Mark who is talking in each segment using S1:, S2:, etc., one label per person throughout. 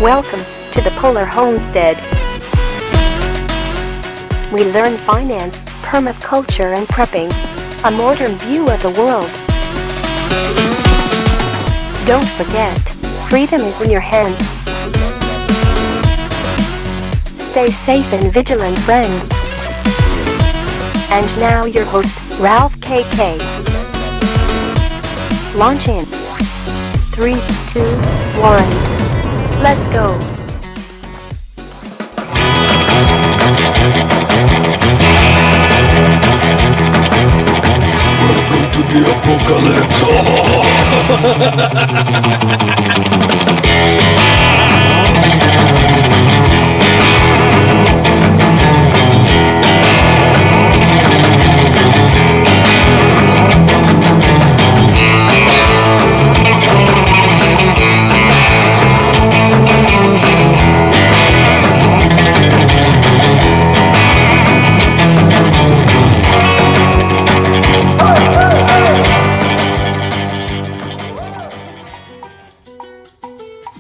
S1: Welcome to the Polar Homestead. We learn finance, permaculture and prepping, a modern view of the world. Don't forget, freedom is in your hands. Stay safe and vigilant, friends. And now your host, Ralph KK. Launch in 3, 2, 1. Let's go.
S2: Welcome to the apocalypse.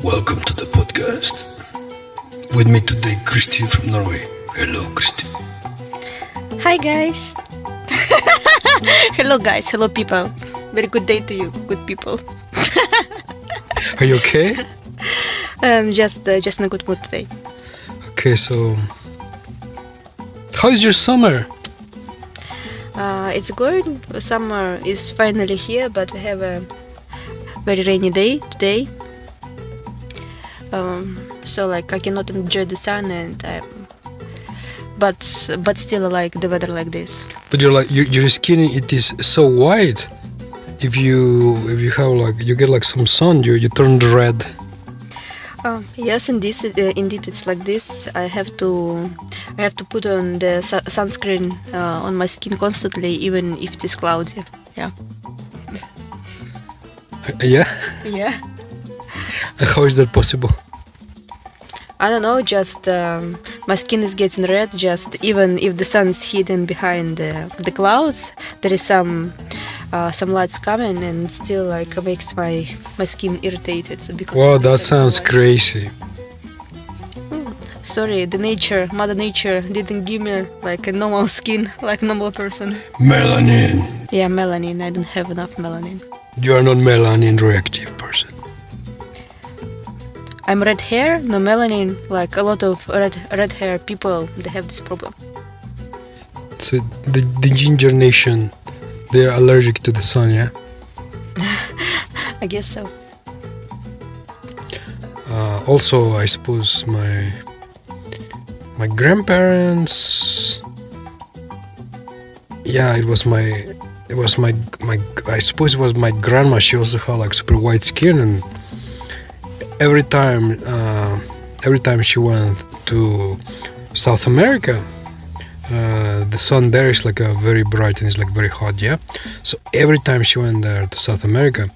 S2: Welcome to the podcast. With me today, Christine from Norway. Hello, Christine.
S3: Hi guys. Hello guys, hello people. Very good day to you, good people.
S2: Are you okay?
S3: Just in a good mood today.
S2: Okay, so how is your summer?
S3: It's good. Summer is finally here, but we have a very rainy day today. So like I cannot enjoy the sun, and but still I like the weather like this.
S2: But you're like your skin, it is so white. If you have like you get like some sun, you turn red.
S3: Yes, indeed it's like this. I have to put on the sunscreen on my skin constantly, even if it is cloudy. Yeah.
S2: Yeah.
S3: Yeah.
S2: How is that possible?
S3: I don't know, just my skin is getting red, just even if the sun is hidden behind the clouds, there is some lights coming, and still like makes my skin irritated. So because
S2: Wow, that sounds crazy.
S3: Sorry, Mother Nature didn't give me like a normal skin, like a normal person.
S2: Melanin.
S3: Yeah, melanin, I don't have enough melanin.
S2: You are not melanin reactive person.
S3: I'm red hair, no melanin, like a lot of red hair people, they have this problem.
S2: So the ginger nation, they are allergic to the sun, yeah?
S3: I guess so.
S2: Also, I suppose my grandparents. Yeah, I suppose it was my grandma. She also had like super white skin, and every time she went to South America, the sun there is like very bright and it's like very hot, yeah. So every time she went there to South America,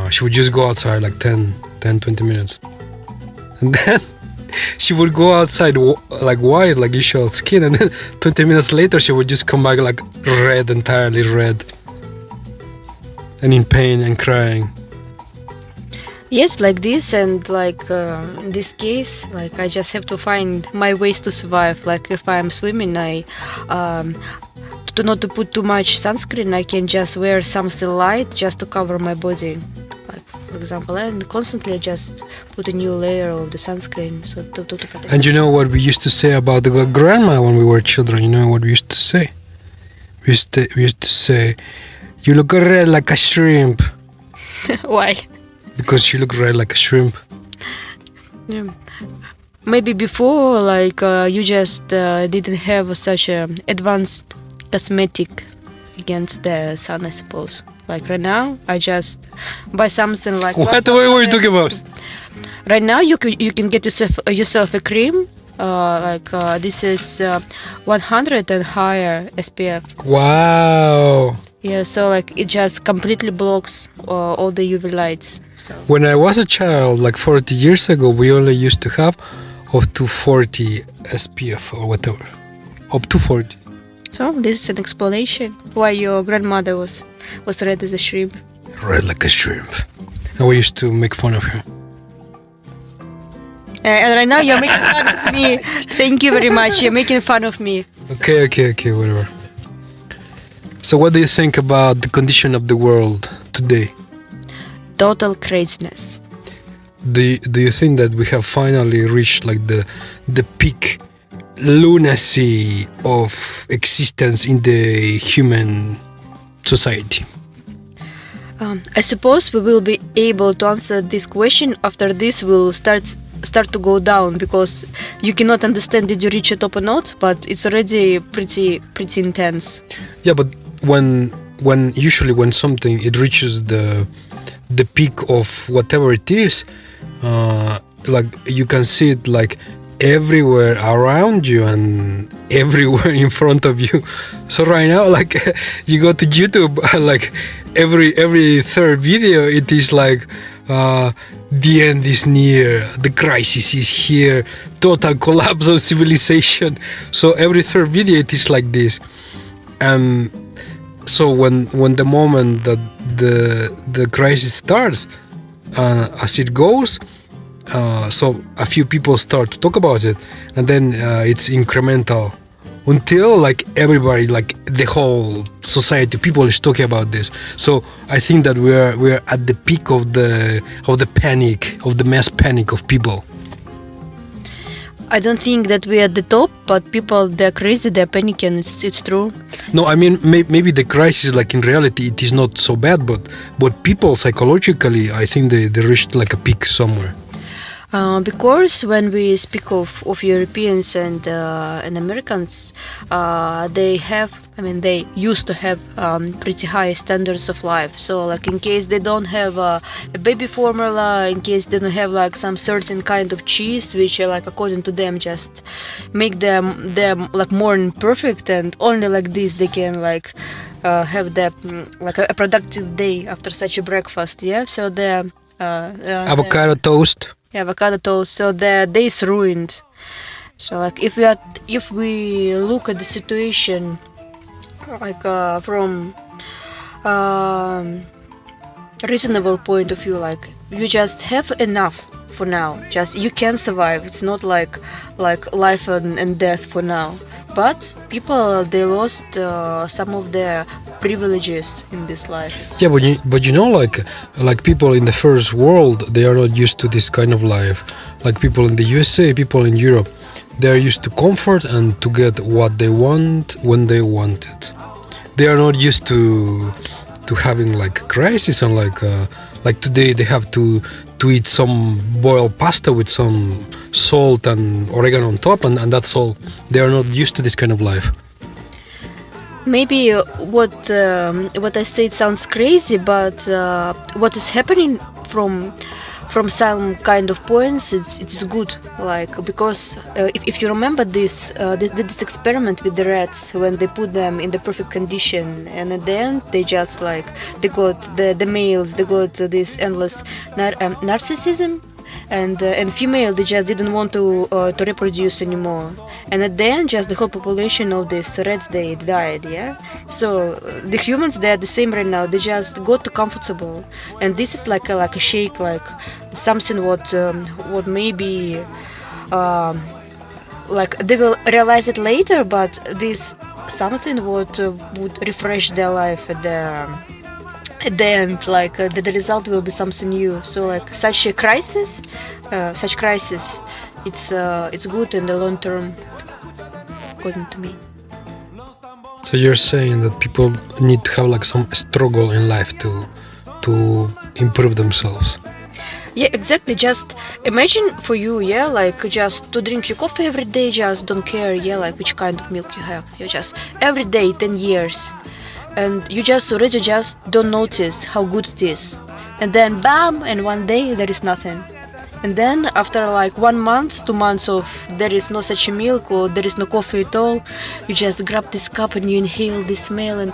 S2: she would just go outside like 10-20 minutes, and then she would go outside like white, like usual skin, and then 20 minutes later she would just come back like red, entirely red, and in pain and crying.
S3: Yes, like this, and like in this case, like I just have to find my ways to survive. Like if I'm swimming, I not to put too much sunscreen, I can just wear something light just to cover my body, like for example, and constantly just put a new layer of the sunscreen. So to protect.
S2: And you know what we used to say about the grandma when we were children? You know what we used to say? We used to say, "You look red like a shrimp."
S3: Why?
S2: Because she looked red like a shrimp.
S3: Yeah. Maybe before, like you just didn't have such a advanced cosmetic against the sun, I suppose. Like right now, I just buy something like.
S2: What were you talking about?
S3: Right now, you can get yourself a cream. This is 100 and higher SPF.
S2: Wow.
S3: Yeah, so like it just completely blocks all the UV lights. So.
S2: When I was a child, like 40 years ago, we only used to have up to 40 SPF or whatever. Up to 40.
S3: So this is an explanation why your grandmother was red as a shrimp.
S2: Red like a shrimp. And we used to make fun of her.
S3: And right now you're making fun of me. Thank you very much. You're making fun of me.
S2: Okay, whatever. So what do you think about the condition of the world today?
S3: Total craziness.
S2: Do you think that we have finally reached like the peak lunacy of existence in the human society?
S3: I suppose we will be able to answer this question after this will start to go down, because you cannot understand did you reach a top or not, but it's already pretty intense.
S2: Yeah, but when usually when something it reaches the peak of whatever it is, like you can see it like everywhere around you and everywhere in front of you. So right now, like you go to YouTube, like every third video, it is like the end is near, the crisis is here, total collapse of civilization. So every third video, it is like this. And so when the moment that the crisis starts, as it goes, so a few people start to talk about it, and then it's incremental until like everybody, like the whole society, people is talking about this. So I think that we're at the peak of the panic, of the mass panic of people.
S3: I don't think that we're at the top, but people, they're crazy, they're panicking. It's true.
S2: No, I mean maybe the crisis, like in reality, it is not so bad, but people psychologically, I think they reached like a peak somewhere.
S3: Because when we speak of Europeans and Americans, they used to have pretty high standards of life. So like in case they don't have a baby formula, in case they don't have like some certain kind of cheese, which like according to them just make them like more imperfect, and only like this they can like have like a productive day after such a breakfast. Yeah, so the
S2: avocado toast.
S3: Avocado toast, so the day is ruined. So like if we look at the situation like from reasonable point of view, like you just have enough for now, just you can survive. It's not like life and death for now, but people, they lost some of their privileges in this life.
S2: Yeah, but you know, like people in the first world, they are not used to this kind of life. Like people in the USA, people in Europe, they are used to comfort and to get what they want when they want it. They are not used to having like a crisis, and like today they have to eat some boiled pasta with some salt and oregano on top, and that's all. They are not used to this kind of life.
S3: Maybe what I said sounds crazy, but what is happening from some kind of points, it's good, like because if you remember this experiment with the rats, when they put them in the perfect condition, and at the end they just like they got the males, they got this endless narcissism, and female, they just didn't want to reproduce anymore, and at the end just the whole population of these rats, they died. Yeah, so the humans, they are the same right now. They just got too comfortable, and this is like a shake, like something what maybe like they will realize it later, but this something what would refresh their life at the end, like the result will be something new. So like such crisis, it's good in the long term, according to me.
S2: So you're saying that people need to have like some struggle in life to improve themselves.
S3: Yeah, exactly. Just imagine for you, yeah, like just to drink your coffee every day, just don't care, yeah, like which kind of milk you have. You just every day 10 years. And you just already just don't notice how good it is. And then bam, and one day there is nothing. And then after like 1 month, 2 months of there is no such a milk or there is no coffee at all, you just grab this cup and you inhale this smell, and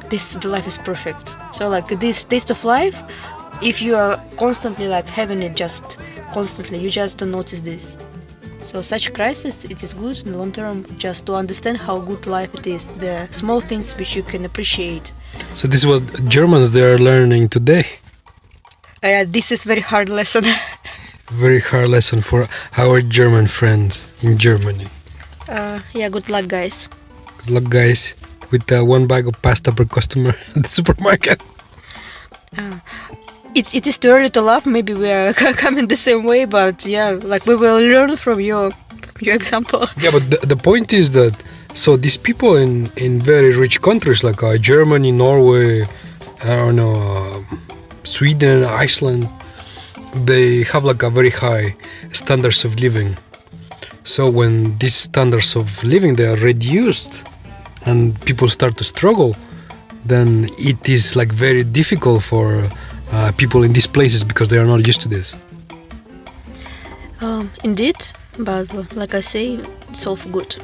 S3: the life is perfect. So like this taste of life, if you are constantly like having it just constantly, you just don't notice this. So such crisis, it is good in the long term, just to understand how good life it is, the small things which you can appreciate.
S2: So this is what Germans, they are learning today.
S3: This is very hard lesson.
S2: very hard lesson for our German friends in Germany.
S3: Yeah, good luck, guys.
S2: Good luck, guys, with one bag of pasta per customer at the supermarket.
S3: It is too early to laugh. Maybe we are coming the same way, but yeah, like we will learn from your example.
S2: Yeah, but the point is that so these people in very rich countries like Germany, Norway, I don't know, Sweden, Iceland, they have like a very high standards of living. So when these standards of living they are reduced and people start to struggle, then it is like very difficult for people in these places because they are not used to this.
S3: Indeed, but like I say, it's all for good.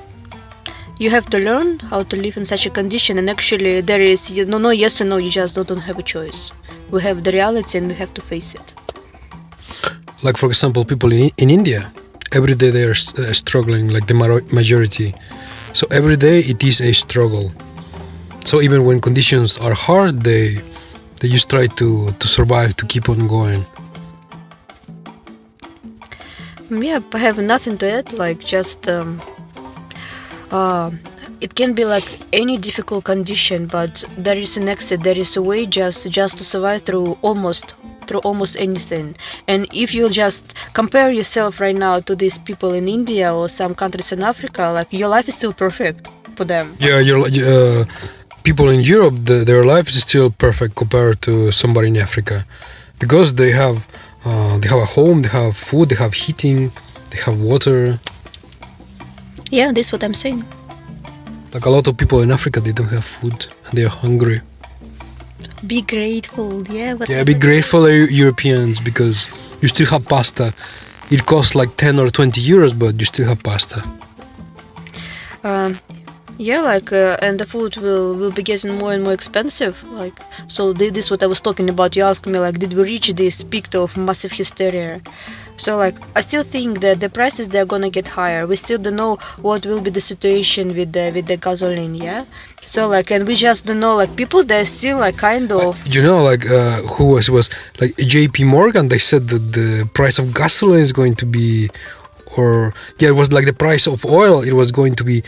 S3: You have to learn how to live in such a condition, and actually there is no yes or no, you just don't have a choice. We have the reality and we have to face it.
S2: Like for example, people in India, every day they are struggling, like the majority. So every day it is a struggle. So even when conditions are hard, they just try to survive, to keep on going.
S3: Yeah, I have nothing to add, like just it can be like any difficult condition, but there is an exit, there is a way just to survive through almost anything. And if you just compare yourself right now to these people in India or some countries in Africa, like your life is still perfect for them.
S2: Yeah, people in Europe, their life is still perfect compared to somebody in Africa, because they have a home, they have food, they have heating, they have water.
S3: Yeah, that's what I'm saying.
S2: Like a lot of people in Africa, they don't have food and they are hungry.
S3: Be grateful, yeah.
S2: Yeah, be grateful, Europeans, because you still have pasta. It costs like 10 or 20 euros, but you still have pasta.
S3: Yeah, like and the food will be getting more and more expensive. Like, so this is what I was talking about. You asked me, like, did we reach this peak of massive hysteria? So like, I still think that the prices, they're gonna get higher. We still don't know what will be the situation with the gasoline. Yeah. So like, and we just don't know. Like, people, they're still like kind of.
S2: You know, like who was like J.P. Morgan? They said that the price of gasoline is going to be, or yeah, it was like the price of oil. It was going to be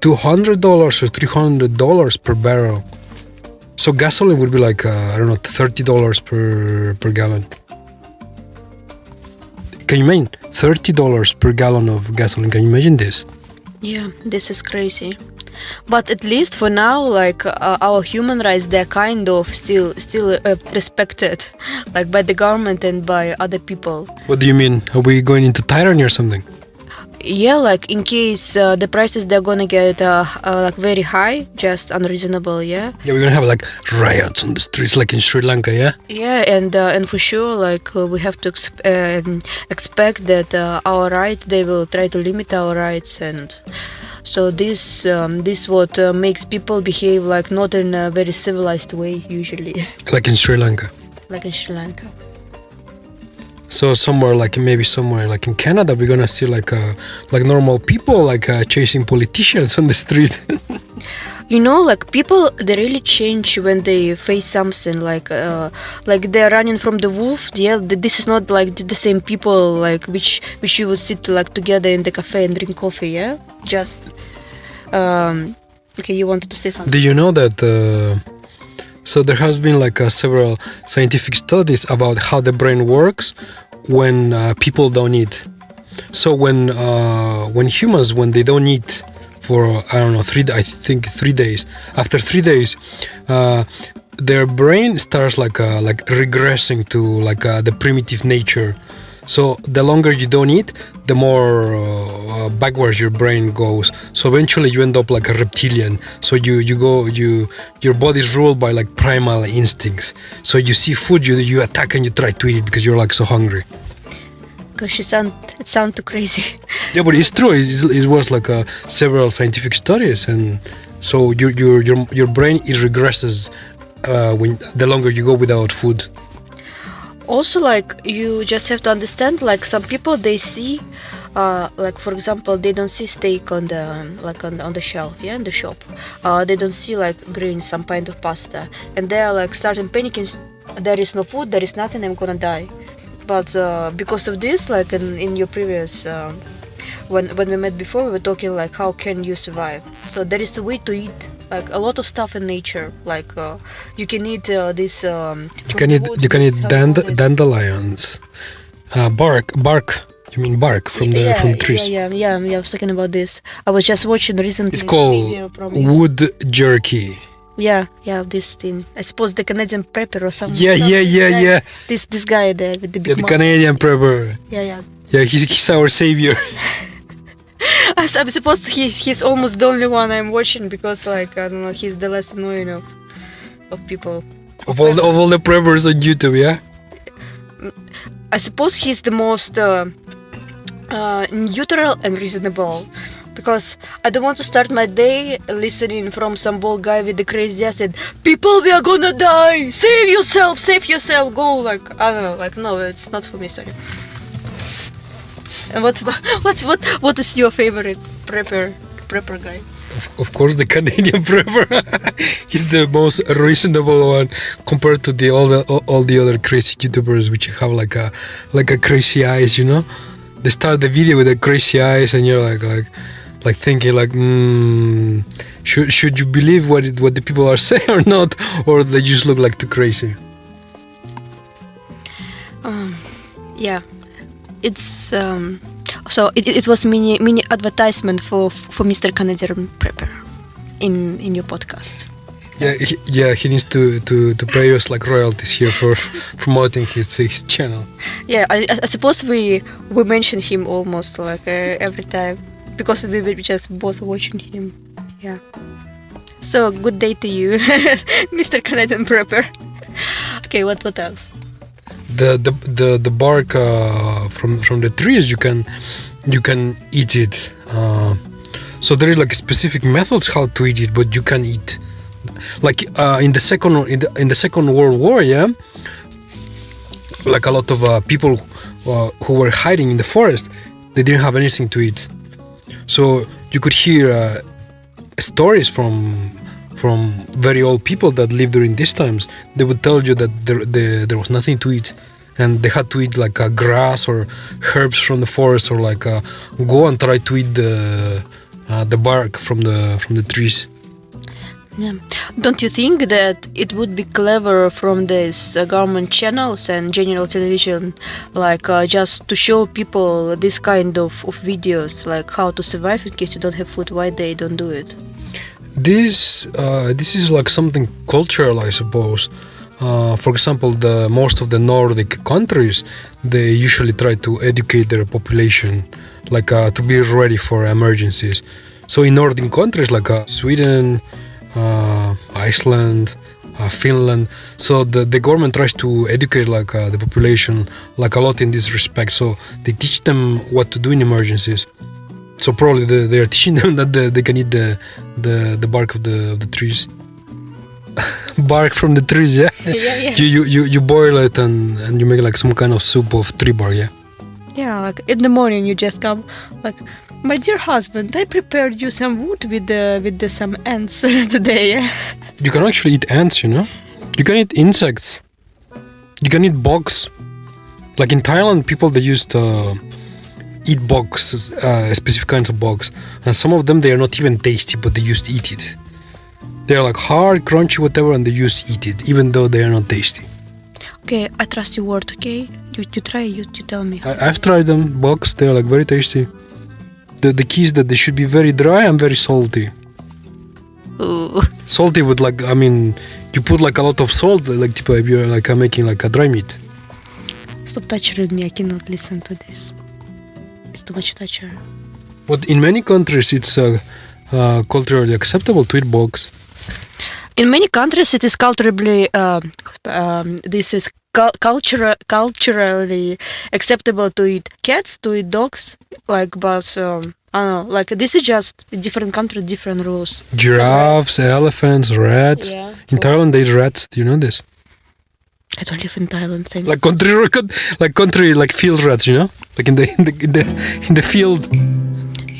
S2: $200 or $300 per barrel. So gasoline would be like I don't know, $30 per gallon. Can you imagine $30 per gallon of gasoline? Can you imagine this?
S3: Yeah, this is crazy. But at least for now, like our human rights, they're kind of still respected, like by the government and by other people.
S2: What do you mean? Are we going into tyranny or something?
S3: Yeah, like in case the prices, they're gonna get like very high, just unreasonable. Yeah.
S2: Yeah, we're gonna have like riots on the streets, like in Sri Lanka. Yeah.
S3: Yeah, and for sure, like we have to expect that our rights, they will try to limit our rights, and so this what makes people behave like not in a very civilized way usually.
S2: Like in Sri Lanka.
S3: Like in Sri Lanka.
S2: So somewhere like in Canada, we're gonna see like normal people like chasing politicians on the street.
S3: You know, like people, they really change when they face something like they're running from the wolf. Yeah, this is not like the same people like which you would sit like together in the cafe and drink coffee. Yeah, just okay. You wanted to say something?
S2: Do you know that? So there has been like several scientific studies about how the brain works when people don't eat. So when humans, when they don't eat for I don't know 3 days. After 3 days, their brain starts like regressing to like the primitive nature. So the longer you don't eat, the more backwards your brain goes. So eventually you end up like a reptilian. So your body is ruled by like primal instincts. So you see food, you attack and you try to eat it because you're like so hungry.
S3: Gosh, it sounds too crazy.
S2: Yeah, but it's true. It was like several scientific studies, and so your brain it regresses when the longer you go without food.
S3: Also, like you just have to understand, like some people, they see like for example, they don't see steak on the shelf, yeah, in the shop. They don't see like greens, some kind of pasta, and they are like starting panicking. There is no food, there is nothing, I'm gonna die. but because of this, like in your previous when we met before, we were talking like how can you survive. So there is a way to eat like a lot of stuff in nature. Like you can eat this.
S2: You can eat dandelions, bark. You mean bark from the trees?
S3: Yeah. I was talking about this. I was just watching recently.
S2: It's called
S3: video from
S2: wood jerky.
S3: Yeah, this thing. I suppose the Canadian prepper or something.
S2: Yeah.
S3: This guy there with the big
S2: The
S3: muscle.
S2: Canadian prepper.
S3: Yeah.
S2: Yeah, he's our savior.
S3: I'm supposed he's almost the only one I'm watching because like I don't know, he's the less annoying of people.
S2: Of all the preppers on YouTube, yeah.
S3: I suppose he's the most neutral and reasonable, because I don't want to start my day listening from some bald guy with the crazy accent. People, we are gonna die. Save yourself. Go, like I don't know. Like no, it's not for me. Sorry. And what is your favorite prepper guy?
S2: Of course, the Canadian prepper. He's the most reasonable one compared to all the other crazy YouTubers which have like a crazy eyes. You know, they start the video with the crazy eyes, and you're like thinking like, should you believe what the people are saying or not, or they just look like too crazy?
S3: Yeah. It's so it was mini advertisement for Mr. Canadian Prepper in your podcast.
S2: Yeah, he needs to pay us like royalties here for promoting his channel.
S3: Yeah, I suppose we mention him almost like every time because we were just both watching him. Yeah. So good day to you, Mr. Canadian Prepper. Okay, what else?
S2: The bark from the trees, you can eat it. So there is like specific methods how to eat it, but you can eat. Like in the Second World War, yeah, like a lot of people who were hiding in the forest, they didn't have anything to eat. So you could hear stories from very old people that lived during these times. They would tell you that there was nothing to eat, and they had to eat like grass or herbs from the forest, or like go and try to eat the bark from the trees.
S3: Yeah. Don't you think that it would be clever from these government channels and general television, like just to show people this kind of videos, like how to survive in case you don't have food? Why they don't do it?
S2: This is like something cultural, I suppose. For example, most of the Nordic countries, they usually try to educate their population, like to be ready for emergencies. So in Nordic countries like Sweden, Iceland, Finland, so the government tries to educate like the population like a lot in this respect. So they teach them what to do in emergencies. So probably they are teaching them that they can eat the bark of the trees. Bark from the trees, yeah.
S3: Yeah.
S2: You boil it and you make like some kind of soup of tree bark, yeah.
S3: Yeah, like in the morning you just come like, my dear husband, I prepared you some wood with some ants today. Yeah?
S2: You can actually eat ants, you know. You can eat insects. You can eat bugs. Like in Thailand, people they used to eat bugs, specific kinds of bugs, and some of them they are not even tasty, but they used to eat it. They are like hard, crunchy, whatever, and they used to eat it, even though they are not tasty.
S3: Okay, I trust your word. Okay, you try. You tell me.
S2: I've tried them. Bugs, they are like very tasty. The key is that they should be very dry and very salty.
S3: Ooh.
S2: Salty with like, I mean, you put like a lot of salt, like if you're like making like a dry meat.
S3: Stop torturing me. I cannot listen to this. It's too much torture.
S2: But in many countries, it's culturally acceptable to eat bugs.
S3: In many countries, it is culturally culturally acceptable to eat cats, to eat dogs. Like, but I don't know. Like, this is just different country, different rules.
S2: Giraffes, elephants, rats.
S3: Yeah.
S2: In Thailand, they eat rats. Do you know this?
S3: I don't live in Thailand. Thanks.
S2: Like field rats, you know, like in the field.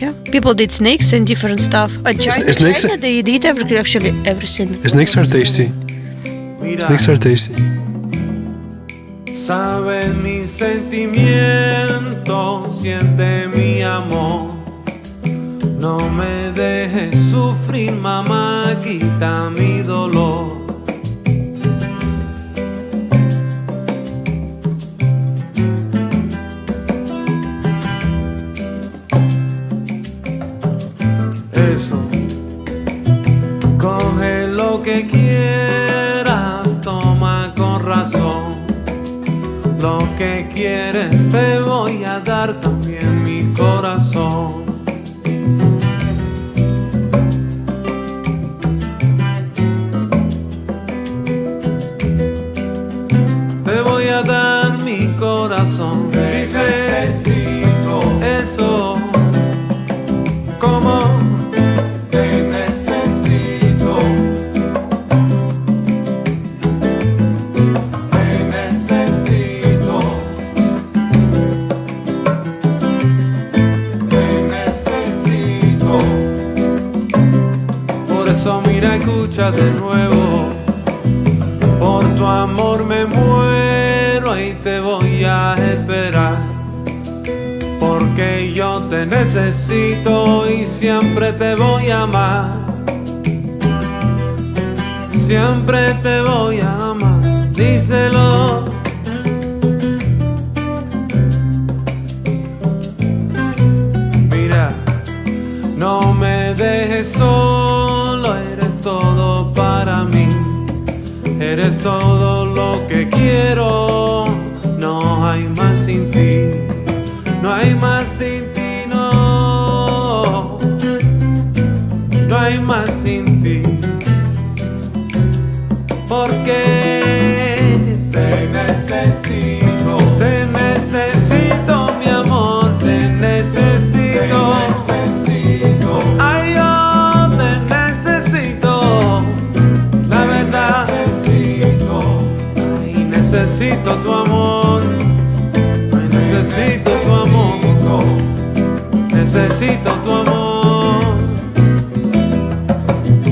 S3: Yeah, people did snakes and different stuff. China, they eat everything.
S2: Snakes are tasty. Snakes are tasty.
S4: Sabes mi sentimiento, siente mi amor. No me dejes sufrir, mamá, quita mi dolor. Eso, coge lo que quieras, toma con razón. Lo que quieres te voy a dar, también mi corazón. Te voy a dar mi corazón. Dice eso, como te necesito. Te necesito. Te necesito. Por eso mira, escucha de nuevo. Por tu amor me muero y te voy a esperar, porque yo te necesito y siempre te voy a amar. Siempre te voy a amar, díselo. Mira, no me dejes solo, eres todo para mí. Eres todo lo que quiero, no hay más sin ti, no hay más sin ti, no, no hay más sin ti, porque te necesito, mi amor, te necesito, ay, yo te necesito, la verdad. Necesito tu amor, necesito tu amor, necesito tu amor.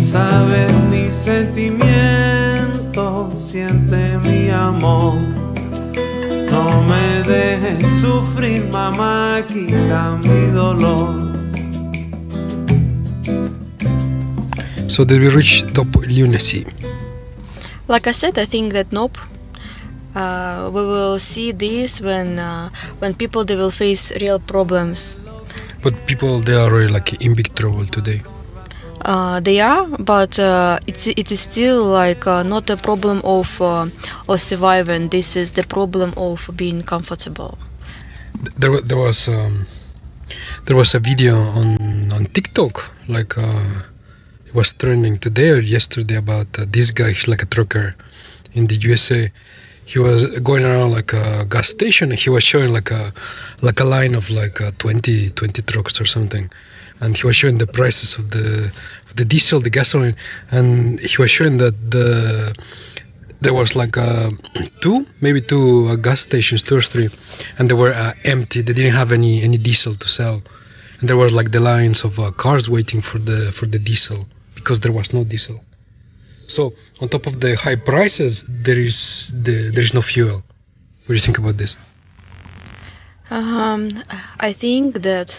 S4: Sabes mi sentimiento, siente mi amor. No me dejes sufrir, mamá, quita mi dolor.
S2: So did we reach top lunacy?
S3: Like I said, I think that nope. We will see this when people they will face real problems.
S2: But people, they are really like in big trouble today.
S3: They are, but it is still like not a problem of surviving. This is the problem of being comfortable.
S2: There was a video on TikTok, like it was trending today or yesterday about this guy. He's like a trucker in the USA. He was going around like a gas station and he was showing like a line of like 20 trucks or something, and he was showing the prices of the diesel, the gasoline, and he was showing that there was like two gas stations, 2 or 3, and they were empty. They didn't have any diesel to sell, and there was like the lines of cars waiting for the diesel because there was no diesel. So on top of the high prices, there is no fuel. What do you think about this?
S3: I think that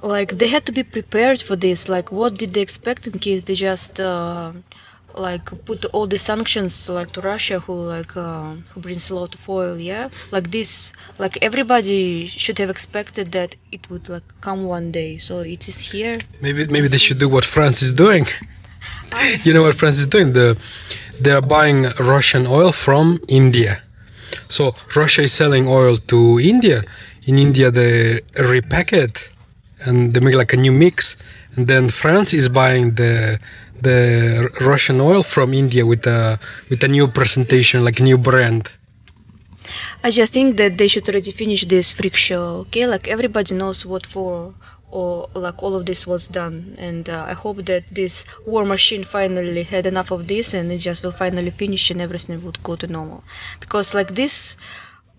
S3: like they had to be prepared for this. Like, what did they expect in case they just like put all the sanctions like to Russia, who brings a lot of oil? Yeah, like this. Like everybody should have expected that it would like come one day. So it is here.
S2: Maybe they should do what France is doing. You know what France is doing? They are buying Russian oil from India. So Russia is selling oil to India. In India they repack it and they make like a new mix. And then France is buying the Russian oil from India with a new presentation, like new brand.
S3: I just think that they should already finish this freak show. Okay, like everybody knows what for. Or like all of this was done, and I hope that this war machine finally had enough of this and it just will finally finish and everything would go to normal, because like this,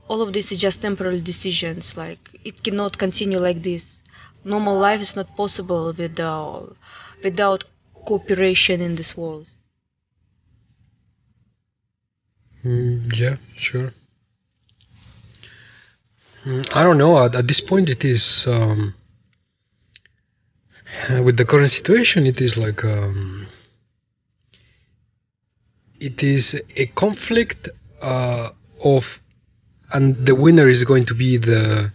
S3: all of this is just temporary decisions. Like it cannot continue like this. Normal life is not possible without cooperation in this world.
S2: Yeah, sure. I don't know. At this point, it is with the current situation. It is like it is a conflict of, and the winner is going to be the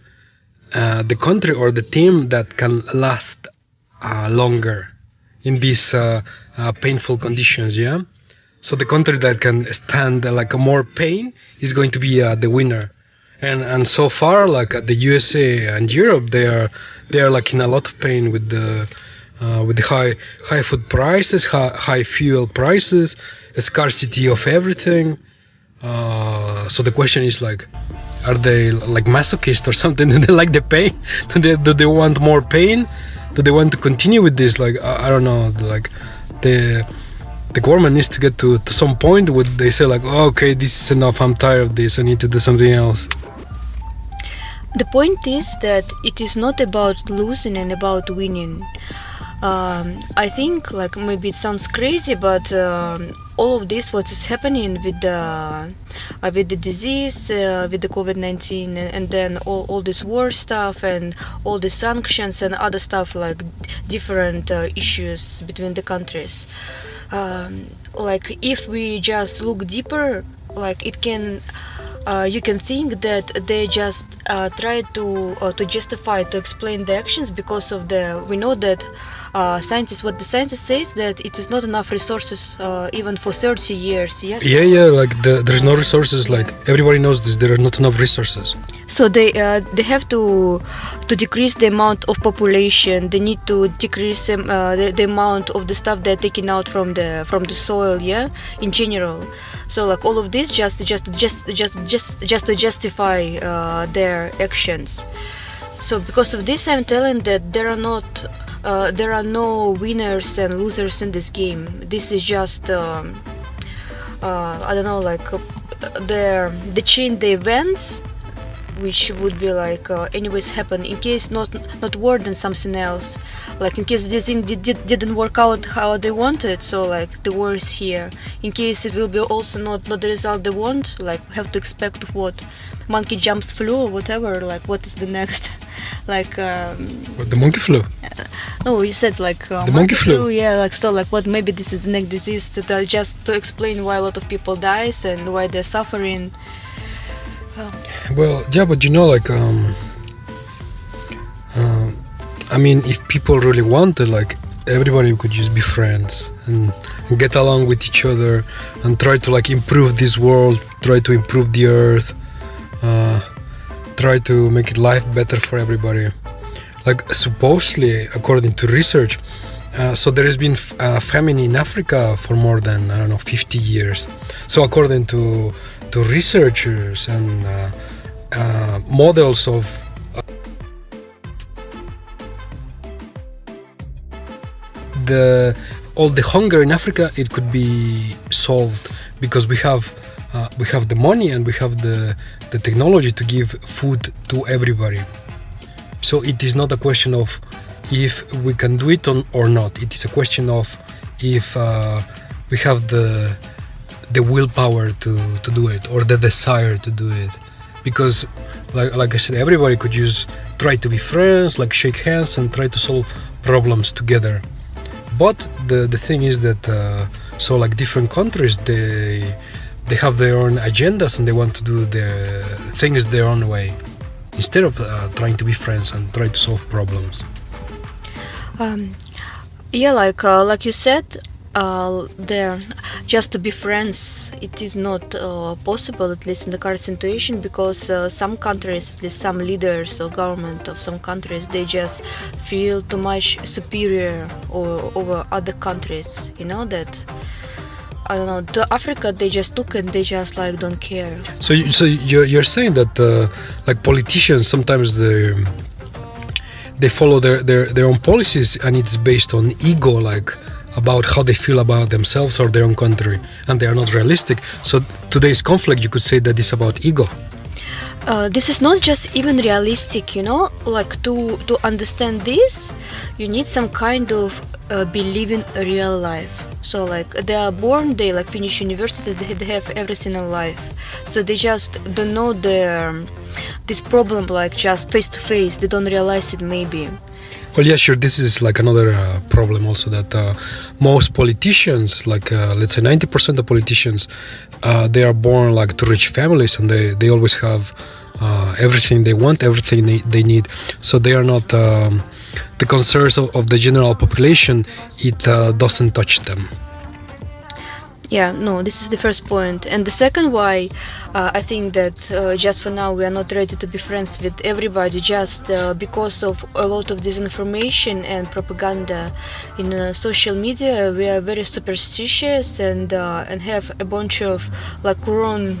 S2: country or the team that can last longer in these painful conditions. Yeah. So the country that can stand like a more pain is going to be the winner. And so far, like the USA and Europe, they are like in a lot of pain with the high food prices, high fuel prices, a scarcity of everything. So the question is like, are they like masochist or something? Do they like the pain? Do they want more pain? Do they want to continue with this? Like I don't know. Like the government needs to get to some point where they say like, oh, okay, this is enough. I'm tired of this. I need to do something else.
S3: The point is that it is not about losing and about winning. I think like maybe it sounds crazy, but all of this what is happening with the disease, with the COVID-19, and then all this war stuff and all the sanctions and other stuff, like different issues between the countries. Like if we just look deeper, like it can you can think that they just try to justify, to explain the actions because of we know that what the scientist says, that it is not enough resources even for 30 years. Yes.
S2: Yeah, like there's no resources. Like everybody knows this. There are not enough resources.
S3: So they have to decrease the amount of population. They need to decrease the amount of the stuff they're taking out from the soil. Yeah, in general. So like all of this just to justify their actions. So because of this, I'm telling that there are no winners and losers in this game. This is just I don't know, like the chain the events, which would be like anyways happen in case not war than something else, like in case this thing didn't work out how they wanted, so like the war is here. In case it will be also not the result they want, like have to expect what monkey jumps flu or whatever, like what is the next like
S2: what, the monkey flu?
S3: No, you said like
S2: the monkey flu.
S3: Yeah, like so like what, maybe this is the next disease that just to explain why a lot of people dies and why they're suffering.
S2: Well, yeah, but you know, like, I mean, if people really wanted, like, everybody could just be friends and get along with each other and try to, like, improve this world, try to improve the earth, try to make it life better for everybody. Like, supposedly, according to research, so there has been famine in Africa for more than, I don't know, 50 years. So according to researchers and models of all the hunger in Africa, it could be solved because we have the money and we have the technology to give food to everybody. So it is not a question of if we can do it or not. It is a question of if we have the willpower to do it or the desire to do it, because like I said, everybody could just try to be friends, like shake hands and try to solve problems together. But the thing is that so like different countries, they have their own agendas and they want to do their things their own way instead of trying to be friends and try to solve problems.
S3: Yeah, like you said, there just to be friends, it is not possible, at least in the current situation, because some countries, at least some leaders or government of some countries, they just feel too much superior over other countries, you know, that I don't know, to Africa they just look and they just like don't care.
S2: So you're saying that like politicians sometimes they follow their own policies and it's based on ego, like about how they feel about themselves or their own country, and they are not realistic. So today's conflict, you could say that is about ego.
S3: This is not just even realistic, you know, like to understand this, you need some kind of believe in real life. So like they are born, they like finish universities, they have everything in life. So they just don't know this problem like just face to face. They don't realize it maybe.
S2: Well, yeah, sure. This is like another problem also, that most politicians, like let's say 90% of politicians, they are born like to rich families, and they always have everything they want, everything they need. So they are not the concerns of the general population. It doesn't touch them.
S3: Yeah, no, this is the first point. And the second why I think that just for now we are not ready to be friends with everybody, just because of a lot of disinformation and propaganda in social media. We are very superstitious and have a bunch of like wrong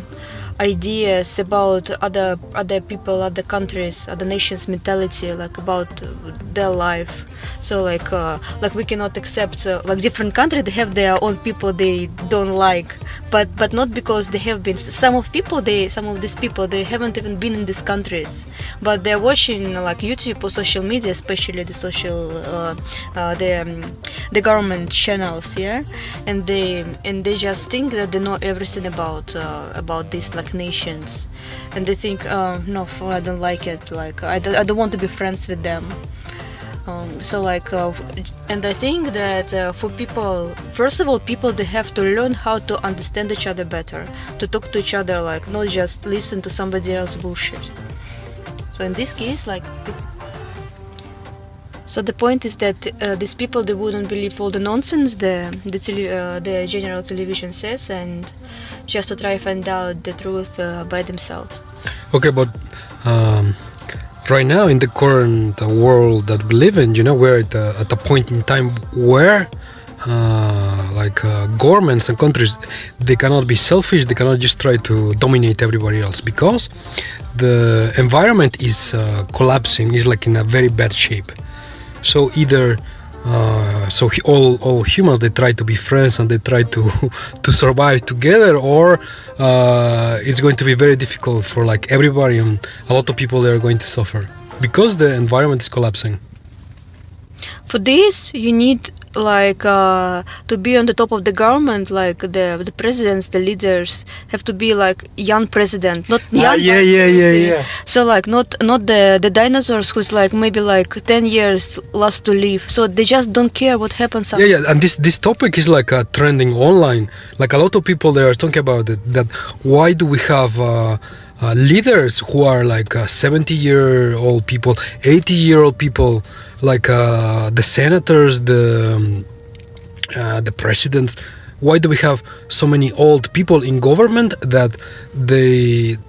S3: ideas about other people, other countries, other nations' mentality, like about their life. So like we cannot accept like different countries, they have their own people they don't like, but not because they have been some of these people they haven't even been in these countries, but they're watching like YouTube or social media, especially the social the government channels, yeah, and they just think that they know everything about these like nations, and they think no, I don't like it, like I don't want to be friends with them. So like and I think that for people, first of all, people they have to learn how to understand each other better, to talk to each other, like not just listen to somebody else's bullshit. So in this case, like so the point is that these people they wouldn't believe all the nonsense the general television says, and just to try to find out the truth by themselves.
S2: Okay, but right now in the current world that we live in, you know, we're at a point in time where governments and countries, they cannot be selfish, they cannot just try to dominate everybody else, because the environment is collapsing, is like in a very bad shape. So either all humans, they try to be friends and they try to survive together, or it's going to be very difficult for like everybody, and a lot of people they are going to suffer because the environment is collapsing.
S3: For this, you need like to be on the top of the government, like the presidents, the leaders have to be like young president, not young.
S2: Yeah.
S3: So like not the dinosaurs who's like maybe like 10 years last to live. So they just don't care what happens.
S2: Yeah. And this topic is like trending online. Like a lot of people they are talking about it. That why do we have leaders who are like 70-year-old people, 80-year-old people, like the senators, the presidents? Why do we have so many old people in government that their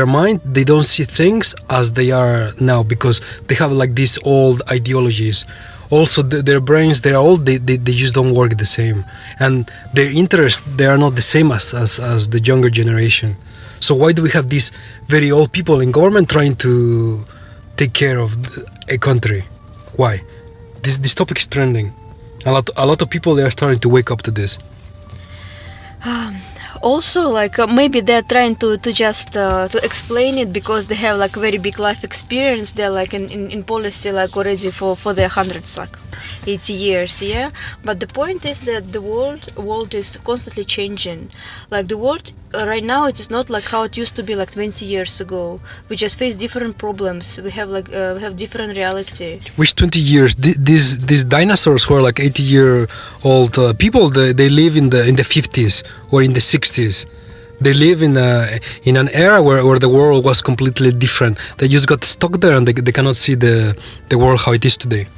S2: mind, they don't see things as they are now, because they have like these old ideologies. Also their brains, they are old, they just don't work the same, and their interests, they are not the same as the younger generation. So why do we have these very old people in government trying to take care of a country? Why? This topic is trending. A lot of people they are starting to wake up to this.
S3: Also, like maybe they're trying to just to explain it because they have like very big life experience. They're like in policy like already for their hundreds, like 80 years, yeah. But the point is that the world is constantly changing. Like the world right now, it is not like how it used to be like 20 years ago. We just face different problems. We have like we have different reality.
S2: Which 20 years? These dinosaurs who are like 80-year-old people, they live in the 50s or in the 60s. They live in an era where the world was completely different. They just got stuck there and they cannot see the world how it is today.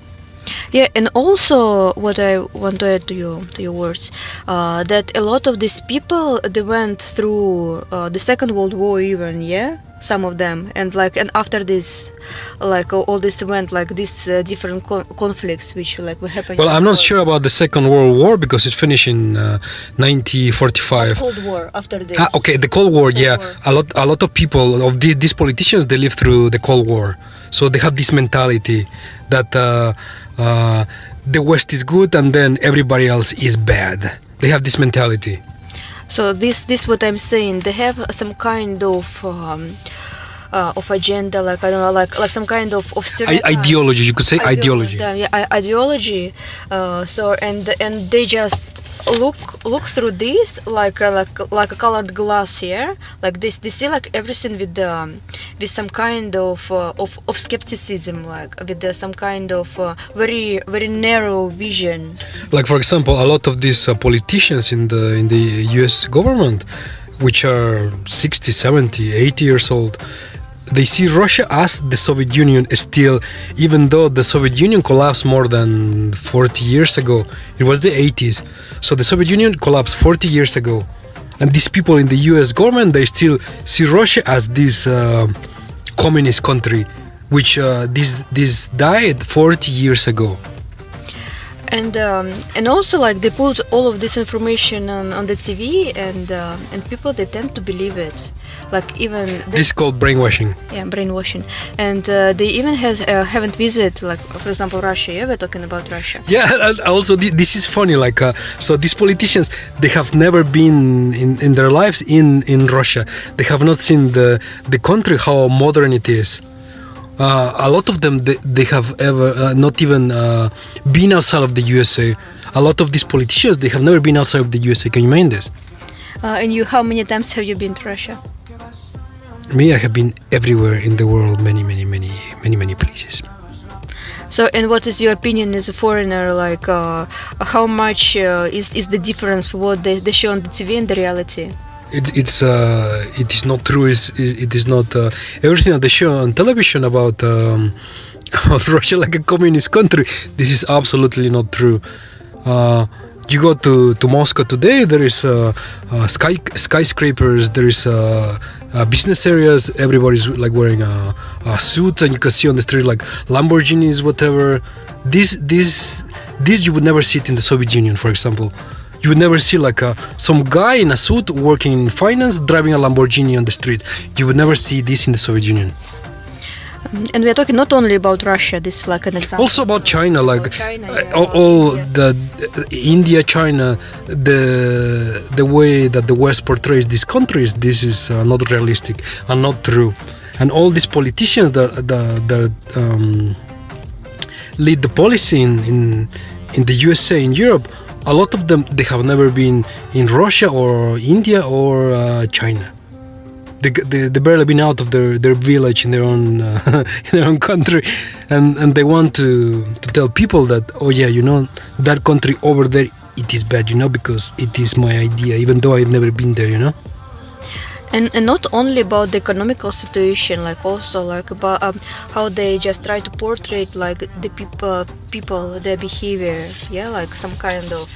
S3: Yeah, and also what I want to add to your words, that a lot of these people they went through the Second World War even, yeah, some of them, and after this, like all this went like these different conflicts which like were happening.
S2: Well, I'm not sure about the Second World War because it finished in 1945.
S3: Cold War after this.
S2: Okay, the Cold War. Yeah, a lot of people of these politicians they lived through the Cold War, so they have this mentality that the West is good and then everybody else is bad. They have this mentality.
S3: So this what I'm saying, they have some kind of of agenda, like I don't know, like some kind of stereotype.
S2: Ideology, you could say ideology.
S3: Ideology. So and they just look through this like a colored glass here, like this. They see like everything with some kind of skepticism, like with some kind of very very narrow vision.
S2: Like for example, a lot of these politicians in the US government, which are 60, 70, 80 years old, they see Russia as the Soviet Union still, even though the Soviet Union collapsed more than 40 years ago. It was the 80s. So the Soviet Union collapsed 40 years ago. And these people in the US government, they still see Russia as this communist country, which this died 40 years ago.
S3: And also like they put all of this information on the TV, and people, they tend to believe it, like even
S2: This is called brainwashing.
S3: yeah, brainwashing. And they even haven't visited, like for example, Russia. Yeah, we're talking about Russia.
S2: Yeah, and also this is funny, like so these politicians, they have never been in their lives in Russia. They have not seen the country, how modern it is. A lot of them, they have ever not even been outside of the USA. A lot of these politicians, they have never been outside of the USA. Can you imagine this?
S3: And you, how many times have you been to Russia?
S2: Me, I have been everywhere in the world, many places.
S3: So, and what is your opinion as a foreigner? Like, how much is the difference for what they show on the TV and the reality?
S2: It is not true. It is not everything that they show on television about Russia like a communist country. This is absolutely not true. You go to Moscow today. There is skyscrapers. There is business areas. Everybody's like wearing a suit, and you can see on the street like Lamborghinis, whatever. This you would never see it in the Soviet Union, for example. You would never see like some guy in a suit working in finance driving a Lamborghini on the street. You would never see this in the Soviet Union.
S3: And we are talking not only about Russia. This is like an example.
S2: Also about China, like
S3: China, yeah.
S2: all the India, China, the way that the West portrays these countries, this is not realistic and not true. And all these politicians that lead the policy in the USA, in Europe, a lot of them, they have never been in Russia or India or China. They barely been out of their village in their own in their own country, and they want to tell people that, oh yeah, you know, that country over there, it is bad, you know, because it is my idea, even though I've never been there, you know.
S3: And not only about the economical situation, like also like about how they just try to portray like the people, their behavior, yeah, like some kind of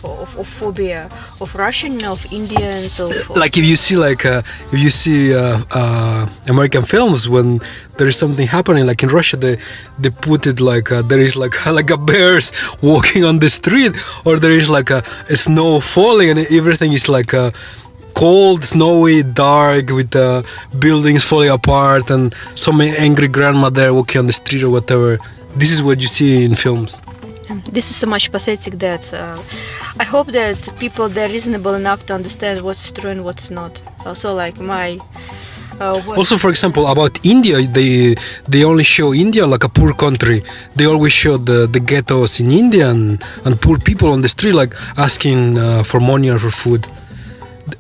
S3: phobia of Russian, of Indians, of
S2: like if you see American films, when there is something happening, like in Russia, they put it like there is like a bears walking on the street, or there is like a snow falling, and everything is like cold, snowy, dark, with buildings falling apart and some angry grandma there walking on the street or whatever. This is what you see in films.
S3: This is so much pathetic that I hope that people, they're reasonable enough to understand what's true and what's not. Also, like my
S2: also, for example, about India, they only show India like a poor country. They always show the ghettos in India and poor people on the street like asking for money or for food.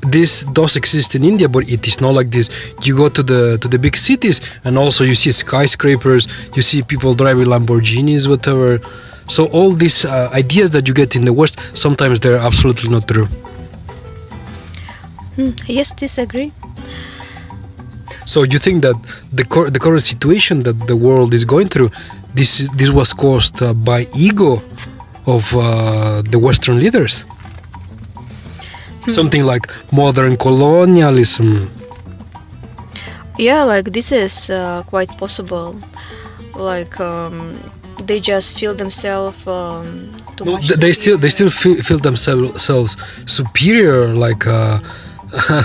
S2: This does exist in India, but it is not like this. You go to the big cities, and also you see skyscrapers, you see people driving Lamborghinis, whatever. So all these ideas that you get in the West, sometimes they're absolutely not true.
S3: Yes, disagree.
S2: So you think that the current situation that the world is going through, this was caused by ego of the Western leaders? Something like modern colonialism.
S3: Yeah, like this is quite possible. Like they just feel themselves too much.
S2: They still feel themselves superior, like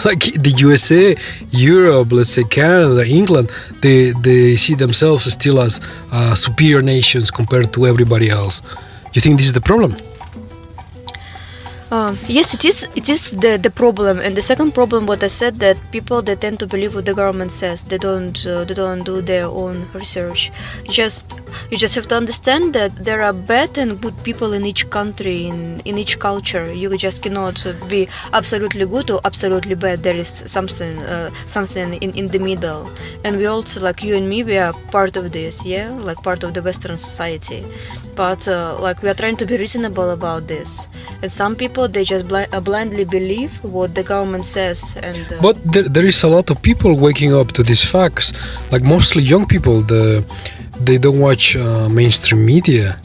S2: like the USA, Europe, let's say Canada, England. They see themselves still as superior nations compared to everybody else. You think this is the problem?
S3: Yes, it is. It is the problem, and the second problem, what I said, that people they tend to believe what the government says. They don't do their own research. You just have to understand that there are bad and good people in each country, in each culture. You just cannot be absolutely good or absolutely bad. There is something in the middle, and we also, like you and me, we are part of this, yeah, like part of the Western society. But like we are trying to be reasonable about this, and some people they just blindly believe what the government says. And
S2: But there is a lot of people waking up to these facts, like mostly young people. They don't watch mainstream media.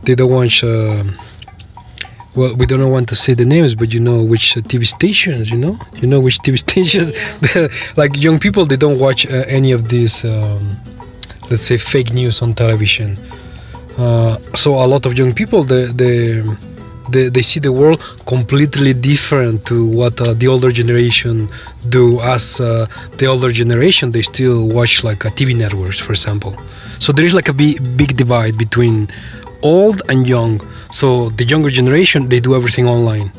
S2: They don't watch. Well, we don't want to say the names, but you know which TV stations. You know which TV stations. Like young people, they don't watch any of these. Let's say fake news on television. So a lot of young people they see the world completely different to what the older generation do. As the older generation, they still watch like TV networks, for example. So there is like a big divide between old and young. So the younger generation, they do everything online.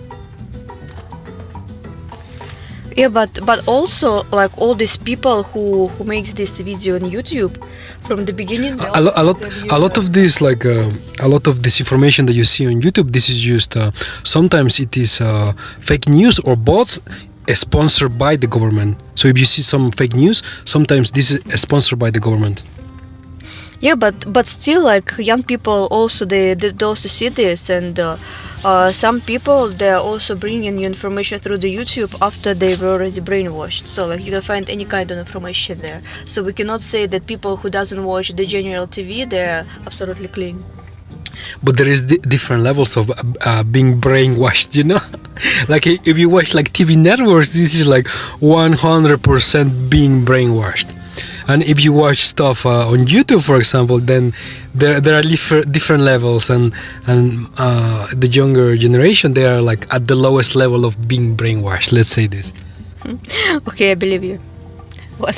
S3: yeah, but also like all these people who makes this video on YouTube from the beginning.
S2: A lot of this, like a lot of this information that you see on YouTube, this is just sometimes it is fake news or bots sponsored by the government. So if you see some fake news, sometimes this is sponsored by the government.
S3: Yeah, but still, like young people also they also see this, and some people they are also bringing you information through the YouTube after they were already brainwashed. So like you can find any kind of information there. So we cannot say that people who doesn't watch the general TV they're absolutely clean.
S2: But there is different levels of being brainwashed, you know. Like if you watch like TV networks, this is like 100% being brainwashed. And if you watch stuff on YouTube, for example, then there are different levels, and the younger generation, they are like at the lowest level of being brainwashed. Let's say this.
S3: Okay, I believe you. What?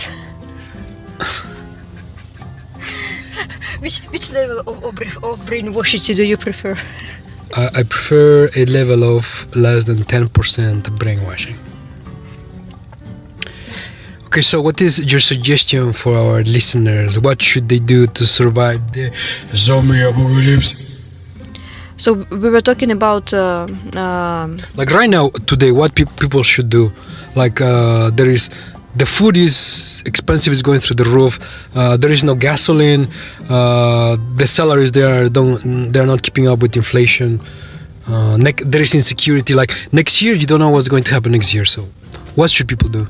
S3: Which level of brainwashing do you prefer?
S2: I prefer a level of less than 10% brainwashing. Okay, so what is your suggestion for our listeners? What should they do to survive the zombie apocalypse?
S3: So we were talking about
S2: like right now, today, what people should do? Like there is, the food is expensive, is going through the roof. There is no gasoline. The salaries they're not keeping up with inflation. There is insecurity. Like next year, you don't know what's going to happen next year. So, what should people do?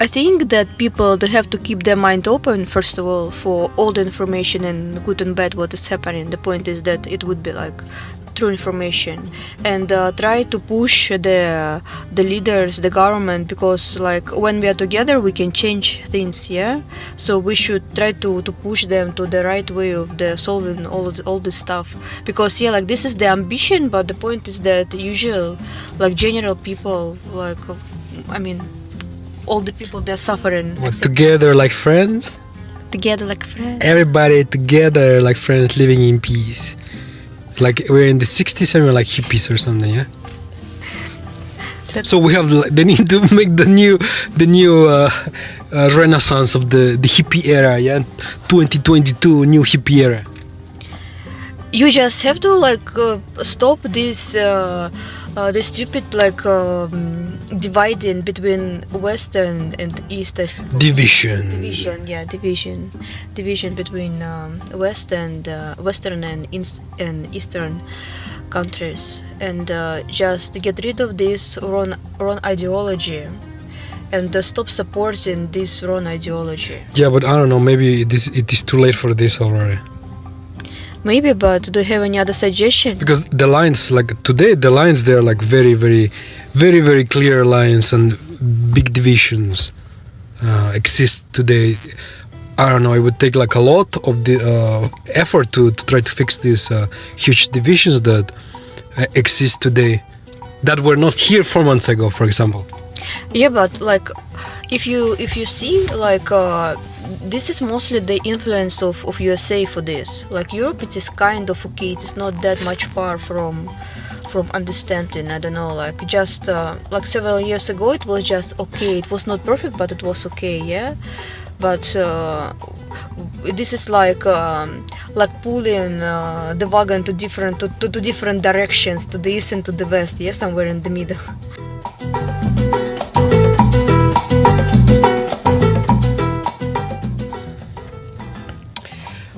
S3: I think that people they have to keep their mind open first of all for all the information and good and bad what is happening. The point is that it would be like true information, and try to push the leaders, the government, because like when we are together we can change things. Yeah, so we should try to push them to the right way of the solving all this stuff, because yeah, like this is the ambition, but the point is that usual like general people, like I mean all the people they're suffering.
S2: What, together like friends?
S3: Together like friends.
S2: Everybody together like friends, living in peace. Like we're in the 60s and we're like hippies or something, yeah? So we have, they need to make the new renaissance of the hippie era, yeah? 2022, new hippie era.
S3: You just have to like stop this stupid like dividing between Western and East.
S2: Division
S3: between Western and Eastern countries, and just get rid of this wrong ideology, and stop supporting this wrong ideology.
S2: Yeah, but I don't know, maybe it is too late for this already.
S3: Maybe, but do you have any other suggestion?
S2: Because the lines, like today, the lines, they're like very, very, very, very clear lines, and big divisions exist today. I don't know, it would take like a lot of the effort to try to fix these huge divisions that exist today, that were not here 4 months ago, for example.
S3: Yeah, but like if you see like this is mostly the influence of USA for this. Like Europe, it is kind of okay. It is not that much far from from understanding. I don't know, like just like several years ago it was just okay. It was not perfect, but it was okay, yeah. But this is like pulling the wagon to different directions, to the east and to the west, yeah, somewhere in the middle.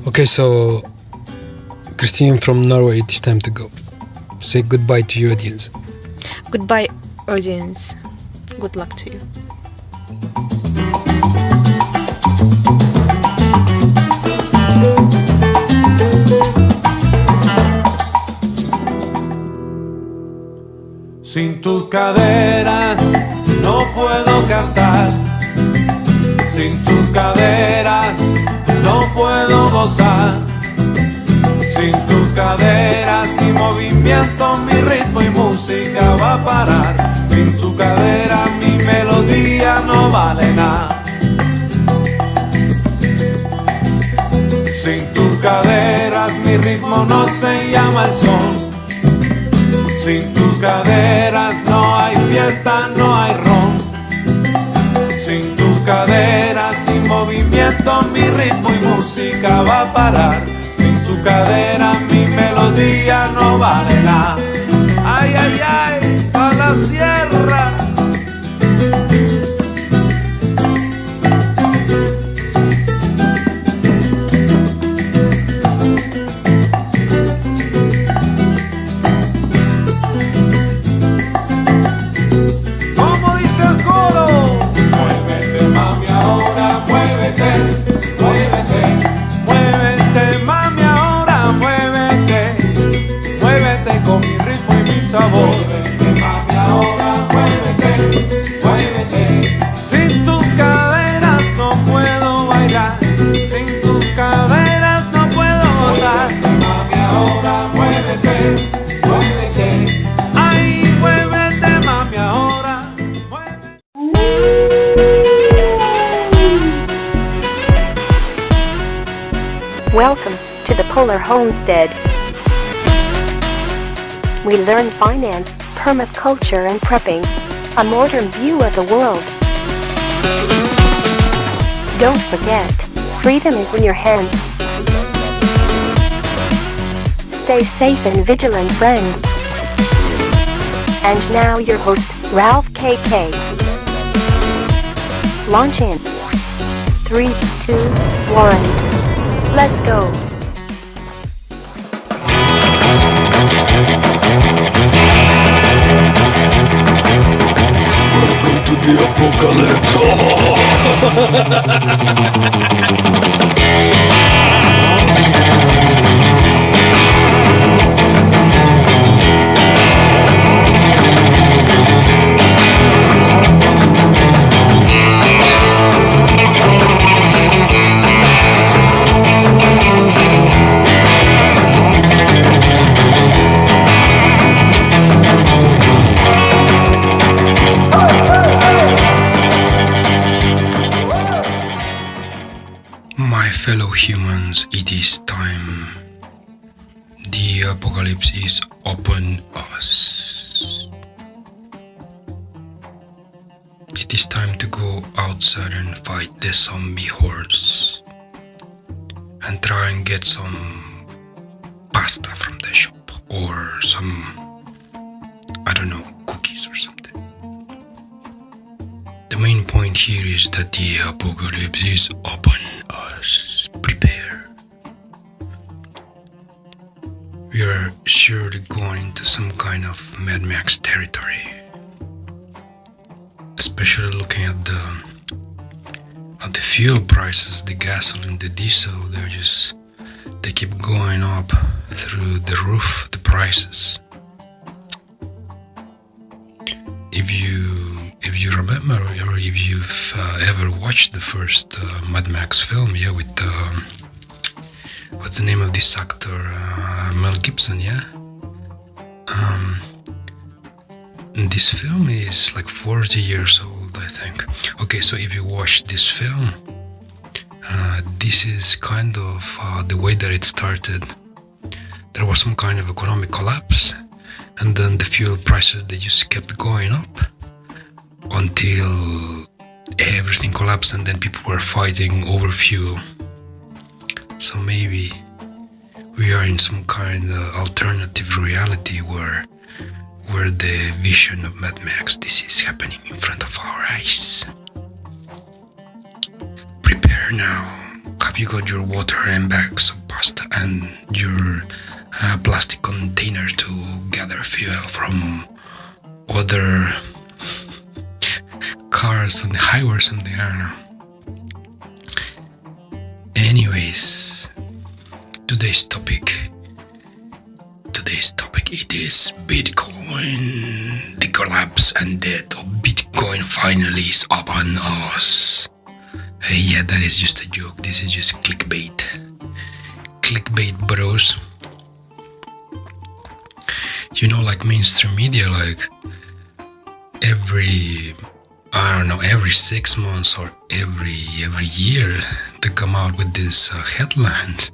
S2: Okay, so Christine from Norway, it is time to go. Say goodbye to your audience.
S3: Goodbye, audience. Good luck to you.
S4: Sin tus caderas no puedo cantar, sin tus caderas no puedo gozar, sin tus caderas y movimiento mi ritmo y música va a parar, sin tu cadera mi melodía no vale nada, sin tus caderas mi ritmo no se llama el son. Sin tus caderas no hay fiesta, no hay ron. Sin tus caderas, sin movimiento, mi ritmo y música va a parar. Sin tu cadera, mi melodía no vale nada. Ay, ay, ay, pa' la sierra. Muévete, mami, ahora muévete, muévete. Sin tus caderas no puedo bailar, sin tus caderas no puedo gozar. Muévete, mami, ahora muévete, muévete. Ay, muévete, mami, ahora muévete.
S1: Welcome to the Polar Homestead. We learn finance, permaculture and prepping, a modern view of the world. Don't forget, freedom is in your hands. Stay safe and vigilant, friends. And now your host, Ralph KK. Launch in 3, 2, 1. Let's go.
S2: Welcome to the apocalypse. My fellow humans, it is time. The apocalypse is upon us. It is time to go outside and fight the zombie hordes and try and get some pasta from the shop or some, I don't know, cookies or something. The main point here is that the apocalypse is upon us. Prepare. We are surely going into some kind of Mad Max territory. Especially looking at the fuel prices, the gasoline, the diesel, they keep going up through the roof, the prices. If you remember, or if you've ever watched the first Mad Max film, yeah, with what's the name of this actor, Mel Gibson, yeah. This film is like 40 years old, I think. Okay, so if you watch this film, this is kind of the way that it started. There was some kind of economic collapse, and then the fuel prices, they just kept going up until everything collapsed, and then people were fighting over fuel. So maybe we are in some kind of alternative reality where the vision of Mad Max, this is happening in front of our eyes. Prepare now. Have you got your water and bags of pasta and your plastic container to gather fuel from other cars on the highway or something? I don't know. Anyways, today's topic, it is Bitcoin. The collapse and death of Bitcoin finally is upon us. Yeah, that is just a joke. This is just clickbait. Clickbait, bros. You know, like mainstream media, like every 6 months or every year, they come out with these headlines,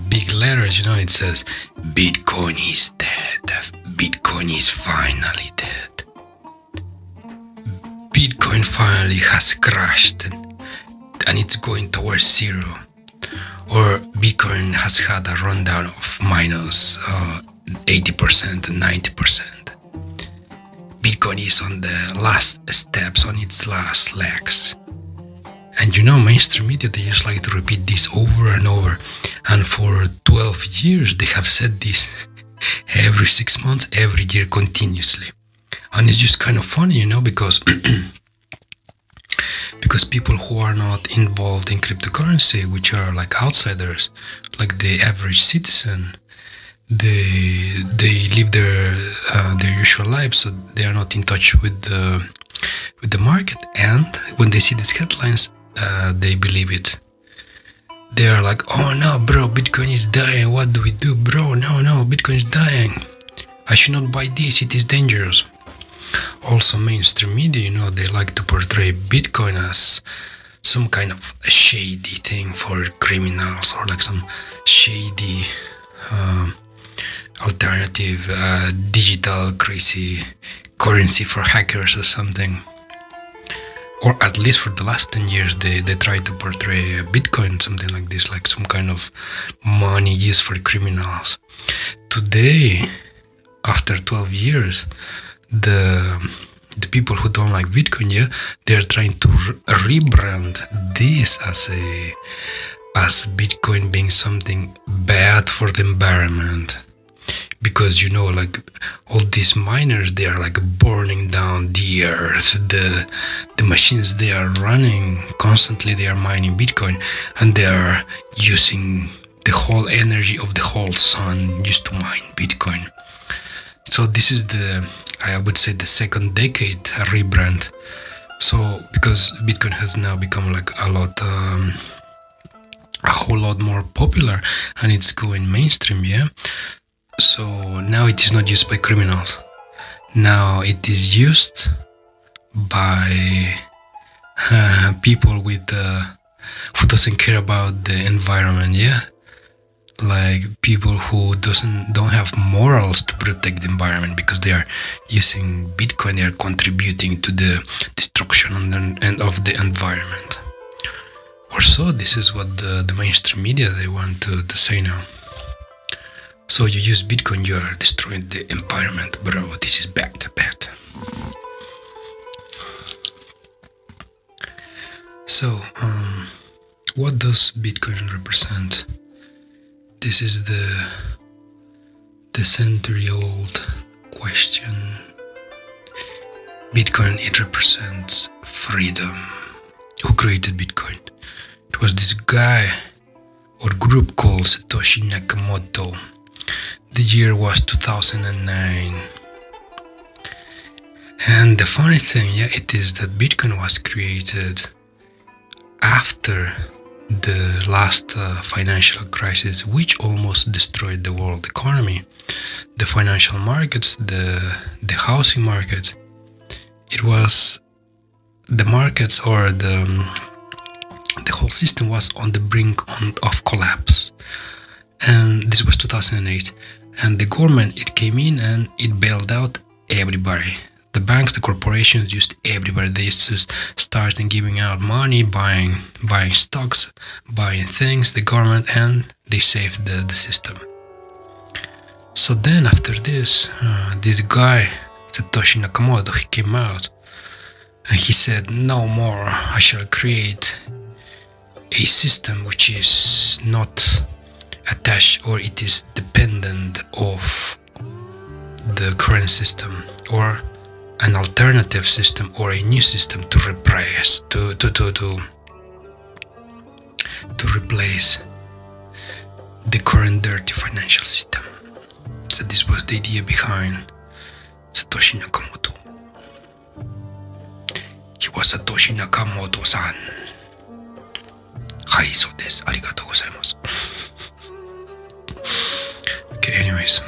S2: big letters. You know, it says Bitcoin is dead. Bitcoin is finally dead. Bitcoin finally has crashed and it's going towards zero. Or Bitcoin has had a rundown of minus 80% and 90%. Bitcoin is on the last steps, on its last legs. And you know, mainstream media, they just like to repeat this over and over. And for 12 years, they have said this every 6 months, every year, continuously. And it's just kind of funny, you know, because people who are not involved in cryptocurrency, which are like outsiders, like the average citizen, they live their usual lives, so they are not in touch with the market. And when they see these headlines, they believe it. They are like, oh no, bro, Bitcoin is dying. What do we do, bro? No, Bitcoin is dying. I should not buy this. It is dangerous. Also, mainstream media, you know, they like to portray Bitcoin as some kind of a shady thing for criminals, or like some shady alternative digital crazy currency for hackers or something. Or at least for the last 10 years, they try to portray Bitcoin something like this, like some kind of money used for criminals. Today, after 12 years, the people who don't like Bitcoin, yeah, they're trying to rebrand this as Bitcoin being something bad for the environment. Because, you know, like all these miners, they are like burning down the earth. The machines they are running constantly, they are mining Bitcoin, and they are using the whole energy of the whole sun just to mine Bitcoin. So this is I would say the second decade rebrand. So because Bitcoin has now become like a whole lot more popular, and it's going mainstream, yeah. So now it is not used by criminals. Now it is used by people with who doesn't care about the environment, yeah. Like people who don't have morals to protect the environment, because they are using Bitcoin, they are contributing to the destruction of the environment. Or so this is what the mainstream media, they want to say now. So you use Bitcoin, you are destroying the environment, bro. This is bad. So, what does Bitcoin represent? This is the century-old question. Bitcoin, it represents freedom. Who created Bitcoin? It was this guy or group called Satoshi Nakamoto. The year was 2009. And the funny thing, yeah, it is that Bitcoin was created after the last financial crisis, which almost destroyed the world economy. The financial markets, the housing market, it was the markets, or the whole system was on the brink of collapse. And this was 2008. And the government, it came in and it bailed out everybody. The banks, the corporations, used everybody. They used to start and giving out money, buying stocks, buying things, the government, and they saved the system. So then after this, this guy, Satoshi Nakamoto, he came out and he said, no more, I shall create a system which is not attached, or it is dependent of the current system, or an alternative system, or a new system to replace the current dirty financial system. So this was the idea behind Satoshi Nakamoto. He was Satoshi Nakamoto-san. はい、そうです。ありがとうございます。Okay, anyways.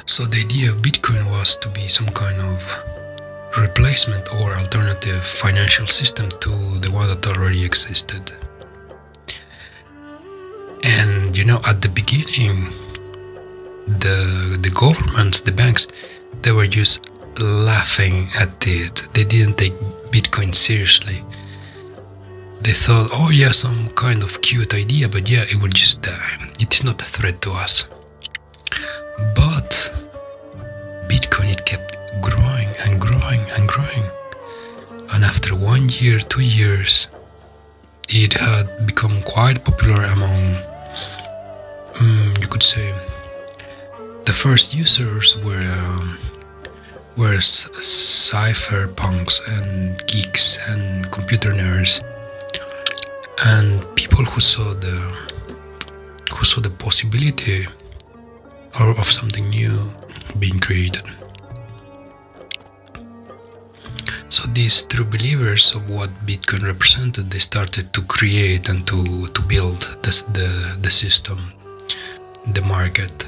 S2: So the idea of Bitcoin was to be some kind of replacement or alternative financial system to the one that already existed. And at the beginning, the governments, the banks, they were just laughing at it. They didn't take Bitcoin seriously. They thought, oh yeah, some kind of cute idea, but yeah, it will just die. It is not a threat to us. But Bitcoin, it kept growing and growing and growing. And after 1 year, 2 years, it had become quite popular among, you could say, the first users were cypherpunks and geeks and computer nerds, and people who saw the possibility of something new being created. So these true believers of what Bitcoin represented, they started to create and to build the system, the market.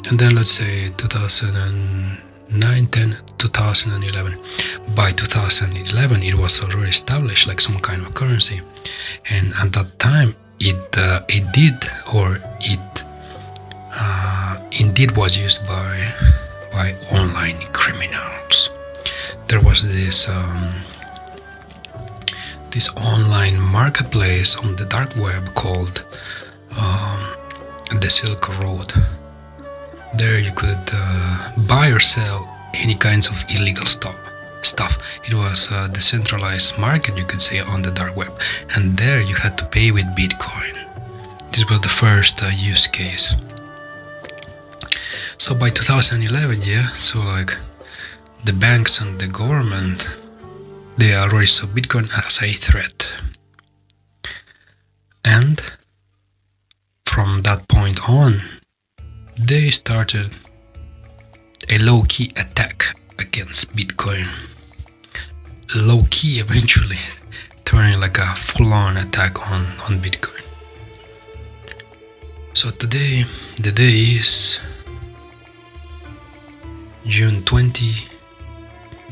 S2: And then let's say 2009, 10, 2011. By 2011, it was already established like some kind of currency, and at that time, it indeed was used by online criminals. There was this online marketplace on the dark web called the Silk Road. There you could buy or sell any kinds of illegal stuff. It was a decentralized market, you could say, on the dark web, and there you had to pay with Bitcoin. This was the first use case. So by 2011, so like the banks and the government, they already saw Bitcoin as a threat. And from that point on, they started a low-key attack against Bitcoin. Low-key eventually turning like a full-on attack on Bitcoin. So today, the day is June 20,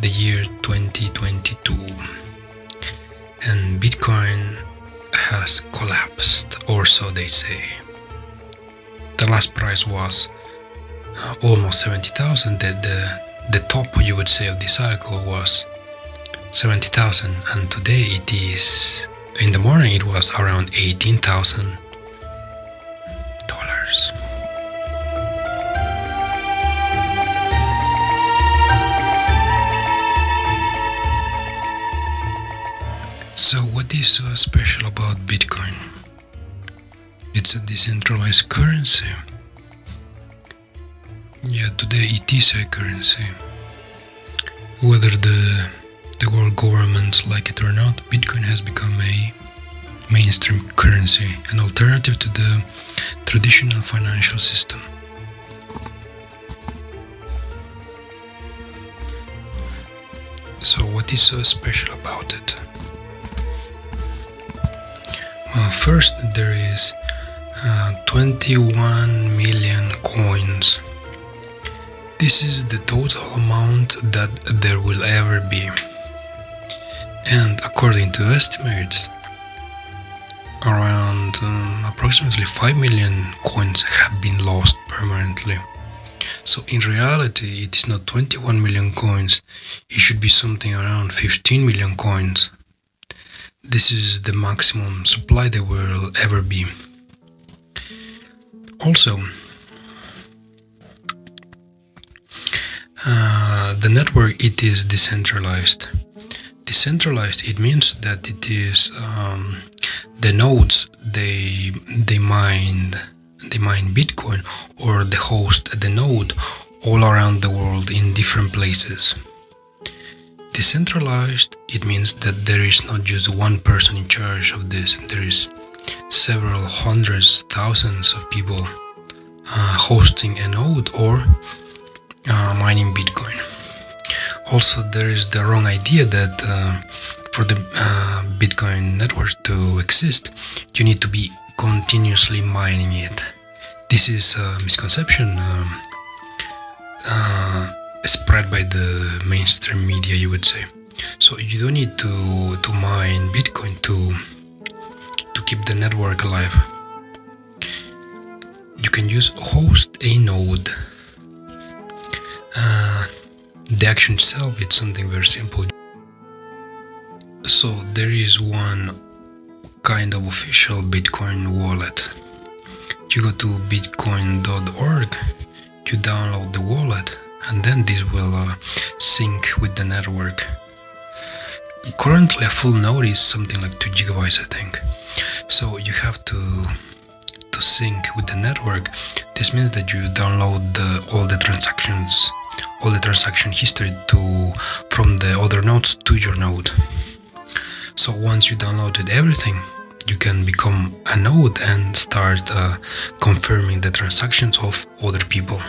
S2: the year 2022, and Bitcoin has collapsed, or so they say. The last price was almost 70,000. The top, you would say, of this cycle was 70,000, and today it is, in the morning it was around $18,000. So what is so special about Bitcoin? It's a decentralized currency. Yeah, today it is a currency. Whether the world governments like it or not, Bitcoin has become a mainstream currency, an alternative to the traditional financial system. So what is so special about it? Well, first there is 21 million coins. This is the total amount that there will ever be. And according to estimates, around approximately 5 million coins have been lost permanently. So in reality, it is not 21 million coins, it should be something around 15 million coins. This is the maximum supply there will ever be. Also, the network, it is decentralized. Decentralized, it means that it is the nodes they mine Bitcoin, or they host the node all around the world in different places. Decentralized, it means that there is not just one person in charge of this. There is several hundreds, thousands of people hosting a node or mining Bitcoin. Also, there is the wrong idea that for the Bitcoin network to exist, you need to be continuously mining it. This is a misconception spread by the mainstream media, you would say. So you don't need to mine Bitcoin to keep the network alive. You can use host a node. The action itself, it's something very simple. So there is one kind of official Bitcoin wallet. You go to bitcoin.org, you download the wallet, and then this will sync with the network. Currently a full node is something like 2 gigabytes, I think. So you have to sync with the network. This means that you download all the transaction history from the other nodes to your node. So once you downloaded everything, you can become a node and start confirming the transactions of other people.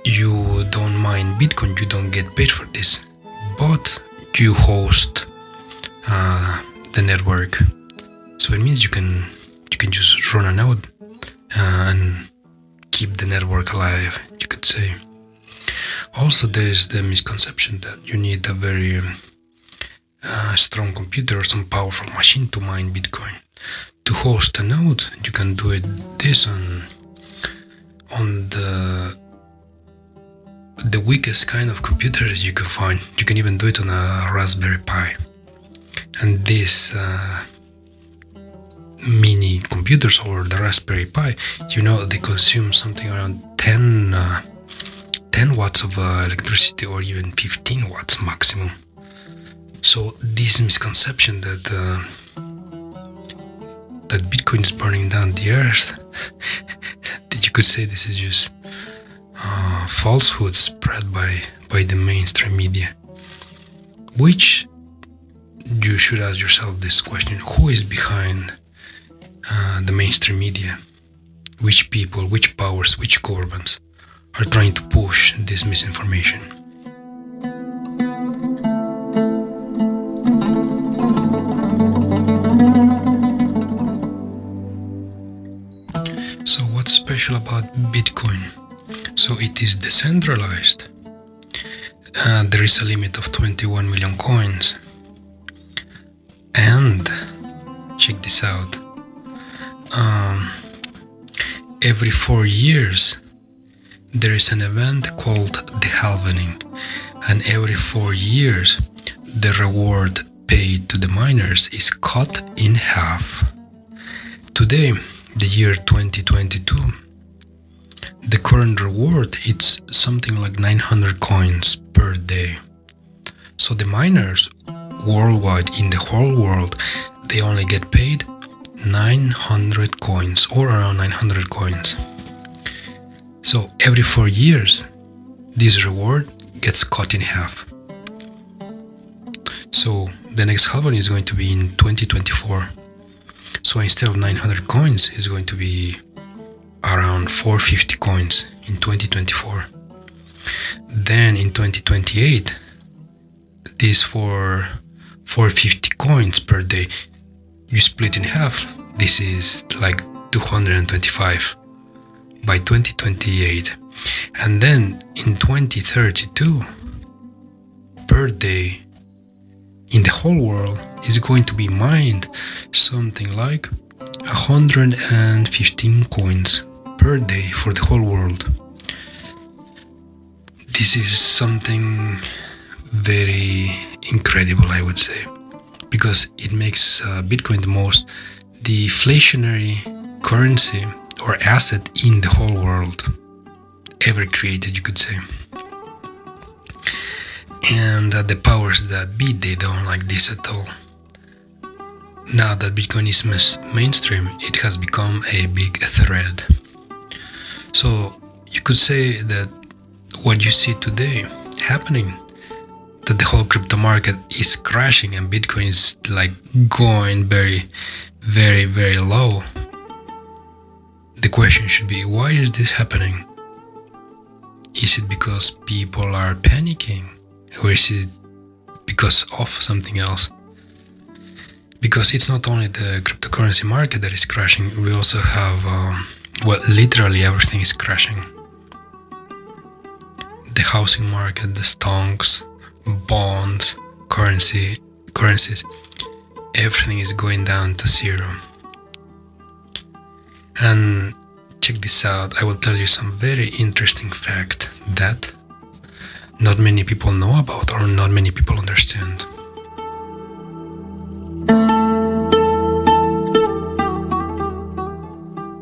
S2: You don't mine Bitcoin, you don't get paid for this, but you host the network. So it means you can just run a node and keep the network alive, you could say. Also, there is the misconception that you need a very strong computer or some powerful machine to mine Bitcoin. To host a node, you can do it on the weakest kind of computers you can find. You can even do it on a Raspberry Pi. And these mini computers, or the Raspberry Pi, they consume something around 10 watts of electricity, or even 15 watts maximum. So this misconception that Bitcoin is burning down the earth, that you could say this is just falsehood spread by the mainstream media. Which you should ask yourself this question: who is behind the mainstream media? Which people, which powers, which governments are trying to push this misinformation? So what's special about Bitcoin? So it is decentralized. There is a limit of 21 million coins. And check this out. Every 4 years there is an event called the halvening, and every 4 years the reward paid to the miners is cut in half. Today, the year 2022, the current reward, it's something like 900 coins per day. So the miners worldwide, in the whole world, they only get paid 900 coins, or around 900 coins. So every 4 years, this reward gets cut in half. So the next halving is going to be in 2024. So instead of 900 coins, it's going to be around 450 coins in 2024. Then in 2028, this for 450 coins per day, you split in half. This is like 225 by 2028. And then in 2032, per day, in the whole world is going to be mined something like 115 coins per day for the whole world. This is something very incredible, I would say, because it makes Bitcoin the most deflationary currency or asset in the whole world ever created, you could say. And the powers that be, they don't like this at all. Now that Bitcoin is mainstream, it has become a big threat. So you could say that what you see today happening, that the whole crypto market is crashing and Bitcoin is like going very, very, very low. The question should be, why is this happening? Is it because people are panicking? Or is it because of something else? Because it's not only the cryptocurrency market that is crashing, we also have, literally everything is crashing. The housing market, the stocks, bonds, currencies, everything is going down to zero. And check this out, I will tell you some very interesting fact that not many people know about or not many people understand.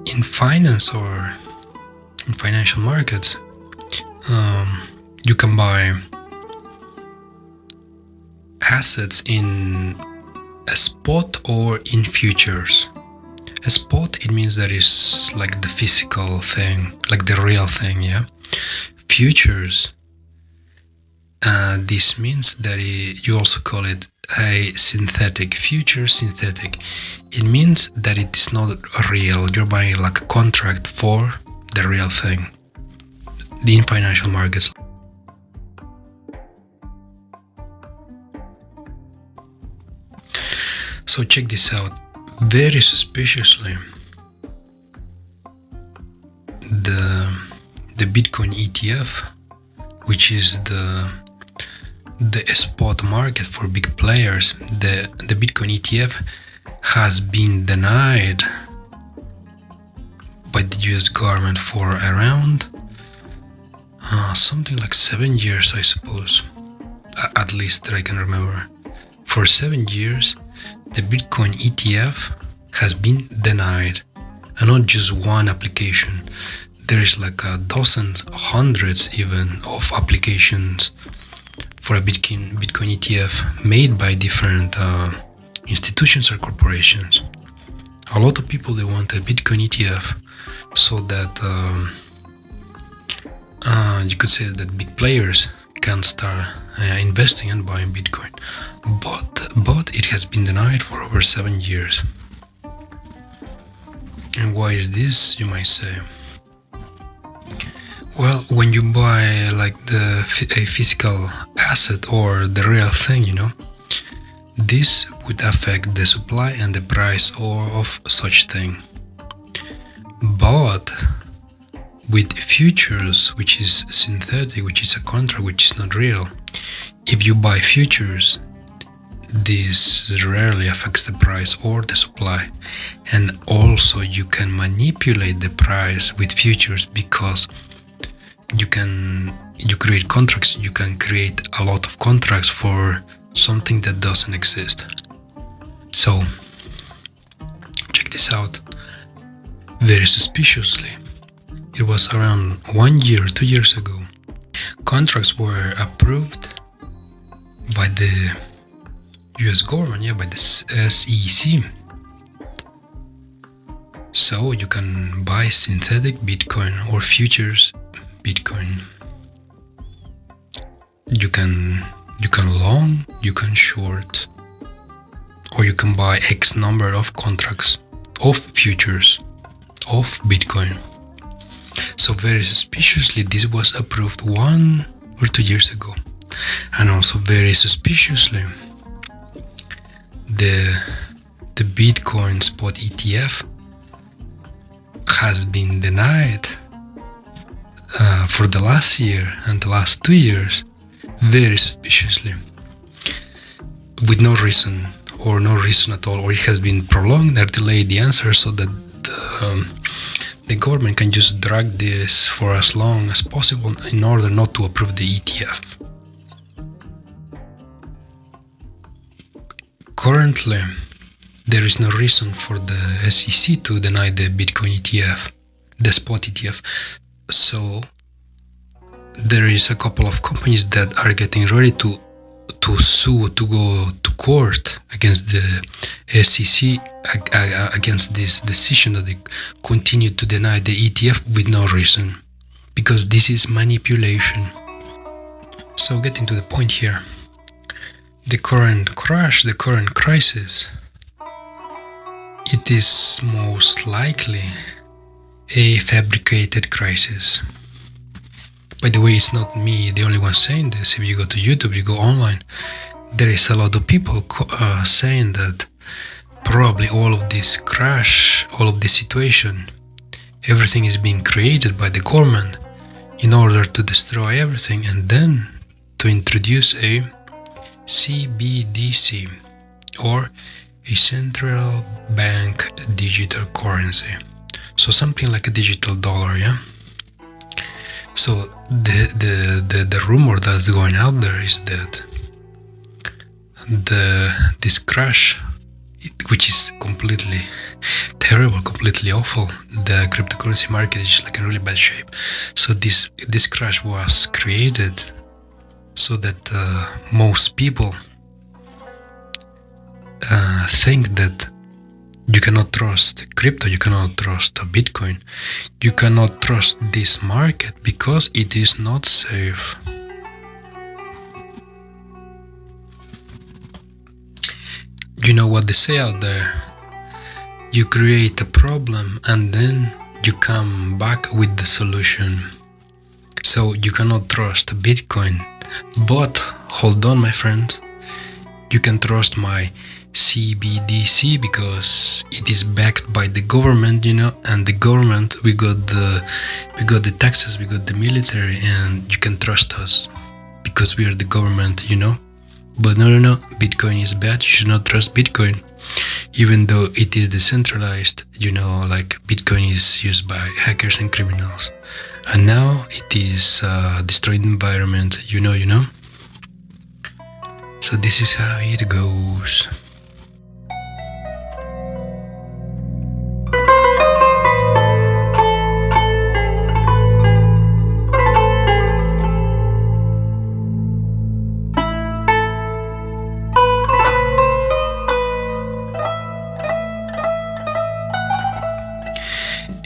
S2: In finance or in financial markets, you can buy assets in a spot or in futures. A spot, it means that is like the physical thing, like the real thing, yeah? Futures, this means that you also call it a synthetic. Future synthetic. It means that it is not real. You're buying like a contract for the real thing. In financial markets. So check this out. Very suspiciously, the Bitcoin ETF, which is the spot market for big players, the Bitcoin ETF has been denied by the US government for around something like 7 years, I suppose, at least that I can remember. For 7 years, the Bitcoin ETF has been denied, and not just one application. There is like dozens, hundreds even of applications for a Bitcoin ETF made by different institutions or corporations. A lot of people, they want a Bitcoin ETF so that you could say that big players can start investing and buying Bitcoin. But it has been denied for over 7 years. And why is this, you might say? Well, when you buy like a physical asset or the real thing, this would affect the supply and the price of such thing. But with futures, which is synthetic, which is a contract, which is not real, if you buy futures, this rarely affects the price or the supply. And also you can manipulate the price with futures because you create contracts. You can create a lot of contracts for something that doesn't exist. So check this out. Very suspiciously, it was around 1 year, 2 years ago, contracts were approved by the US government, by the SEC. So you can buy synthetic Bitcoin or futures Bitcoin. You can long, you can short, or you can buy X number of contracts of futures of Bitcoin. So very suspiciously, this was approved 1 or 2 years ago. And also very suspiciously, the Bitcoin spot ETF has been denied for the last year and the last 2 years, very suspiciously. with no reason or no reason at all, or it has been prolonged or delayed the answer so that the government can just drag this for as long as possible in order not to approve the ETF. Currently, there is no reason for the SEC to deny the Bitcoin ETF, the spot ETF. So there is a couple of companies that are getting ready to sue, to go to court against the SEC against this decision that they continue to deny the ETF with no reason, because this is manipulation. So getting to the point here, the current crash, the current crisis, it is most likely a fabricated crisis. By the way, it's not me the only one saying this. If you go to YouTube, you go online, there is a lot of people saying that probably all of this crash, all of this situation, everything is being created by the government in order to destroy everything and then to introduce a CBDC, or a central bank digital currency. So something like a digital dollar, yeah? So the rumor that's going out there is that this crash, which is completely terrible, completely awful, the cryptocurrency market is like in really bad shape. So this crash was created so that most people think that you cannot trust crypto, you cannot trust Bitcoin, you cannot trust this market because it is not safe. You know what they say out there? You create a problem and then you come back with the solution. So you cannot trust Bitcoin, but hold on, my friends, you can trust my CBDC because it is backed by the government, you know, and the government, we got the taxes, we got the military, and you can trust us because we are the government, you know. But no, Bitcoin is bad. You should not trust Bitcoin, even though it is decentralized, you know, like Bitcoin is used by hackers and criminals, and now it is destroying the environment, you know. So this is how it goes.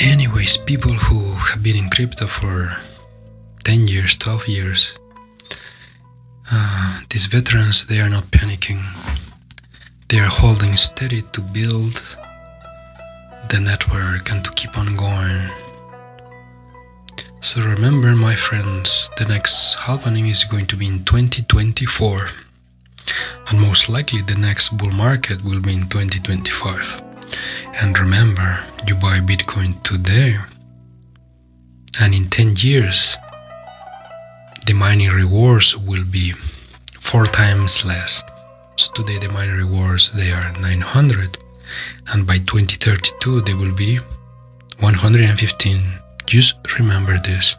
S2: Anyways, people who have been in crypto for 10 years, 12 years, these veterans, they are not panicking. They are holding steady to build the network and to keep on going. So remember, my friends, the next halvening is going to be in 2024, and most likely the next bull market will be in 2025. And remember, you buy Bitcoin today, and in 10 years, the mining rewards will be 4 times less. So today the mining rewards, they are 900, and by 2032 they will be 115. Just remember this.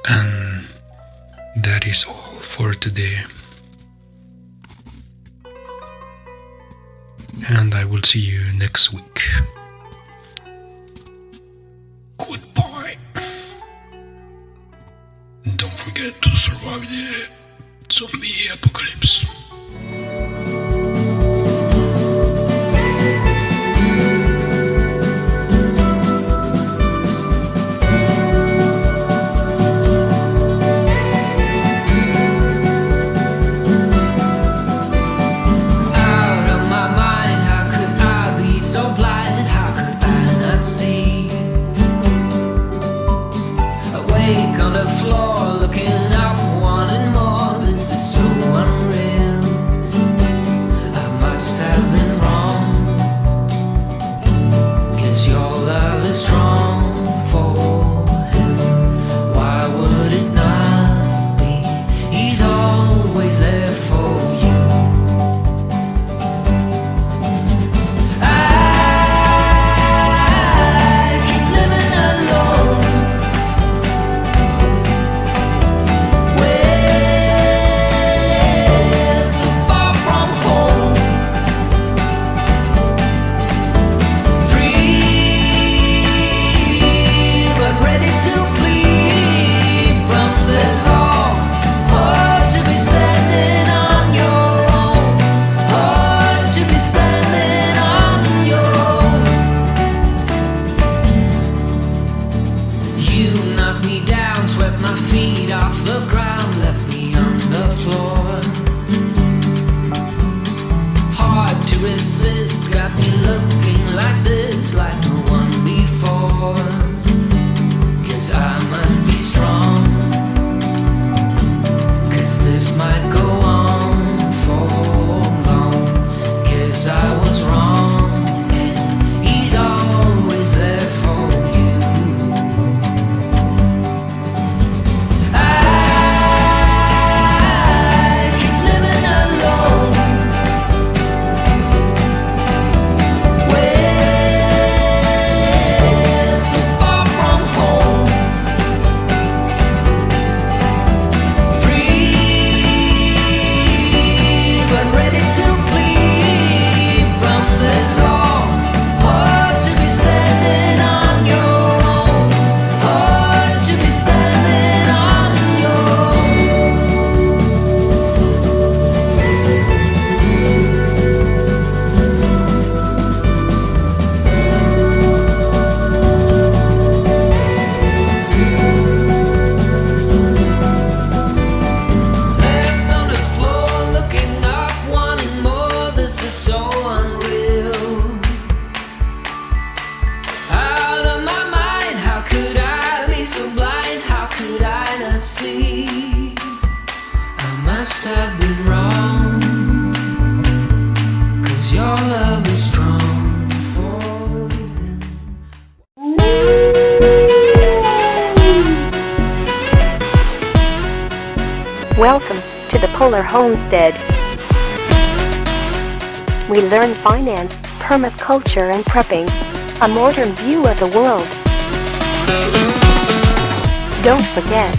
S2: And that is all for today. And I will see you next week. Goodbye. Don't forget to survive the zombie apocalypse.
S5: On the floor, looking up, wanting more. This is so unreal. I must have been wrong, 'cause your love is strong for him. Why would it not be? He's all the ground left me on the floor. Hard to resist, got me looking like this, like no one before. 'Cause I must be strong, 'cause this might go on for long. 'Cause I was wrong, and he's always there for you. I keep living alone, way so far from home. Free, but ready to flee from this all. Hard to be standing on your own. Hard to be standing on your own. Left on the floor, looking up, wanting more. This is so unreal. Out of my mind, how could I be so blind? How could I not see? I must have been wrong, 'cause your love is strong for him.
S1: Welcome to the Polar Homestead. We learn finance, permaculture and prepping, a modern view of the world. Don't forget,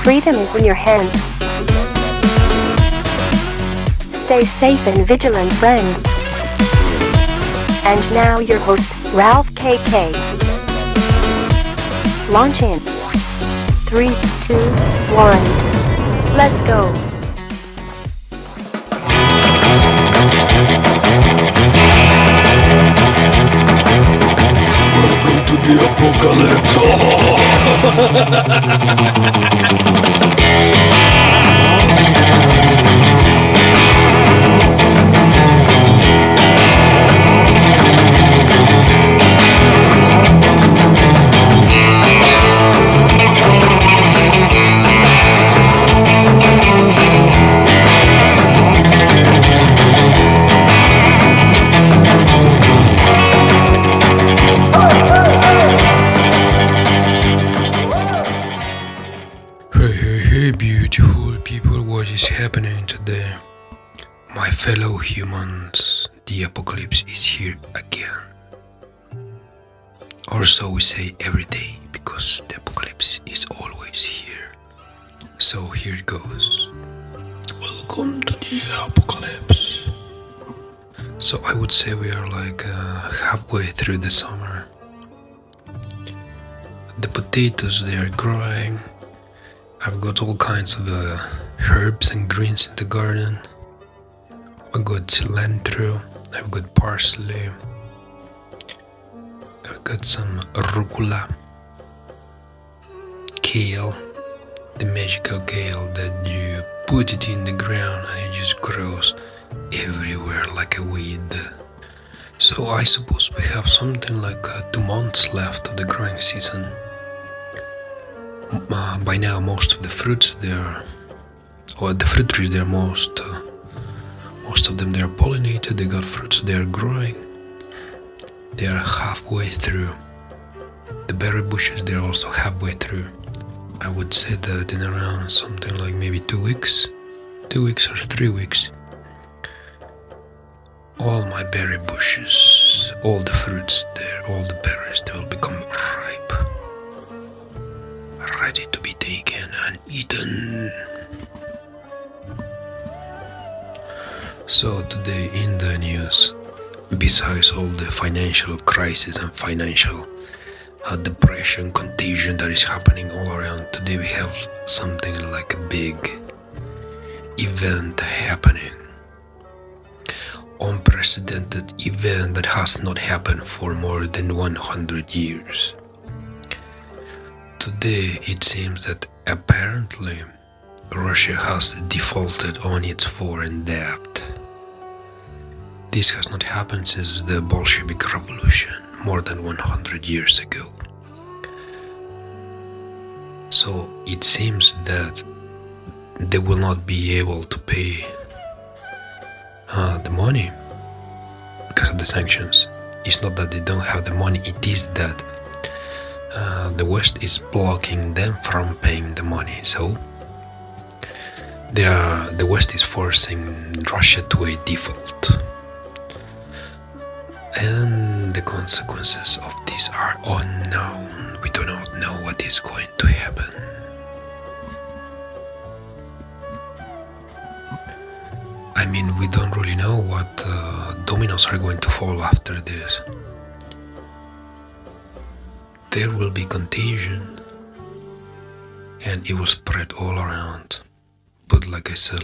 S1: freedom is in your hands. Stay safe and vigilant, friends. And now your host, Ralph KK. Launch in 3, 2, 1. Let's go.
S2: Welcome to the apocalypse. Hey, beautiful people, what is happening today? My fellow humans, the apocalypse is here again. Or so we say every day, because the apocalypse is always here. So here it goes. Welcome to the apocalypse. So I would say we are like halfway through the summer. The potatoes, they are growing. I've got all kinds of herbs and greens in the garden. I've got cilantro, I've got parsley, I've got some rucola, kale, the magical kale that you put it in the ground and it just grows everywhere like a weed. So I suppose we have something like 2 months left of the growing season. By now most of the fruits there, or the fruit trees there, most of them, they are pollinated, they got fruits, they are growing. They are halfway through. The berry bushes, they are also halfway through. I would say that in around something like maybe 2 weeks, 2 weeks or 3 weeks, all my berry bushes, all the fruits there, all the berries, they will become ripe, ready to be taken and eaten. So today in the news, besides all the financial crisis and financial depression, contagion that is happening all around, today we have something like a big event happening. Unprecedented event that has not happened for more than 100 years. Today it seems that apparently Russia has defaulted on its foreign debt. This has not happened since the Bolshevik Revolution, more than 100 years ago. So it seems that they will not be able to pay the money because of the sanctions. It's not that they don't have the money, it is that the West is blocking them from paying the money. So the West is forcing Russia to a default. And the consequences of this are unknown. We do not know what is going to happen. I mean, we don't really know what dominoes are going to fall after this. There will be contagion and it will spread all around. But like I said,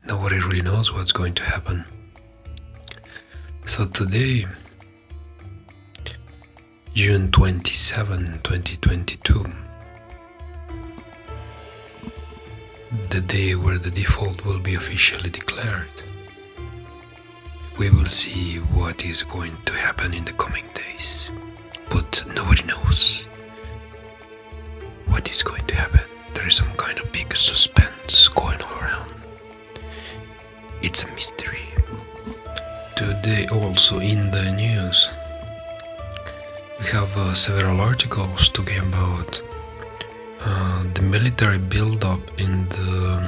S2: nobody really knows what's going to happen. So today, June 27, 2022, the day where the default will be officially declared, we will see what is going to happen in the coming days. But nobody knows what is going to happen. There is some kind of big suspense going all around. It's a mystery. Today also in the news we have several articles talking about the military build-up in the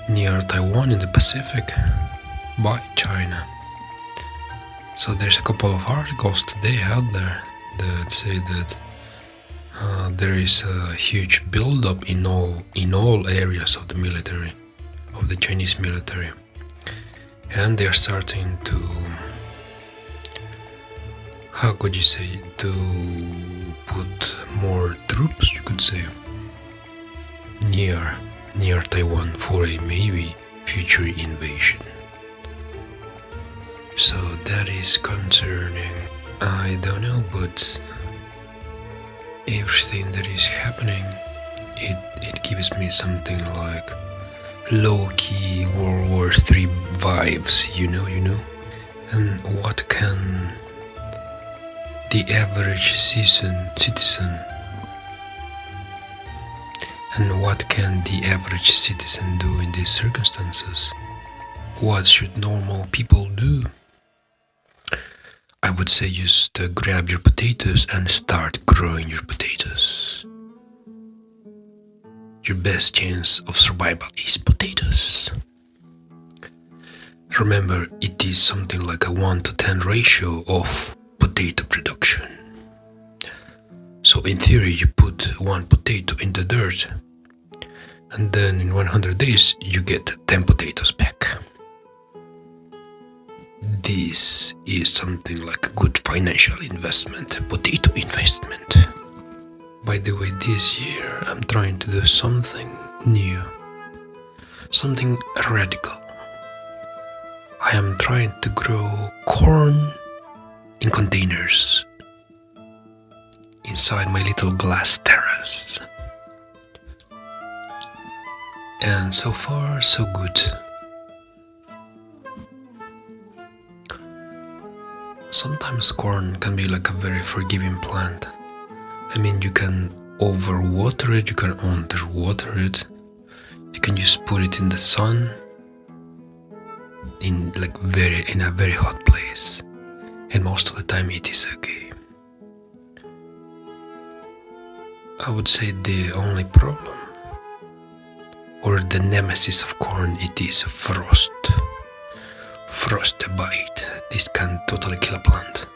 S2: near Taiwan in the Pacific by China. So there's a couple of articles today out there that say that there is a huge build-up in all areas of the military, of the Chinese military, and they're starting to, how could you say, to put more troops, you could say, near Taiwan for a maybe future invasion. So that is concerning. I don't know, but everything that is happening, it gives me something like low-key World War III vibes, you know. And what can the average citizen and what can the average citizen do in these circumstances? What should normal people do? I would say just grab your potatoes and start growing your potatoes. Your best chance of survival is potatoes. Remember, it is something like a 1-to-10 ratio of potato production. So in theory, you put 1 potato in the dirt, and then in 100 days, you get 10 potatoes back. This is something like a good financial investment, potato investment. By the way, this year I'm trying to do something new, something radical. I am trying to grow corn in containers inside my little glass terrace. And so far, so good. Sometimes corn can be like a very forgiving plant. I mean, you can overwater it, you can underwater it, you can just put it in the sun in a very hot place, and most of the time it is okay. I would say the only problem, or the nemesis of corn, it is frost. Frostbite. This can totally kill a plant.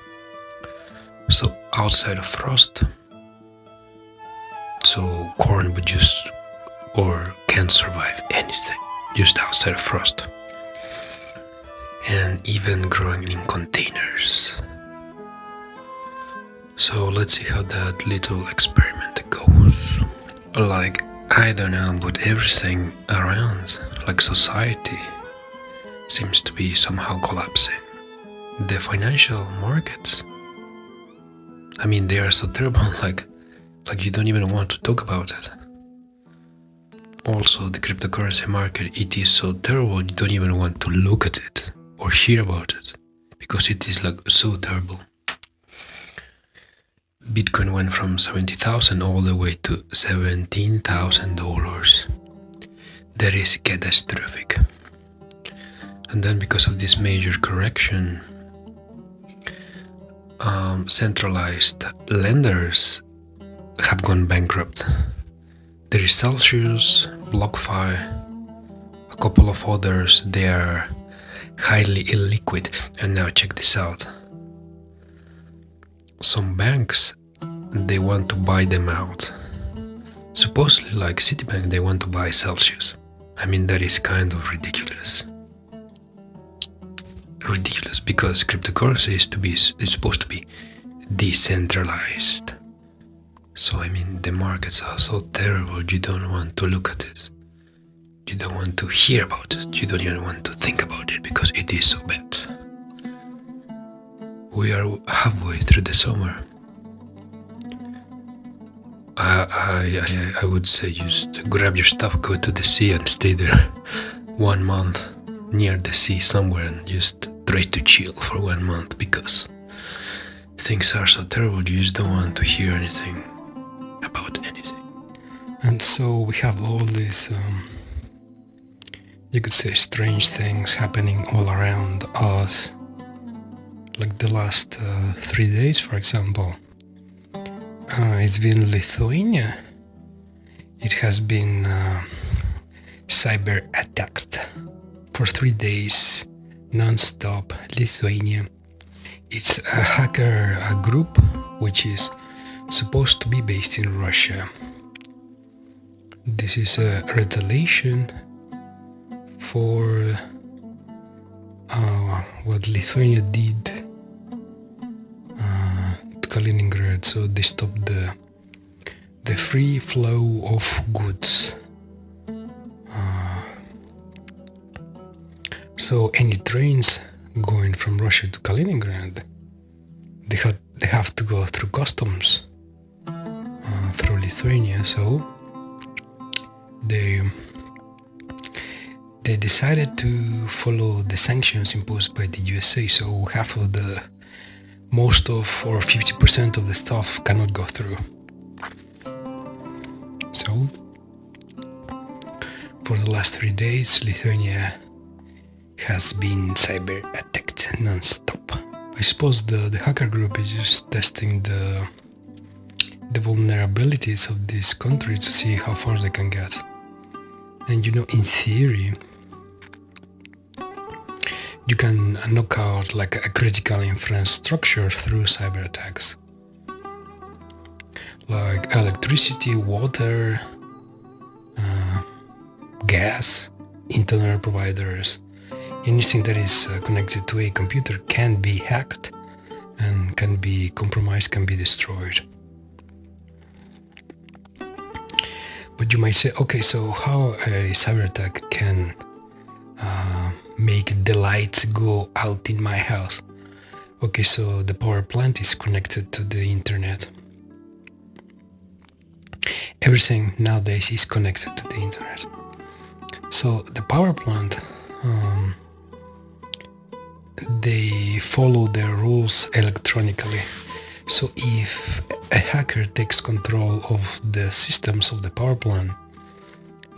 S2: So outside of frost, so corn would just, or can survive anything just outside of frost. And even growing in containers. So let's see how that little experiment goes. Like, I don't know, but everything around, like society, seems to be somehow collapsing. The financial markets, I mean, they are so terrible, like you don't even want to talk about it. also the cryptocurrency market, it is so terrible you don't even want to look at it or hear about it, because it is like so terrible. Bitcoin went from 70,000 all the way to $17,000. That is catastrophic. And then because of this major correction, centralized lenders have gone bankrupt. There is Celsius, BlockFi, a couple of others. They are highly illiquid. And now check this out. Some banks, they want to buy them out. Supposedly, like Citibank, they want to buy Celsius. I mean, that is kind of ridiculous. Ridiculous, because cryptocurrency is supposed to be decentralized. So I mean, the markets are so terrible, you don't want to look at it. You don't want to hear about it. You don't even want to think about it, because it is so bad. We are halfway through the summer. I would say just grab your stuff, go to the sea and stay there 1 month near the sea somewhere and just try to chill for 1 month, because things are so terrible, you just don't want to hear anything about anything. And so we have all these, you could say, strange things happening all around us. Like the last 3 days, for example, it's been Lithuania. It has been cyber attacked for 3 days, non-stop. Lithuania. It's a hacker group which is supposed to be based in Russia. This is a retaliation for what Lithuania did to Kaliningrad. So they stopped the free flow of goods. So any trains going from Russia to Kaliningrad, they have to go through customs through Lithuania. So they decided to follow the sanctions imposed by the USA. So half of most of or 50% of the stuff cannot go through. So for the last 3 days, Lithuania has been cyber attacked non-stop. I suppose the hacker group is just testing the vulnerabilities of this country to see how far they can get. And in theory, you can knock out like a critical infrastructure through cyber attacks, like electricity, water, gas, internet providers. Anything that is connected to a computer can be hacked and can be compromised, can be destroyed. But you might say, okay, so how a cyber attack can make the lights go out in my house? Okay, so the power plant is connected to the internet. Everything nowadays is connected to the internet. So the power plant, they follow their rules electronically. So if a hacker takes control of the systems of the power plant,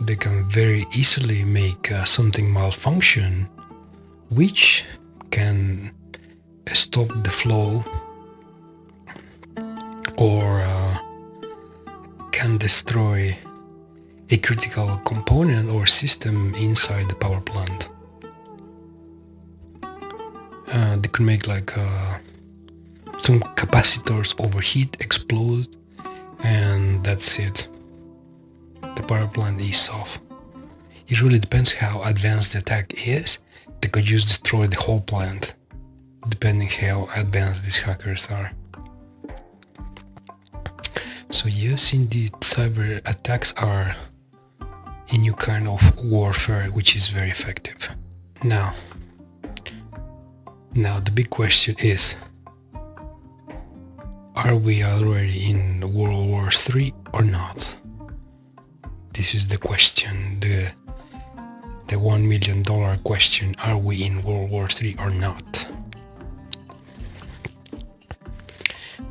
S2: they can very easily make something malfunction, which can stop the flow or can destroy a critical component or system inside the power plant. They could make like some capacitors overheat, explode, and that's it. The power plant is off. It really depends how advanced the attack is. They could just destroy the whole plant, depending how advanced these hackers are. So yes, indeed, cyber attacks are a new kind of warfare, which is very effective. Now the big question is, are we already in World War III or not? This this is the question, the $1 million question: are we in World War III or not?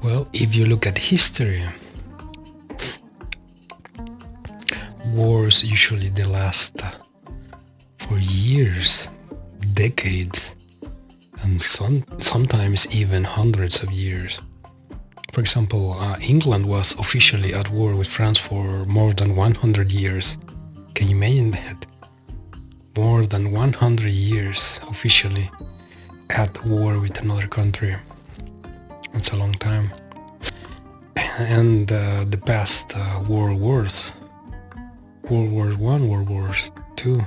S2: Well, if you look at history, wars usually they last for years, decades, and sometimes even hundreds of years. For example, England was officially at war with France for more than 100 years. Can you imagine that? More than 100 years officially at war with another country. It's a long time. And the past world wars, World War I, World War II,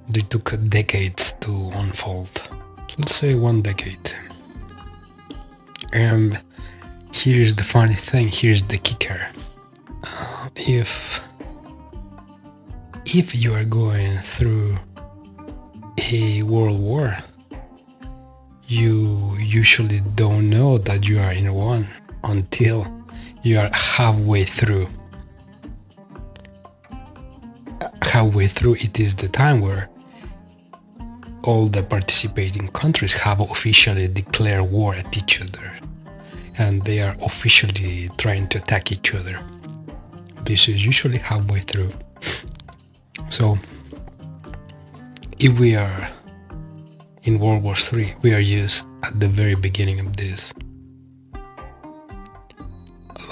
S2: they took decades to unfold. Let's say 1 decade. And here's the funny thing, here's the kicker. If you are going through a world war, you usually don't know that you are in one until you are halfway through. Halfway through, it is the time where all the participating countries have officially declared war at each other, and they are officially trying to attack each other. This is usually halfway through. So, if we are in World War III, we are just at the very beginning of this.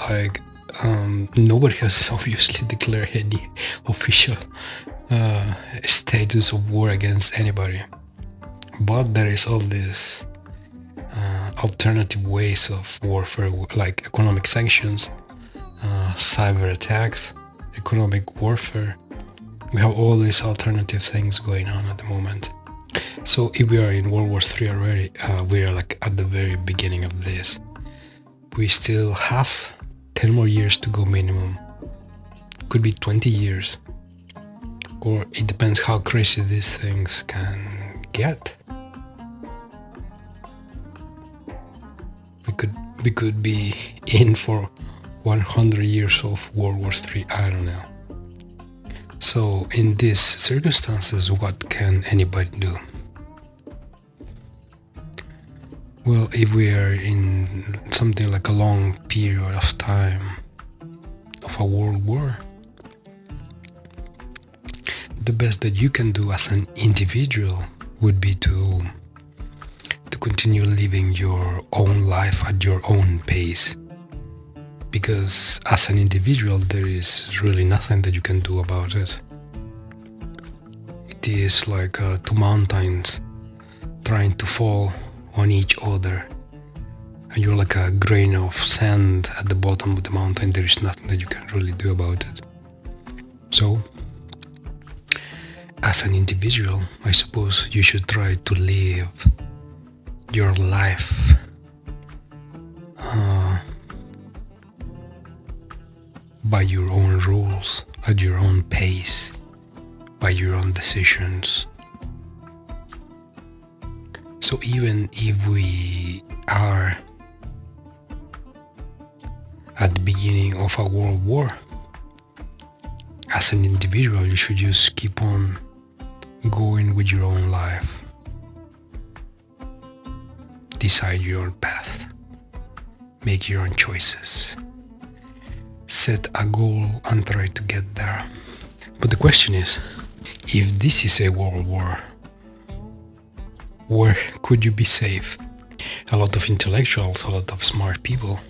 S2: Like, nobody has obviously declared any official status of war against anybody. But there is all these alternative ways of warfare, like economic sanctions, cyber attacks, economic warfare. We have all these alternative things going on at the moment. So if we are in World War III already, we are like at the very beginning of this. We still have 10 more years to go minimum. Could be 20 years. Or it depends how crazy these things can get. We could be in for 100 years of World War III, I don't know. So in these circumstances, what can anybody do? Well, if we are in something like a long period of time of a world war, the best that you can do as an individual would be to continue living your own life at your own pace. Because as an individual, there is really nothing that you can do about it. It is like two mountains trying to fall on each other, and you're like a grain of sand at the bottom of the mountain. There is nothing that you can really do about it. So, as an individual, I suppose you should try to live your life by your own rules, at your own pace, by your own decisions. So even if we are at the beginning of a world war, as an individual, you should just keep on going with your own life. Decide your own path. Make your own choices. Set a goal and try to get there. But the question is, if this is a world war, where could you be safe? A lot of intellectuals, a lot of smart people,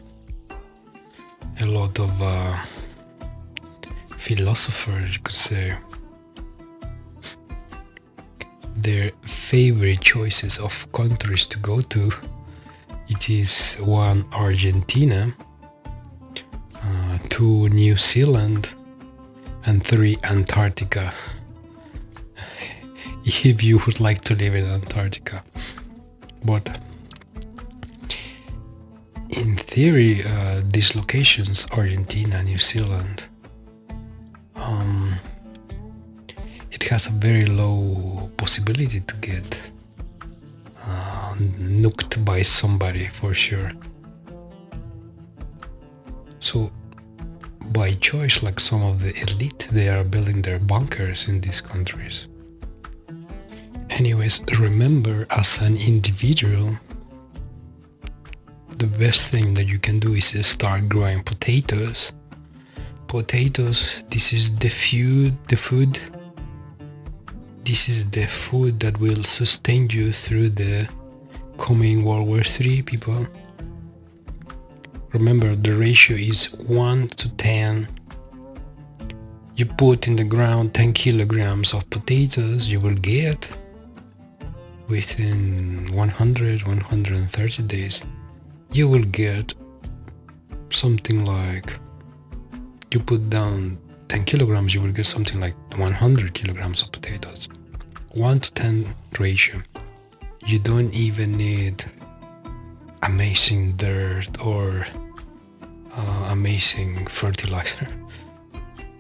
S2: a lot of philosophers, you could say, their favorite choices of countries to go to, it is 1, Argentina, 2, New Zealand, and 3, Antarctica. If you would like to live in Antarctica. But in theory, these locations, Argentina, New Zealand, it has a very low possibility to get nuked by somebody, for sure. So by choice, like some of the elite, they are building their bunkers in these countries. Anyways, remember, as an individual, the best thing that you can do is start growing potatoes. Potatoes, this is the food. This is the food that will sustain you through the coming World War III, people. Remember, the ratio is 1 to 10. You put in the ground 10 kilograms of potatoes, you will get within 130 days, you will get something like, you put down 10 kilograms, you will get something like 100 kilograms of potatoes. 1 to 10 ratio. You don't even need amazing dirt or amazing fertilizer.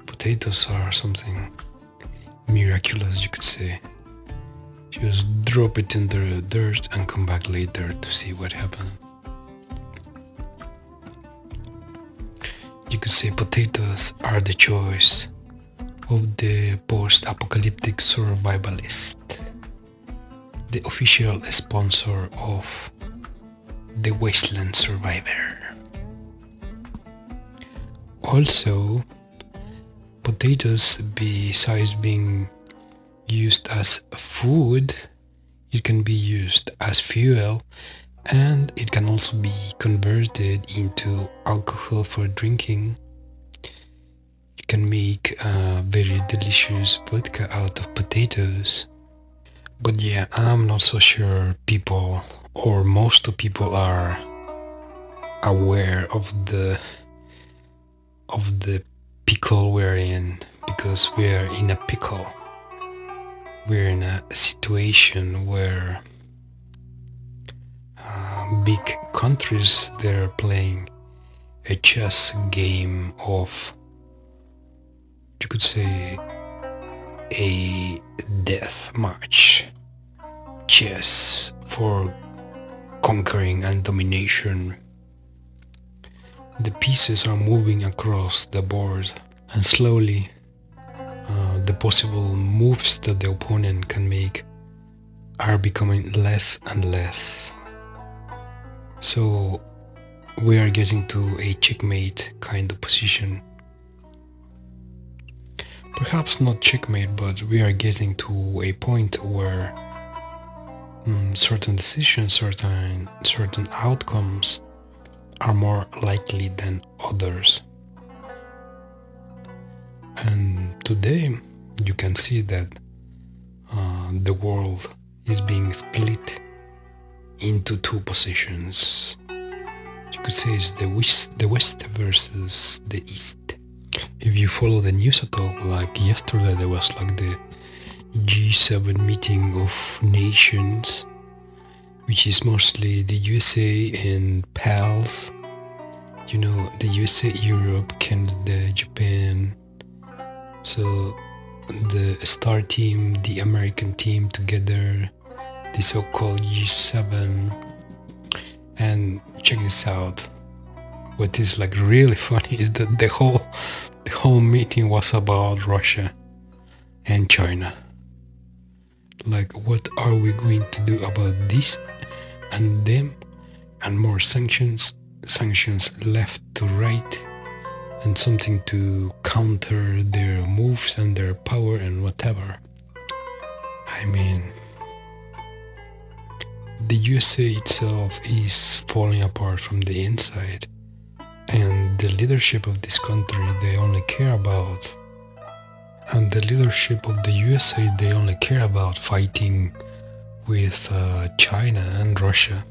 S2: Potatoes are something miraculous, you could say. Just drop it in the dirt and come back later to see what happened. You could say potatoes are the choice of the post-apocalyptic survivalist, the official sponsor of the Wasteland Survivor. Also, potatoes, besides being used as food, it can be used as fuel, and it can also be converted into alcohol for drinking. You can make a very delicious vodka out of potatoes. But yeah, I'm not so sure people, or most of people, are aware of the pickle we're in, because we're in a pickle. We're in a situation where big countries, they're playing a chess game of, you could say, a death match. Chess for conquering and domination. The pieces are moving across the board, and slowly the possible moves that the opponent can make are becoming less and less. So we are getting to a checkmate kind of position. Perhaps not checkmate, but we are getting to a point where certain decisions, certain outcomes are more likely than others. And today you can see that the world is being split into two positions. You could say it's the West versus the East. If you follow the news at all, like yesterday there was like the G7 meeting of nations, which is mostly the USA and pals. You know, the USA, Europe, Canada, Japan. So the star team, the American team together, the so-called G7. And check this out. What is like really funny is that the whole meeting was about Russia and China. Like, what are we going to do about this and them, and more sanctions left to right, and something to counter their moves and their power and whatever. I mean, the USA itself is falling apart from the inside, and the leadership of this country, they only care about, and the leadership of the USA, they only care about fighting with China and Russia.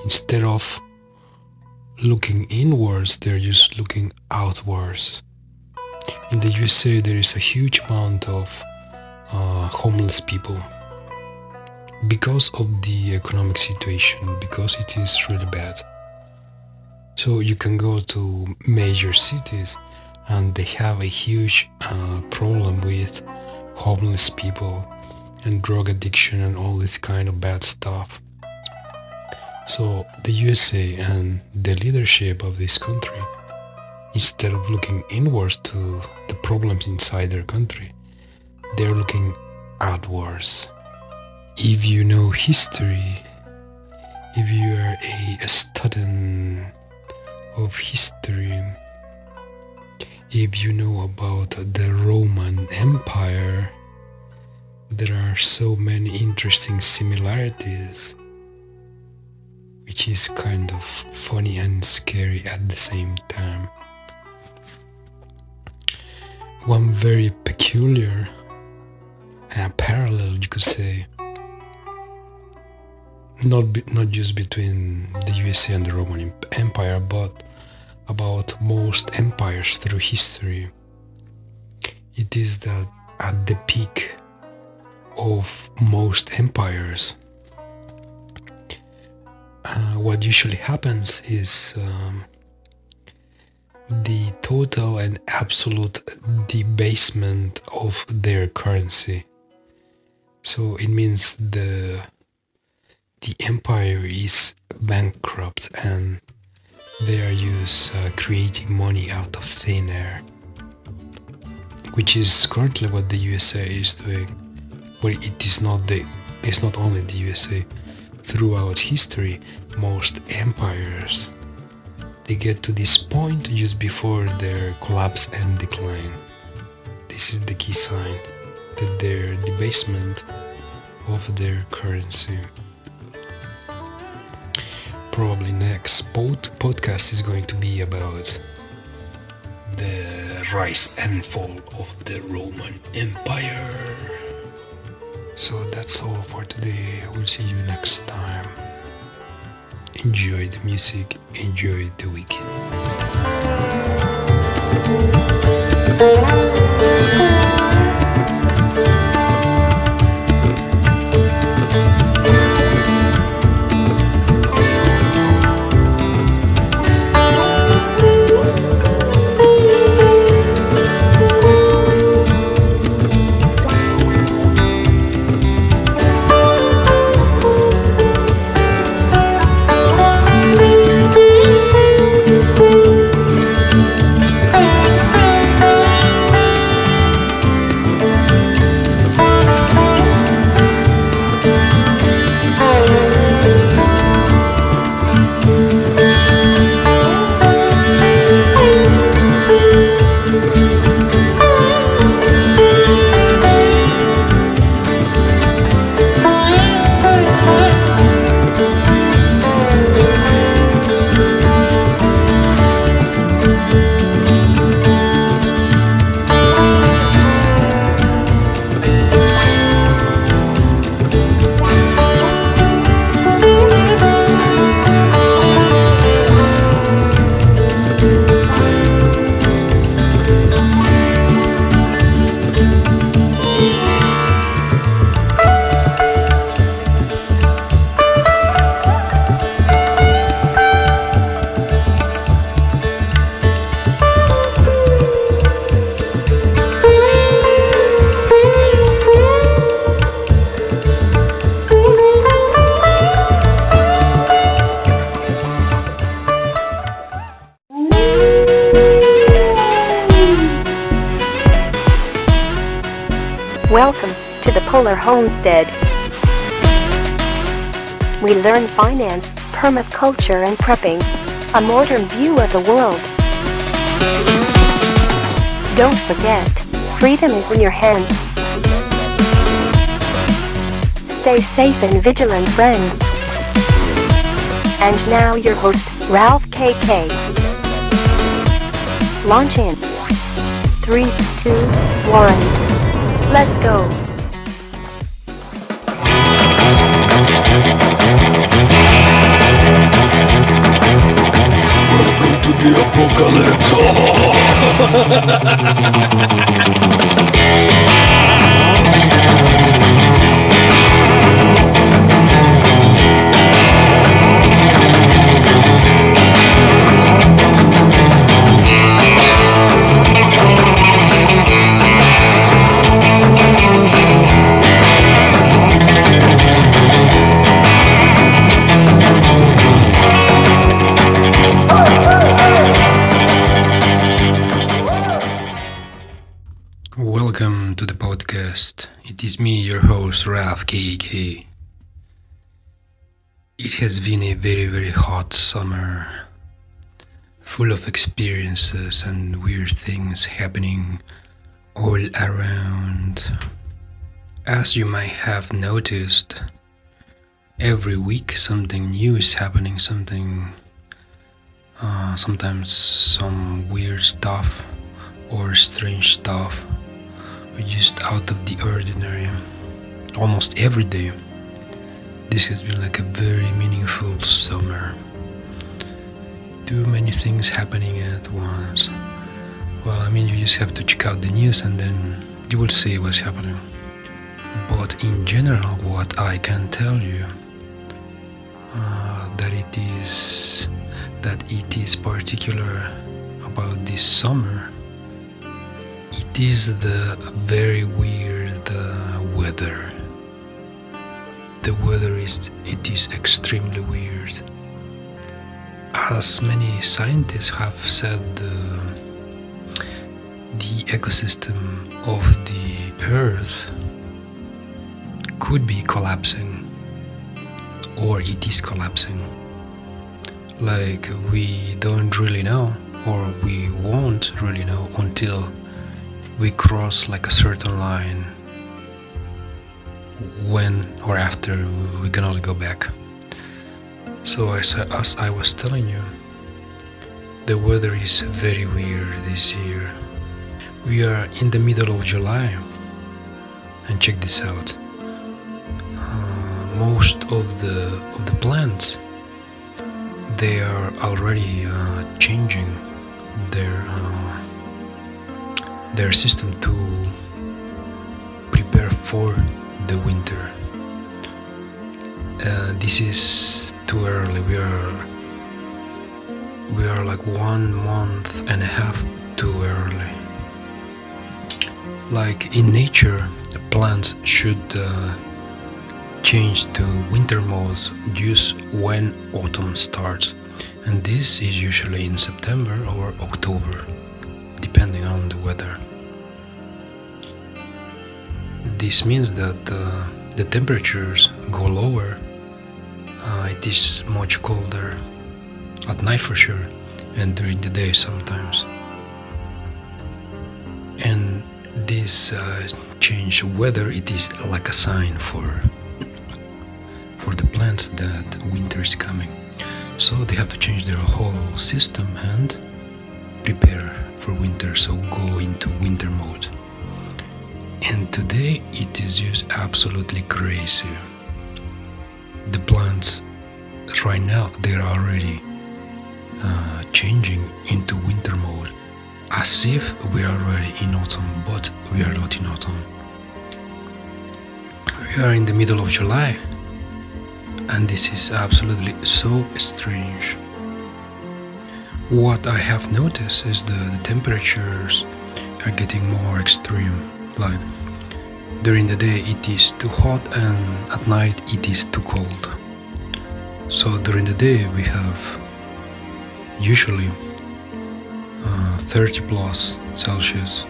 S2: Instead of looking inwards, they're just looking outwards. In the USA, there is a huge amount of homeless people because of the economic situation, because it is really bad. So you can go to major cities and they have a huge problem with homeless people and drug addiction and all this kind of bad stuff. So the USA and the leadership of this country, instead of looking inwards to the problems inside their country, they're looking outwards. If you know history, if you are a student of history, if you know about the Roman Empire, there are so many interesting similarities, which is kind of funny and scary at the same time. One very peculiar parallel, you could say, not just between the USA and the Roman Empire, but about most empires through history. It is that at the peak of most empires, what usually happens is the total and absolute debasement of their currency. So it means the empire is bankrupt and they are used creating money out of thin air, which is currently what the USA is doing. But it's not only the USA. Throughout history, most empires, they get to this point just before their collapse and decline. This is the key sign that their debasement of their currency. Probably next podcast is going to be about the rise and fall of the Roman Empire. So that's all for today. I will see you next time. Enjoy the music, enjoy the weekend.
S1: Welcome to the Polar Homestead. We learn finance, permaculture and prepping, a modern view of the world. Don't forget, freedom is in your hands. Stay safe and vigilant, friends. And now your host, Ralph KK. Launch in 3, 2, 1. Let's go.
S6: Welcome to the
S2: Ralph KK. It has been a very, very hot summer, full of experiences and weird things happening all around. As you might have noticed, every week something new is happening, sometimes some weird stuff or strange stuff, or just out of the ordinary, almost every day. This has been like a very meaningful summer. Too many things happening at once. Well, I mean, you just have to check out the news and then you will see what's happening. But in general, what I can tell you, that it is particular about this summer, it is the very weird weather. The weather is extremely weird. As many scientists have said, the ecosystem of the Earth could be collapsing, or it is collapsing. Like, we don't really know, or we won't really know until we cross like a certain line, when or after we cannot go back. So as I was telling you, the weather is very weird this year. We are in the middle of July, and check this out. Most of the plants, they are already changing their system to prepare for the winter. This is too early. We are like 1 month and a half too early. Like in nature, the plants should change to winter mode just when autumn starts, and this is usually in September or October, depending on the weather. This means that the temperatures go lower. It is much colder at night for sure, and during the day sometimes. And this change of weather, it is like a sign for the plants that winter is coming. So they have to change their whole system and prepare for winter, so go into winter mode. And today it is just absolutely crazy. The plants right now, they're already changing into winter mode, as if we are already in autumn, but we are not in autumn. We are in the middle of July, and this is absolutely so strange. What I have noticed is the temperatures are getting more extreme. Like, during the day it is too hot, and at night it is too cold. So during the day we have usually 30 plus Celsius,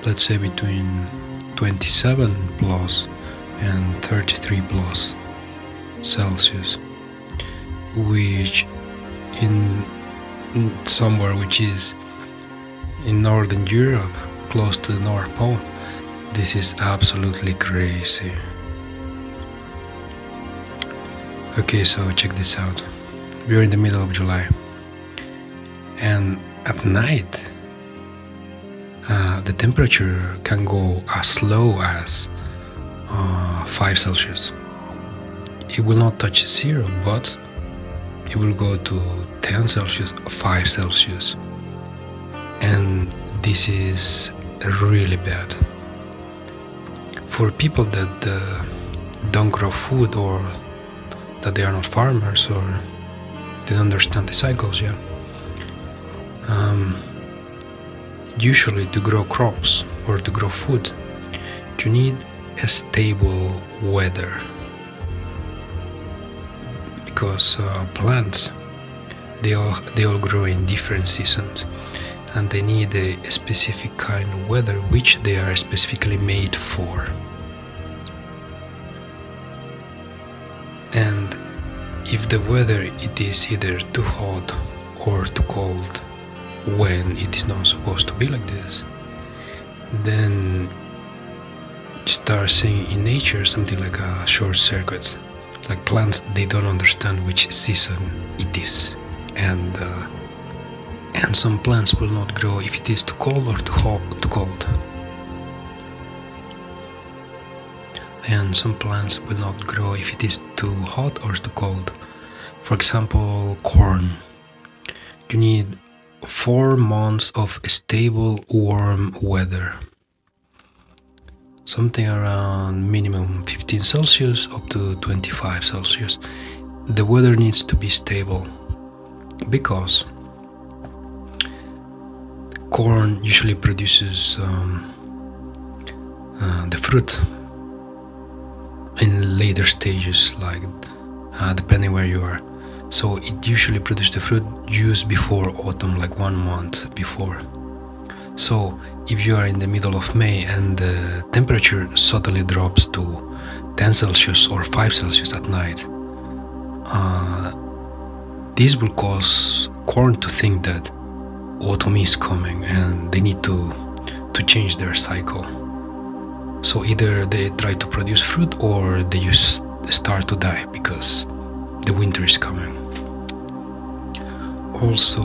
S2: let's say between 27 plus and 33 plus Celsius, which in somewhere which is in Northern Europe, close to the North Pole, this is absolutely crazy. Okay, so check this out. We are in the middle of July, and at night the temperature can go as low as 5 Celsius. It will not touch 0, but it will go to 10 Celsius, 5 Celsius. And this is really bad. For people that don't grow food, or that they are not farmers, or they don't understand the cycles, usually to grow crops or to grow food, you need a stable weather, because plants, they all grow in different seasons, and they need a specific kind of weather which they are specifically made for. if the weather it is either too hot or too cold when it is not supposed to be like this, then you start seeing in nature something like a short circuit. Like plants, they don't understand which season it is, and some plants will not grow if it is too cold or too cold. And some plants will not grow if it is too hot or too cold. For example, corn. You need 4 months of stable warm weather. Something around minimum 15 Celsius up to 25 Celsius. The weather needs to be stable because corn usually produces the fruit in later stages, like depending where you are. So it usually produces the fruit just before autumn, like 1 month before. So if you are in the middle of May and the temperature suddenly drops to 10 Celsius or 5 Celsius at night, this will cause corn to think that autumn is coming and they need to change their cycle. So either they try to produce fruit or they just start to die because the winter is coming. Also,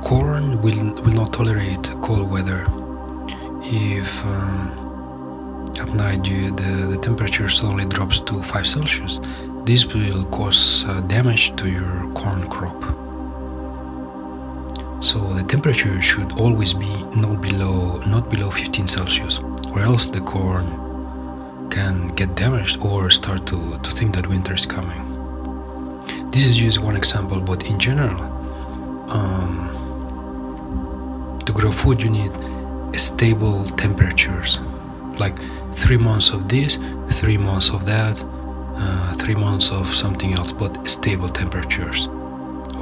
S2: corn will not tolerate cold weather. If at night the temperature suddenly drops to 5 Celsius, this will cause damage to your corn crop. So the temperature should always be not below 15 Celsius, or else the corn can get damaged or start to think that winter is coming. This is just one example, but in general, to grow food you need stable temperatures, like 3 months of this, 3 months of that, 3 months of something else, but stable temperatures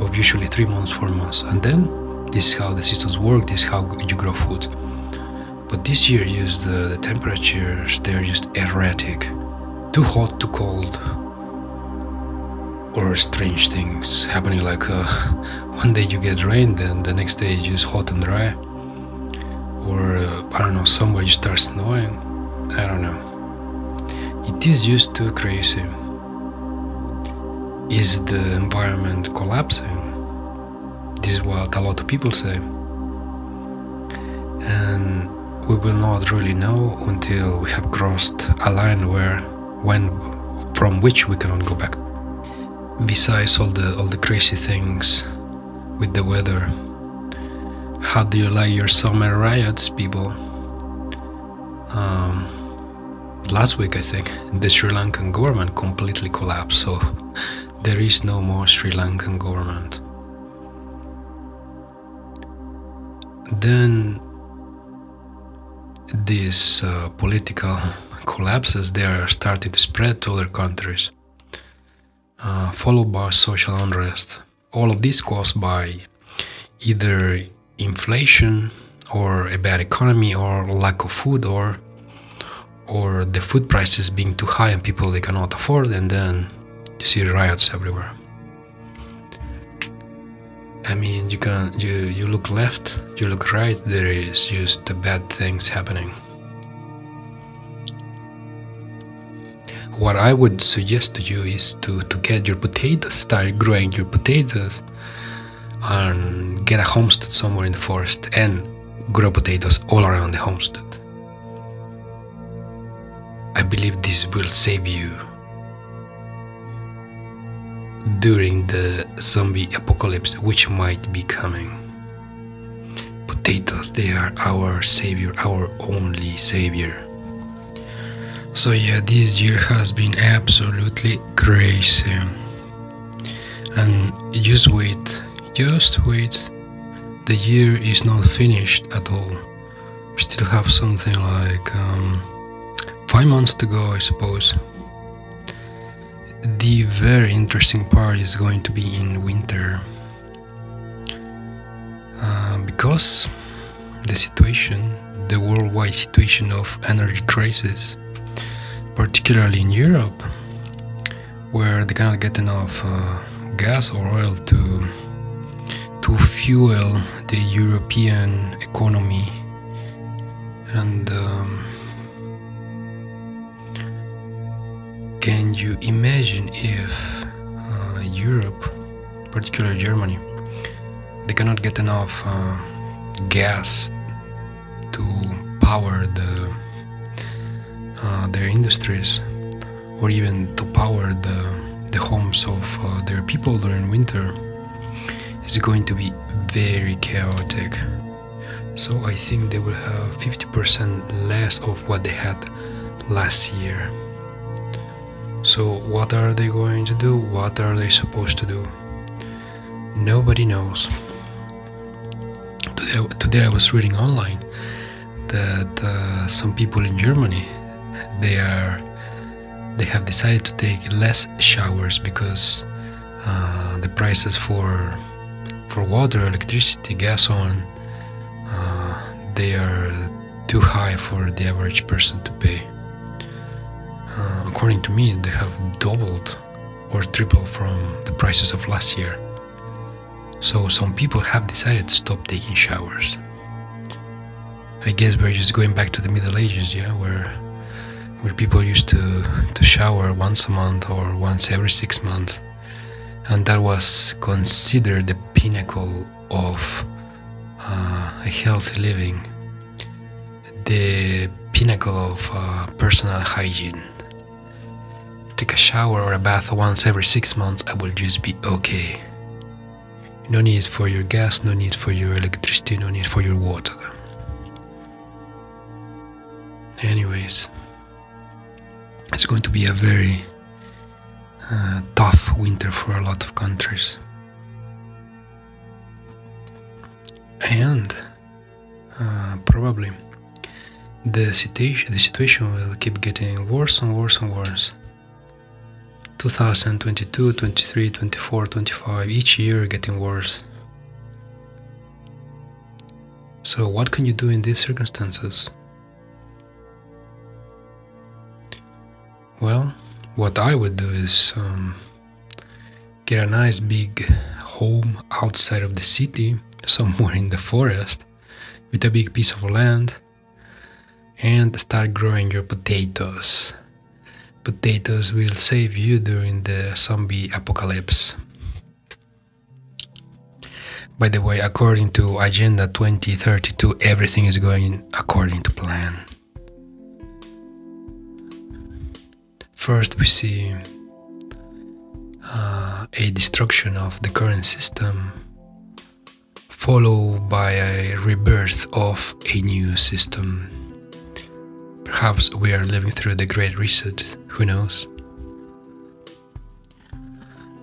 S2: of usually 3 months, 4 months, and then this is how the seasons work, this is how you grow food. But this year, the temperatures, they're just erratic, too hot, too cold, or strange things happening, like one day you get rain, then the next day it's just hot and dry, or I don't know, somewhere you start snowing. I don't know. It is just too crazy. Is the environment collapsing? This is what a lot of people say, and we will not really know until we have crossed a line from which we cannot go back. Besides all the crazy things with the weather, how do you like your summer riots, people? Last week, I think, the Sri Lankan government completely collapsed, so there is no more Sri Lankan government. Then these political collapses, they are starting to spread to other countries, followed by social unrest. All of this caused by either inflation or a bad economy or lack of food, or the food prices being too high and people they cannot afford, and then you see riots everywhere. I mean, you look left, you look right, there is just the bad things happening. What I would suggest to you is to get your potatoes, start growing your potatoes, and get a homestead somewhere in the forest and grow potatoes all around the homestead. I believe this will save you during the zombie apocalypse which might be coming. Potatoes, they are our savior, our only savior. So yeah, this year has been absolutely crazy. And just wait, the year is not finished at all. We still have something like 5 months to go, I suppose. The very interesting part is going to be in winter, because the worldwide situation of energy crisis, particularly in Europe, where they cannot get enough gas or oil to fuel the European economy. And can you imagine if Europe, particularly Germany, they cannot get enough gas to power their industries, or even to power the homes of their people during winter? It's going to be very chaotic. So I think they will have 50% less of what they had last year. So what are they going to do? What are they supposed to do? Nobody knows. Today I was reading online that some people in Germany, they have decided to take less showers because the prices for water, electricity, gas on, they are too high for the average person to pay. According to me, they have doubled or tripled from the prices of last year. So some people have decided to stop taking showers. I guess we're just going back to the Middle Ages, yeah, where people used to shower once a month or once every 6 months, and that was considered the pinnacle of a healthy living, the pinnacle of personal hygiene. Take a shower or a bath once every 6 months, I will just be okay. No need for your gas, no need for your electricity, no need for your water. Anyways, it's going to be a very tough winter for a lot of countries. And probably the situation will keep getting worse and worse and worse. 2022, 23, 24, 25, each year getting worse. So what can you do in these circumstances? Well, what I would do is get a nice big home outside of the city, somewhere in the forest, with a big piece of land, and start growing your potatoes. Potatoes will save you during the zombie apocalypse. By the way, according to Agenda 2032, everything is going according to plan. First, we see a destruction of the current system, followed by a rebirth of a new system. Perhaps we are living through the Great Reset, who knows?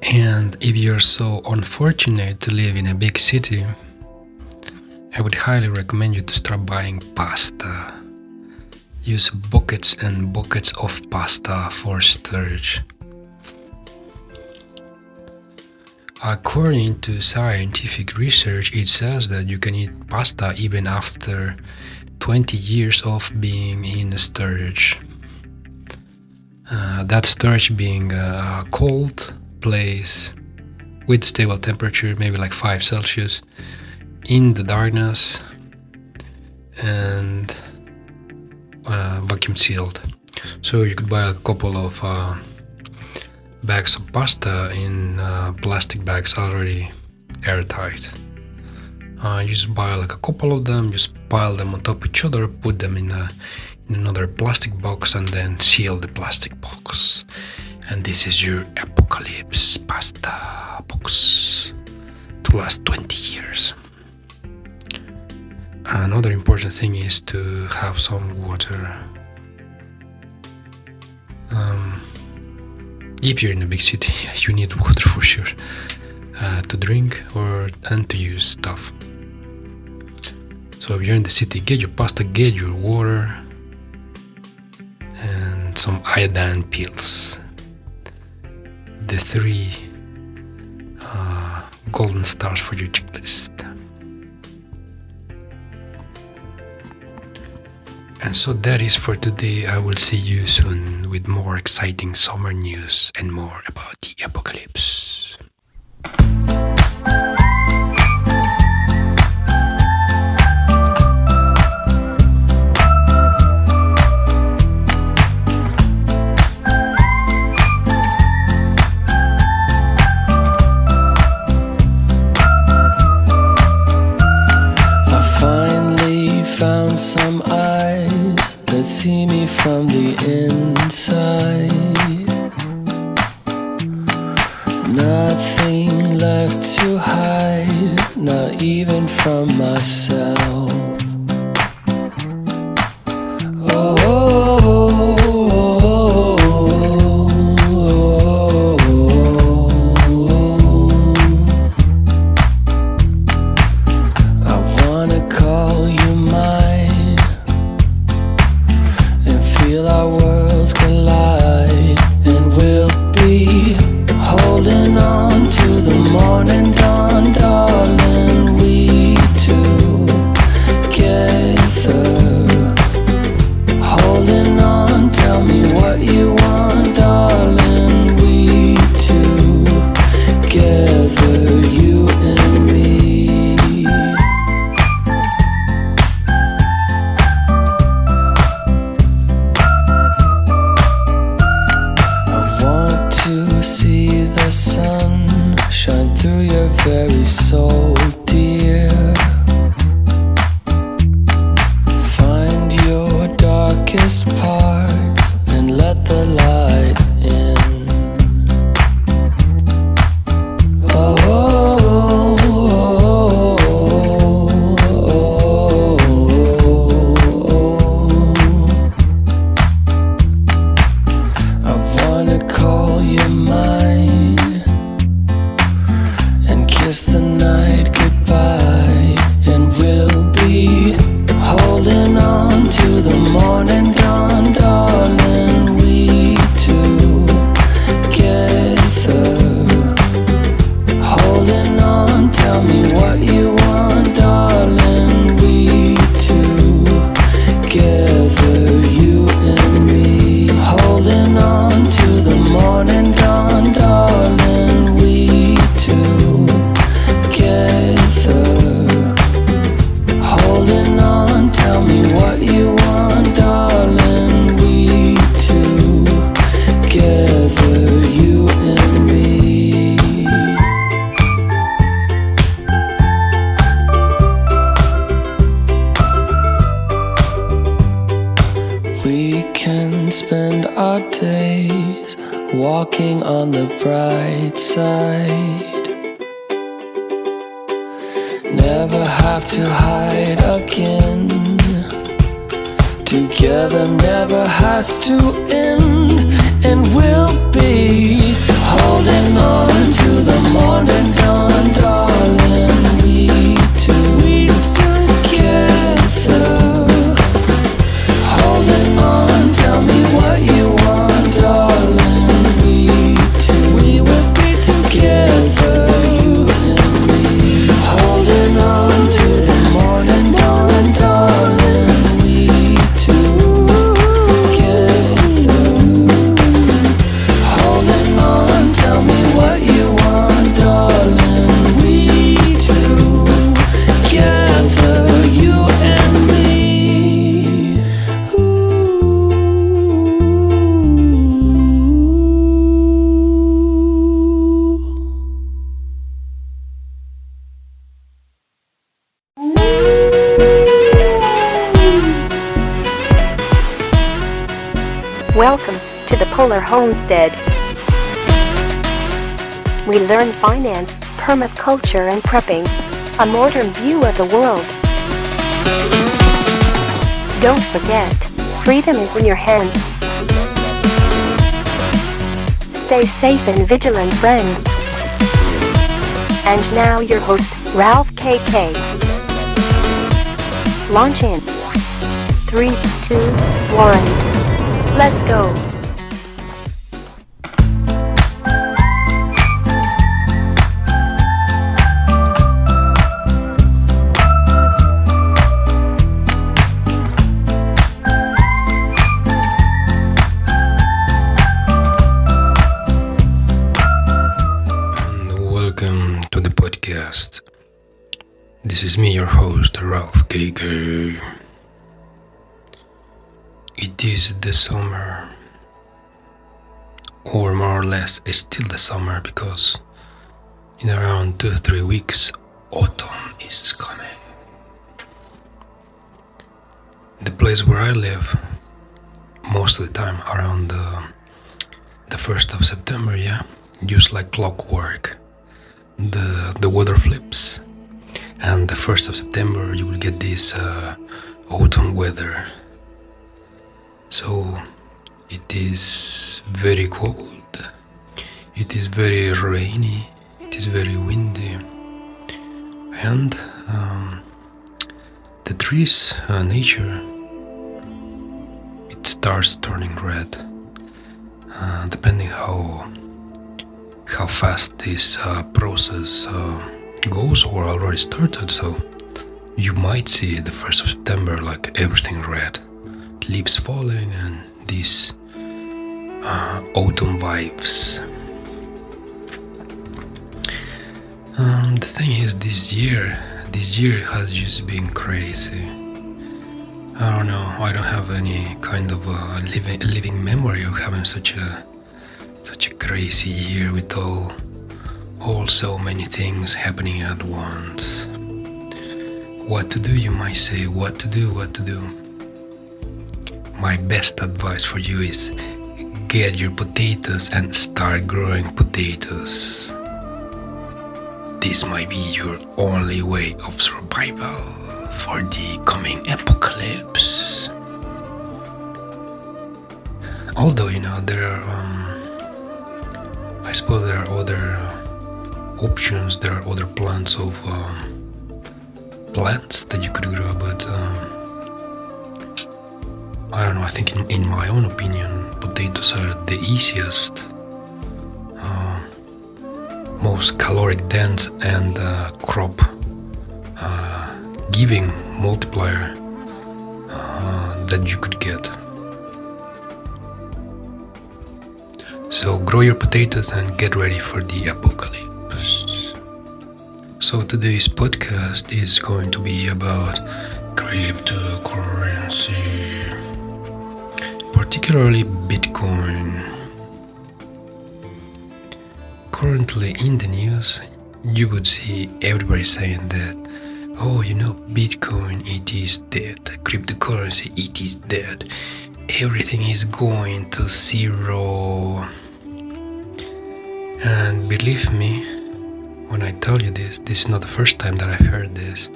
S2: And if you're so unfortunate to live in a big city, I would highly recommend you to start buying pasta. Use buckets and buckets of pasta for storage. According to scientific research, it says that you can eat pasta even after 20 years of being in storage. That storage being a cold place with stable temperature, maybe like 5 Celsius, in the darkness, and vacuum sealed. So you could buy a couple of bags of pasta in plastic bags already airtight. You just buy like a couple of them, just pile them on top of each other, put them in another plastic box, and then seal the plastic box. And this is your apocalypse pasta box to last 20 years. Another important thing is to have some water. If you're in a big city, you need water for sure, to drink and to use stuff. So if you're in the city, get your pasta, get your water, and some iodine pills. The 3 golden stars for your checklist. And so that is for today. I will see you soon with more exciting summer news and more about the apocalypse.
S6: some eyes that see me from the inside. Nothing left to hide, not even from myself. Walking on the bright side. Never have to hide again. Together never has to end. And we'll be holding on to the morning dawn, darling. We two together. Holding on, tell me what you want, darling. Together, you and me, holding on to the morning dawn, darling. We two together, holding on. Tell me what you want, darling. We two together, you and me.
S1: Welcome to the Polar Homestead. We learn finance, permaculture and prepping, a modern view of the world. Don't forget, freedom is in your hands. Stay safe and vigilant, friends. And now your host, Ralph KK. Launch in 3, 2, 1. Let's go.
S2: And welcome to the podcast. This is me, your host, Ralph KK. It is the summer, or more or less it's still the summer, because in around 2-3 weeks autumn is coming. the place where I live, most of the time around the 1st of September, yeah, just like clockwork, the weather flips, and the 1st of September you will get this autumn weather. So it is very cold, it is very rainy, it is very windy, and the trees, nature, it starts turning red, depending how fast this process goes or already started. So you might see the 1st of September like everything red, leaves falling and these autumn vibes. The thing is, this year has just been crazy. I don't know, I don't have any kind of living memory of having such a crazy year with all so many things happening at once. What to do, you might say, what to do? My best advice for you is get your potatoes and start growing potatoes. This might be your only way of survival for the coming apocalypse. Although, you know, there are, I suppose there are other options, there are other plants that you could grow, but I don't know, I think in my own opinion, potatoes are the easiest, most caloric dense and crop giving multiplier that you could get. So grow your potatoes and get ready for the apocalypse. So today's podcast is going to be about cryptocurrency, particularly Bitcoin. Currently in the news, you would see everybody saying that, oh, you know, Bitcoin, it is dead, cryptocurrency, it is dead, everything is going to zero. And believe me when I tell you this is not the first time that I've heard this.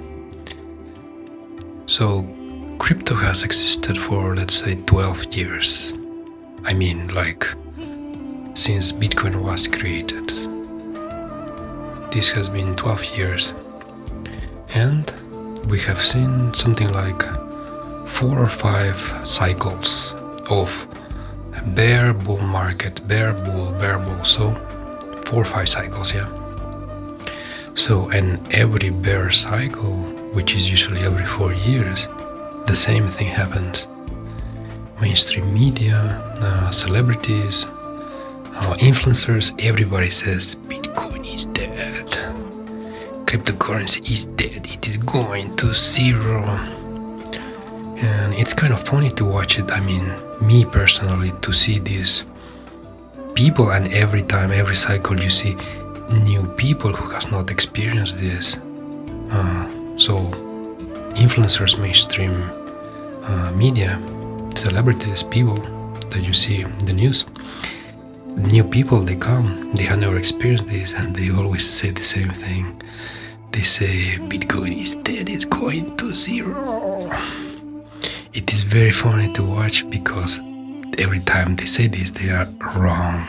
S2: So crypto has existed for, let's say, 12 years. I mean, like, since Bitcoin was created. This has been 12 years. And we have seen something like 4 or 5 cycles of bear, bull market, bear, bull, so 4 or 5 cycles, yeah. So, and every bear cycle, which is usually every 4 years, the same thing happens. Mainstream media, celebrities, influencers, everybody says Bitcoin is dead, cryptocurrency is dead, it is going to zero. And it's kind of funny to watch it. I mean, me personally, to see these people, and every time, every cycle you see new people who has not experienced this. So influencers, mainstream media, celebrities, people that you see in the news, new people, they come, they have never experienced this, and they always say the same thing. They say Bitcoin is dead, it's going to zero. It is very funny to watch because every time they say this, they are wrong.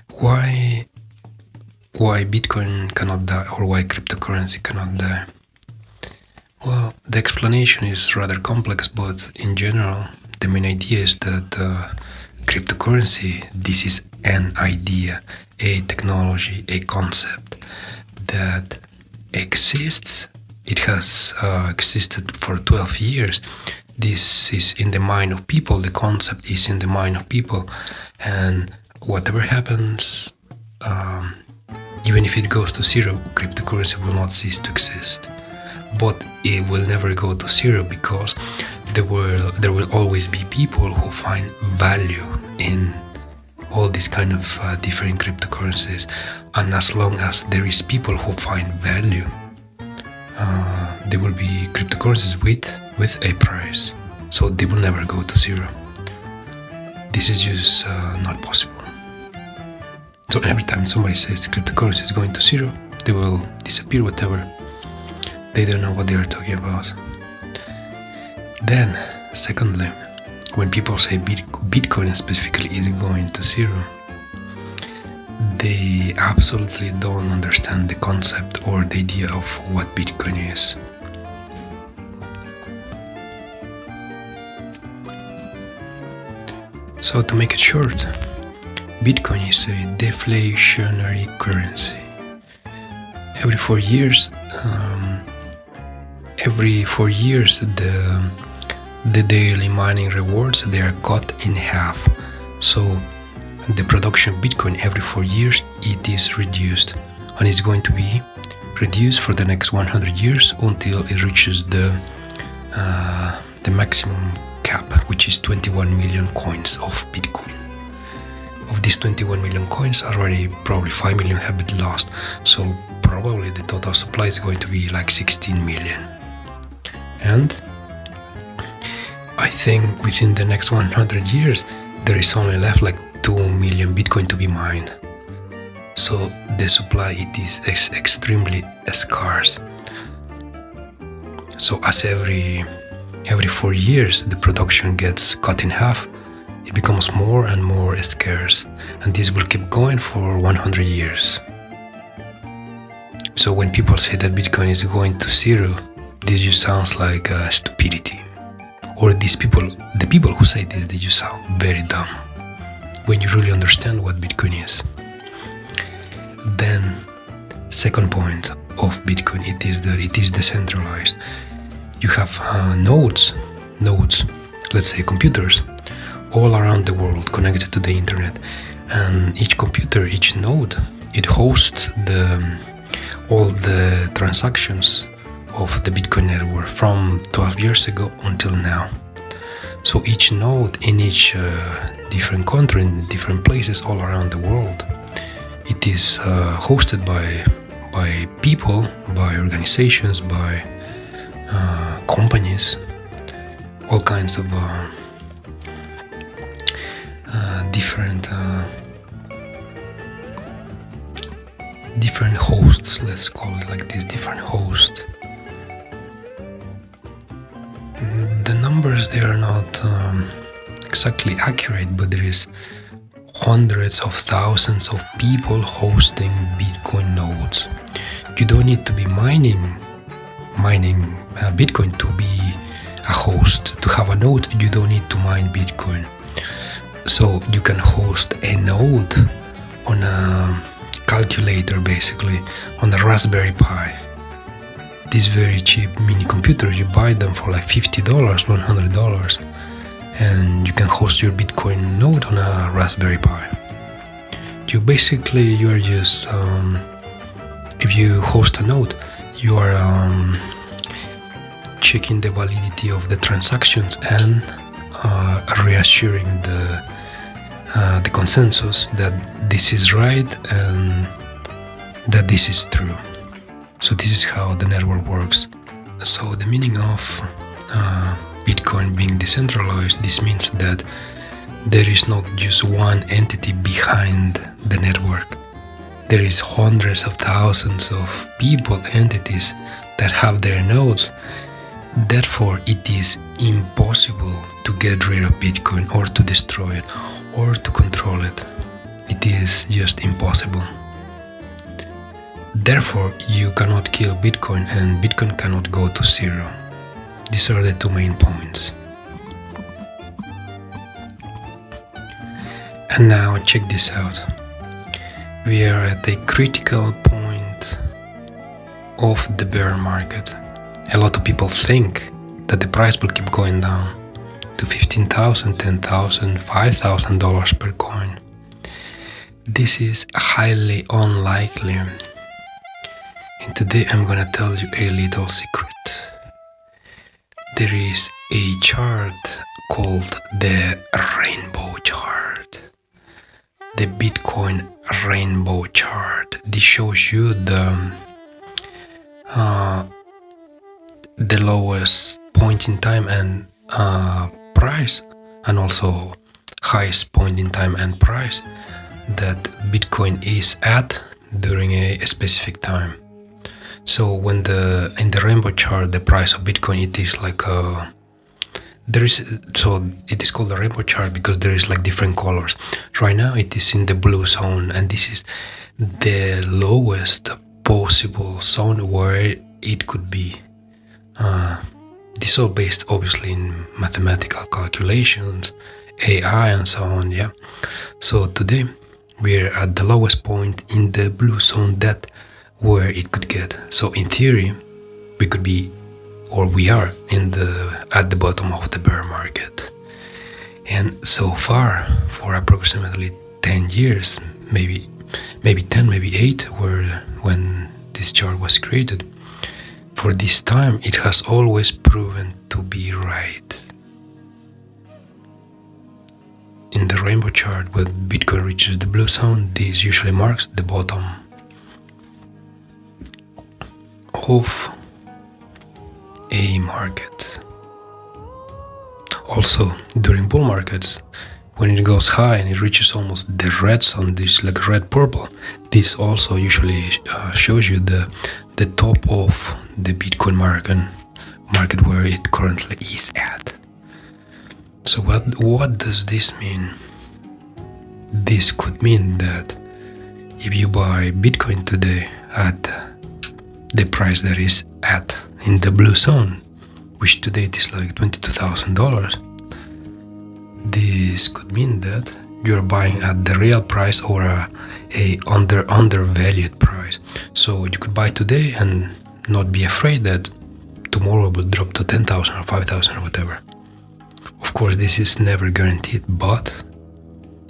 S2: Why Bitcoin cannot die, or why cryptocurrency cannot die? Well, the explanation is rather complex, but in general, the main idea is that cryptocurrency, this is an idea, a technology, a concept that exists. It has existed for 12 years. This is in the mind of people, the concept is in the mind of people, and whatever happens, even if it goes to zero, cryptocurrency will not cease to exist. But it will never go to zero because there will always be people who find value in all these kind of different cryptocurrencies. And as long as there is people who find value, there will be cryptocurrencies with a price, so they will never go to zero. This is just not possible. So every time somebody says the cryptocurrency is going to zero, they will disappear, whatever. They don't know what they are talking about. Then, secondly, when people say Bitcoin specifically is going to zero, they absolutely don't understand the concept or the idea of what Bitcoin is. So to make it short, Bitcoin is a deflationary currency. Every 4 years, the daily mining rewards, they are cut in half. So the production of Bitcoin every 4 years, it is reduced, and it's going to be reduced for the next 100 years until it reaches the maximum cap, which is 21 million coins of Bitcoin. Of these 21 million coins, already probably 5 million have been lost, so probably the total supply is going to be like 16 million. And I think within the next 100 years there is only left like 2 million Bitcoin to be mined. So the supply, it is extremely scarce. So as every 4 years the production gets cut in half, it becomes more and more scarce, and this will keep going for 100 years. So when people say that Bitcoin is going to zero, this just sounds like stupidity. Or the people who say this, they just sound very dumb when you really understand what Bitcoin is. Then, second point of Bitcoin, it is that it is decentralized. You have nodes, let's say computers, all around the world connected to the internet, and each computer, each node, it hosts all the transactions of the Bitcoin network from 12 years ago until now. So each node in each different country, in different places all around the world, it is hosted by people, by organizations, by companies, all kinds of different hosts, let's call it like this, different hosts. The numbers, they are not exactly accurate, but there is hundreds of thousands of people hosting Bitcoin nodes. You don't need to be mining Bitcoin to be a host. To have a node, you don't need to mine Bitcoin. So you can host a node on a calculator, basically, on a Raspberry Pi. These very cheap mini computers, you buy them for like $50, $100, and you can host your Bitcoin node on a Raspberry Pi. You are just, if you host a node, you are checking the validity of the transactions and reassuring the consensus that this is right and that this is true. So this is how the network works. So the meaning of Bitcoin being decentralized, this means that there is not just one entity behind the network. There is hundreds of thousands of people, entities that have their nodes. Therefore, it is impossible to get rid of Bitcoin or to destroy it or to control it. It is just impossible. Therefore, you cannot kill Bitcoin and Bitcoin cannot go to zero. These are the two main points. And now check this out. We are at a critical point of the bear market. A lot of people think that the price will keep going down to $15,000, $10,000, $5,000 per coin. This is highly unlikely. And today I'm gonna tell you a little secret. There is a chart called the rainbow chart. The Bitcoin rainbow chart. This shows you the the lowest point in time and price, and also highest point in time and price that Bitcoin is at during a specific time. So when in the rainbow chart, the price of Bitcoin, it is like it is called the rainbow chart because there is like different colors. Right now it is in the blue zone, and this is the lowest possible zone where it could be. This is all based obviously in mathematical calculations, AI and so on, yeah. So today we're at the lowest point in the blue zone that where it could get. So in theory, we could be, or we are at the bottom of the bear market. And so far, for approximately 10 years, maybe 10, maybe 8, when this chart was created, for this time it has always proven to be right. In the rainbow chart, when Bitcoin reaches the blue zone, this usually marks the bottom of a market. Also, during bull markets, when it goes high and it reaches almost the red zone, this like red purple, this also usually shows you the top of the Bitcoin market where it currently is at. So what does this mean? This could mean that if you buy Bitcoin today at the price that is at in the blue zone, which today it is like $22,000, this could mean that you're buying at the real price or a undervalued price. So you could buy today and not be afraid that tomorrow will drop to 10,000 or 5,000 or whatever. Of course, this is never guaranteed, but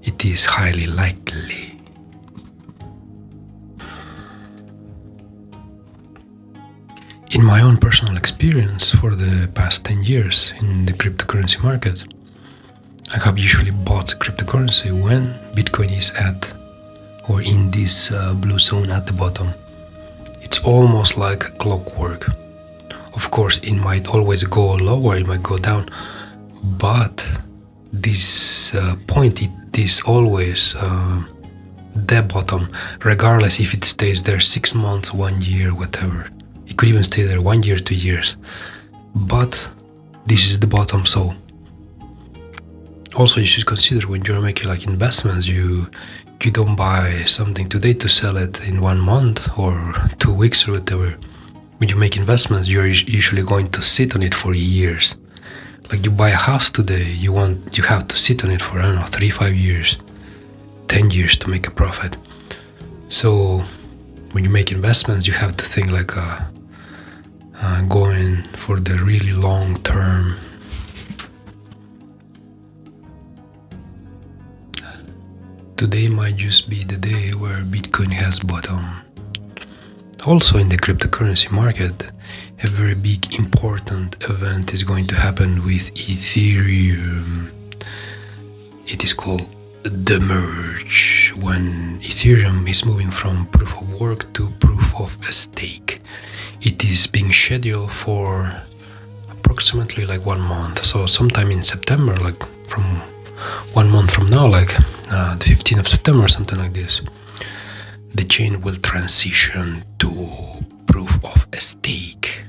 S2: it is highly likely. In my own personal experience for the past 10 years in the cryptocurrency market, I have usually bought cryptocurrency when Bitcoin is at or in this blue zone at the bottom. It's almost like clockwork. Of course, it might always go lower, it might go down, but this point, it is always the bottom, regardless if it stays there 6 months, 1 year, whatever. It could even stay there 1 year, 2 years, but this is the bottom. So also you should consider when you're making like investments, you don't buy something today to sell it in 1 month or 2 weeks or whatever. When you make investments, you're usually going to sit on it for years. Like you buy a house today, you have to sit on it for, I don't know, 3-5 years, 10 years to make a profit. So when you make investments, you have to think like going for the really long term. Today might just be the day where Bitcoin has bottom. Also in the cryptocurrency market, a very big important event is going to happen with Ethereum. It is called the merge, when Ethereum is moving from proof of work to proof of stake. It is being scheduled for approximately like 1 month. So sometime in September, like from 1 month from now, like the 15th of September or something like this, the chain will transition to proof of stake.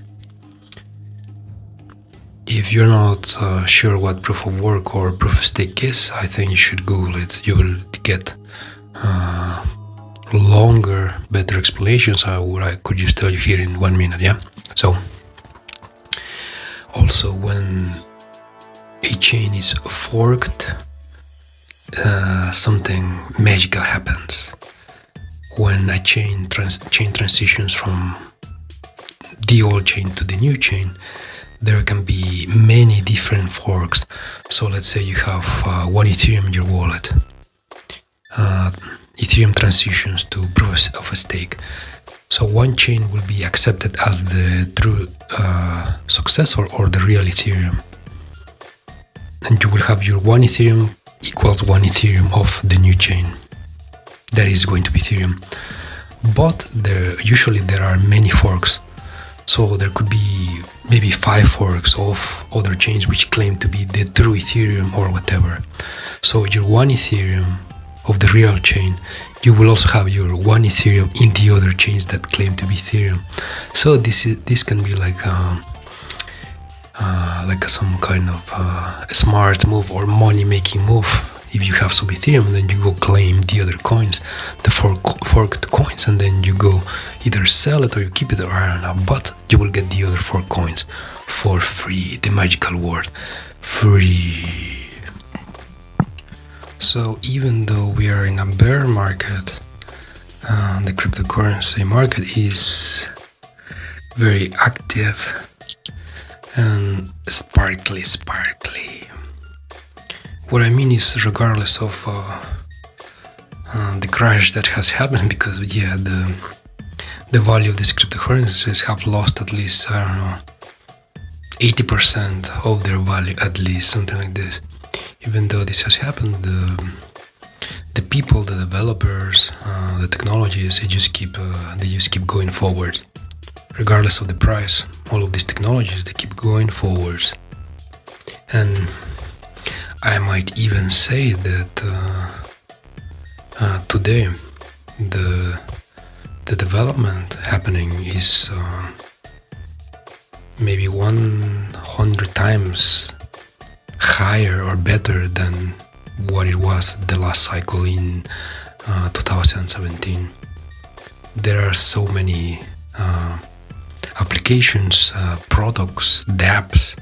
S2: If you're not sure what proof of work or proof of stake is, I think you should Google it. You will get longer, better explanations. I could just tell you here in 1 minute, yeah? So, also when a chain is forked, something magical happens. When a chain transitions from the old chain to the new chain, there can be many different forks. So let's say you have 1 Ethereum in your wallet. Ethereum transitions to proof of stake. So one chain will be accepted as the true successor or the real Ethereum. And you will have your 1 Ethereum equals 1 Ethereum of the new chain. That is going to be Ethereum. But usually there are many forks. So there could be maybe 5 forks of other chains which claim to be the true Ethereum or whatever. So your one Ethereum of the real chain, you will also have your one Ethereum in the other chains that claim to be Ethereum. So this can be like some kind of smart move or money making move. If you have some Ethereum, then you go claim the other coins, the forked coins, and then you go either sell it or you keep it, or I don't know, but you will get the other 4 coins for free. The magical word, free. So even though we are in a bear market, the cryptocurrency market is very active and sparkly. What I mean is, regardless of the crash that has happened, because the value of these cryptocurrencies have lost at least, I don't know, 80% of their value, at least, something like this. Even though this has happened, the people, the developers, the technologies, they just keep going forward, regardless of the price. All of these technologies, they keep going forwards, and I might even say that today the development happening is maybe 100 times higher or better than what it was the last cycle in 2017. There are so many applications, products, dApps,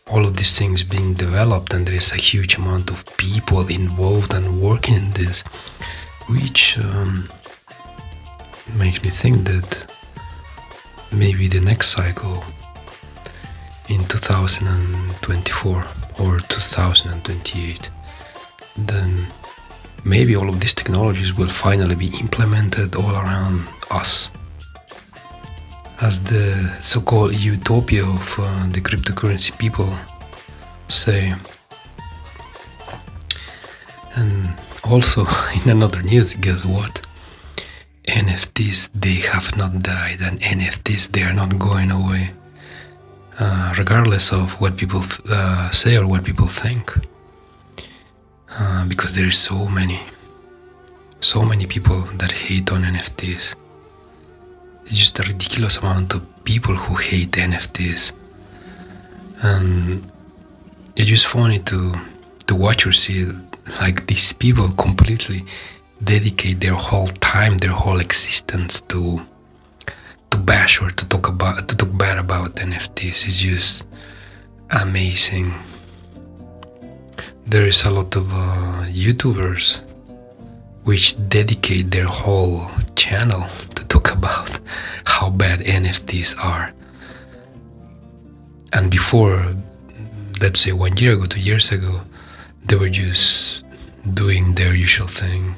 S2: all of these things being developed, and there is a huge amount of people involved and working in this, which makes me think that maybe the next cycle in 2024 or 2028, then maybe all of these technologies will finally be implemented all around us, as the so-called utopia of the cryptocurrency people say. And also, in another news, guess what? NFTs, they have not died, and NFTs, they are not going away, regardless of what people say or what people think, because there is so many people that hate on NFTs. It's just a ridiculous amount of people who hate NFTs, and it's just funny to watch or see like these people completely dedicate their whole time, their whole existence to bash or to talk bad about NFTs. It's just amazing. There is a lot of YouTubers which dedicate their whole channel to talk about how bad NFTs are. And before, let's say 1 year ago, 2 years ago, they were just doing their usual thing,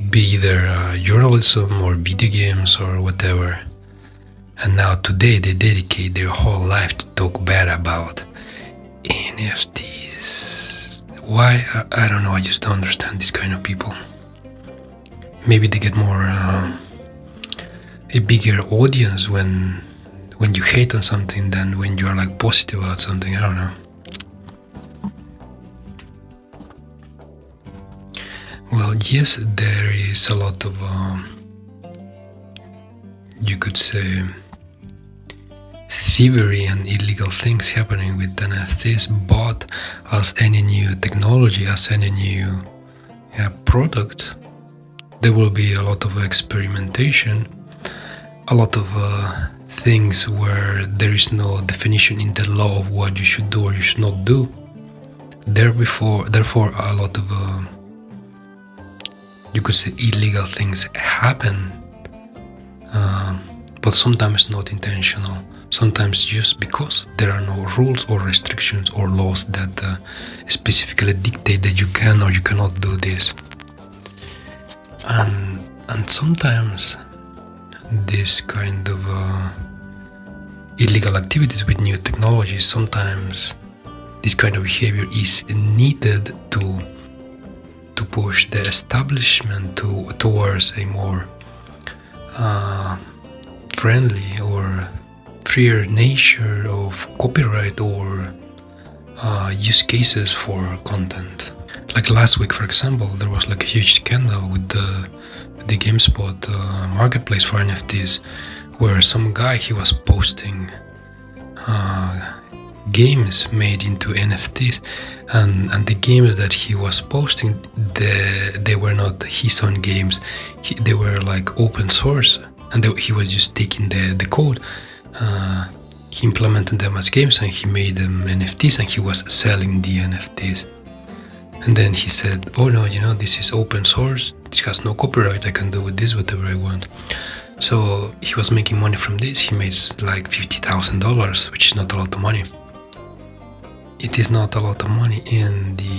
S2: be either journalism or video games or whatever. And now today they dedicate their whole life to talk bad about NFTs. Why? I don't know, I just don't understand this kind of people. Maybe they get more a bigger audience when you hate on something than when you are like positive about something. I don't know. Well, yes, there is a lot of you could say thievery and illegal things happening with NFTs, but as any new technology, as any new product, there will be a lot of experimentation, a lot of things where there is no definition in the law of what you should do or you should not do. Therefore, a lot of you could say illegal things happen, but sometimes not intentional. Sometimes just because there are no rules or restrictions or laws that specifically dictate that you can or you cannot do this. And sometimes this kind of illegal activities with new technologies, sometimes this kind of behavior is needed to push the establishment towards a more friendly or freer nature of copyright or use cases for content. Like last week, for example, there was like a huge scandal with the GameSpot marketplace for NFTs, where some guy, he was posting games made into NFTs, and the games that he was posting, they were not his own games. They were like open source, and he was just taking the code. He implemented them as games and he made them NFTs, and he was selling the NFTs. And then he said, oh no, this is open source, this has no copyright, I can do with this whatever I want. So he was making money from this. He made like $50,000, which is not a lot of money. It is not a lot of money in the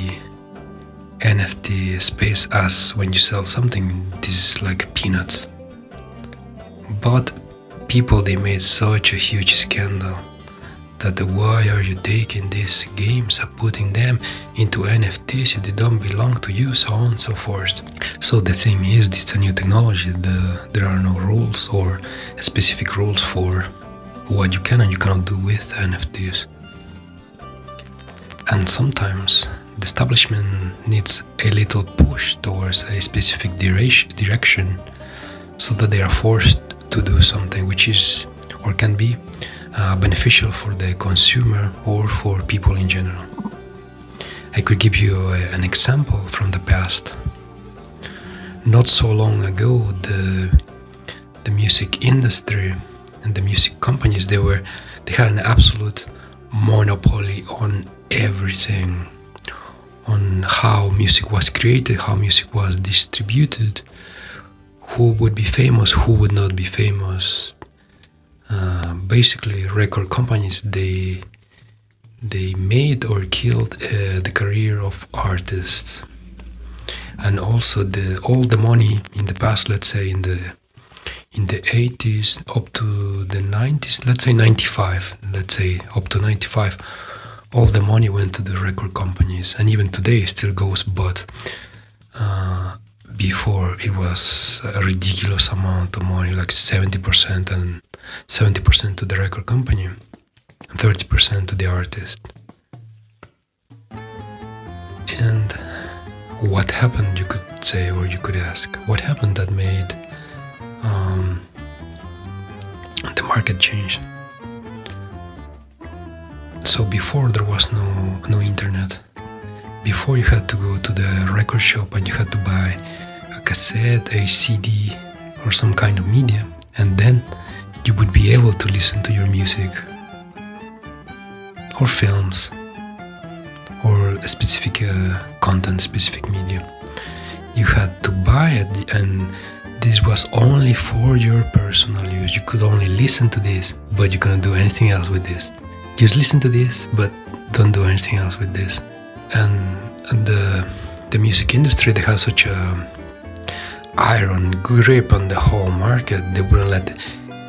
S2: NFT space, as when you sell something, this is like peanuts. But people, they made such a huge scandal that why are you taking these games and putting them into NFTs if they don't belong to you, so on and so forth. So the thing is, this is a new technology. There are no rules or specific rules for what you can and you cannot do with NFTs. And sometimes the establishment needs a little push towards a specific direction, so that they are forced to do something which is or can be beneficial for the consumer or for people in general. I could give you an example from the past. Not so long ago, the music industry and the music companies, they had an absolute monopoly on everything, on how music was created, how music was distributed, who would be famous, who would not be famous. Basically, record companies, they made or killed the career of artists. And also all the money in the past, let's say in the 80s up to the 90s, let's say 95, let's say up to 95, all the money went to the record companies, and even today it still goes, but before it was a ridiculous amount of money, like 70%, and 70% to the record company and 30% to the artist. And what happened, you could say, or you could ask, what happened that made the market change? So before there was no internet. Before you had to go to the record shop and you had to buy a cassette, a CD, or some kind of media, and then you would be able to listen to your music, or films, or a specific content, specific media. You had to buy it, and this was only for your personal use. You could only listen to this, but you couldn't do anything else with this. Just listen to this, but don't do anything else with this. And the music industry, they have such a iron grip on the whole market. They wouldn't let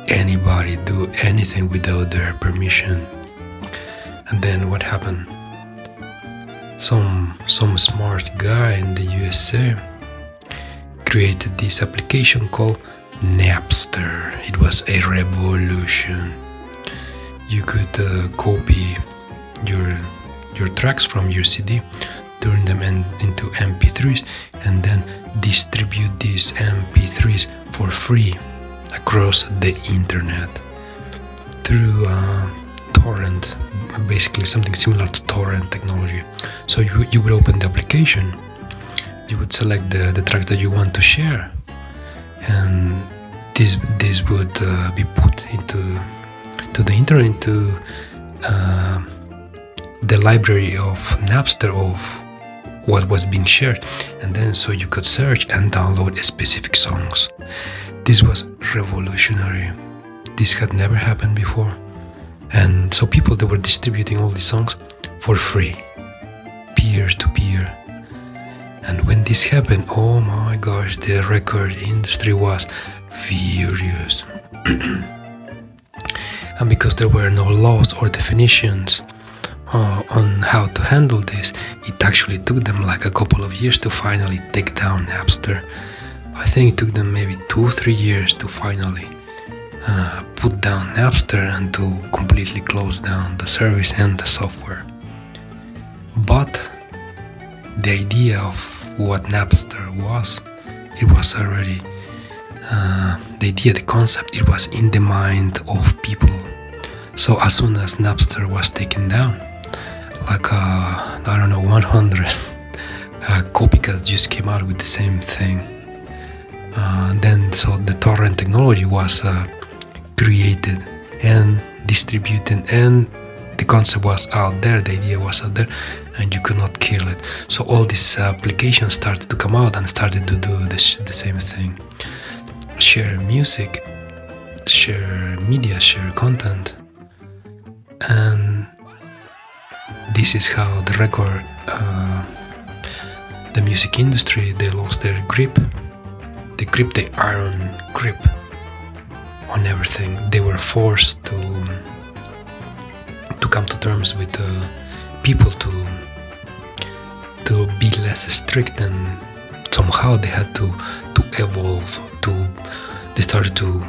S2: anybody do anything without their permission. And then what happened? Some smart guy in the USA created this application called Napster. It was a revolution. You could copy your tracks from your CD, turn them into MP3s, and then distribute these MP3s for free across the internet through torrent, basically something similar to torrent technology. So you would open the application, you would select the track that you want to share, and this would be put into the internet, into the library of Napster of what was being shared, and then so you could search and download specific songs. This was revolutionary. This had never happened before, and so people, they were distributing all these songs for free, peer to peer. And when this happened, oh my gosh, the record industry was furious. And because there were no laws or definitions on how to handle this, it actually took them like a couple of years to finally take down Napster. I think it took them maybe 2-3 years to finally put down Napster and to completely close down the service and the software. But the idea of what Napster was, it was already the concept, it was in the mind of people. So as soon as Napster was taken down, like 100 copycats just came out with the same thing. So the torrent technology was created and distributed, and the concept was out there, the idea was out there, and you could not kill it. So all these applications started to come out and started to do the same thing. Share music, share media, share content. And this is how the music industry, they lost their grip. They gripped the iron grip on everything. They were forced to come to terms with people to be less strict, and somehow they had to evolve. They started to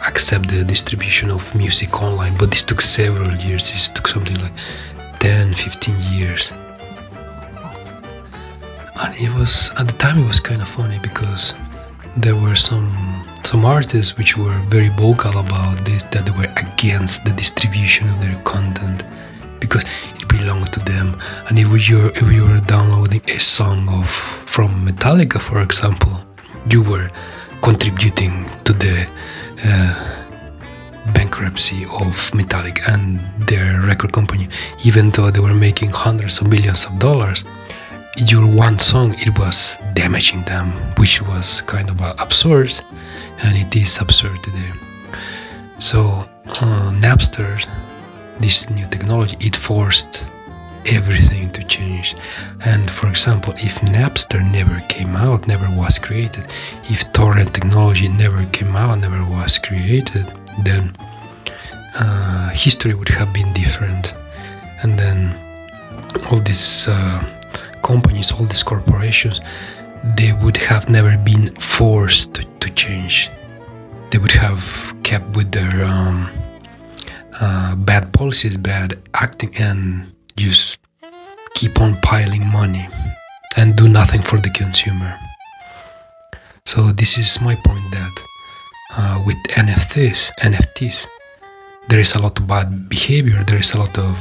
S2: accept the distribution of music online, but this took several years. This took something like 10-15 years. And it was, at the time, it was kind of funny because there were some artists which were very vocal about this, that they were against the distribution of their content because it belonged to them. And if you were downloading a song from Metallica, for example, you were contributing to the bankruptcy of Metallica and their record company. Even though they were making hundreds of millions of dollars, your one song, it was damaging them, which was kind of absurd, and it is absurd today. So Napster, this new technology, it forced everything to change. And for example, if Napster never came out, never was created, if torrent technology never came out, never was created, then history would have been different. And then all these companies, all these corporations, they would have never been forced to change. They would have kept with their bad policies, bad acting, and just keep on piling money and do nothing for the consumer. So this is my point, that with NFTs, there is a lot of bad behavior, there is a lot of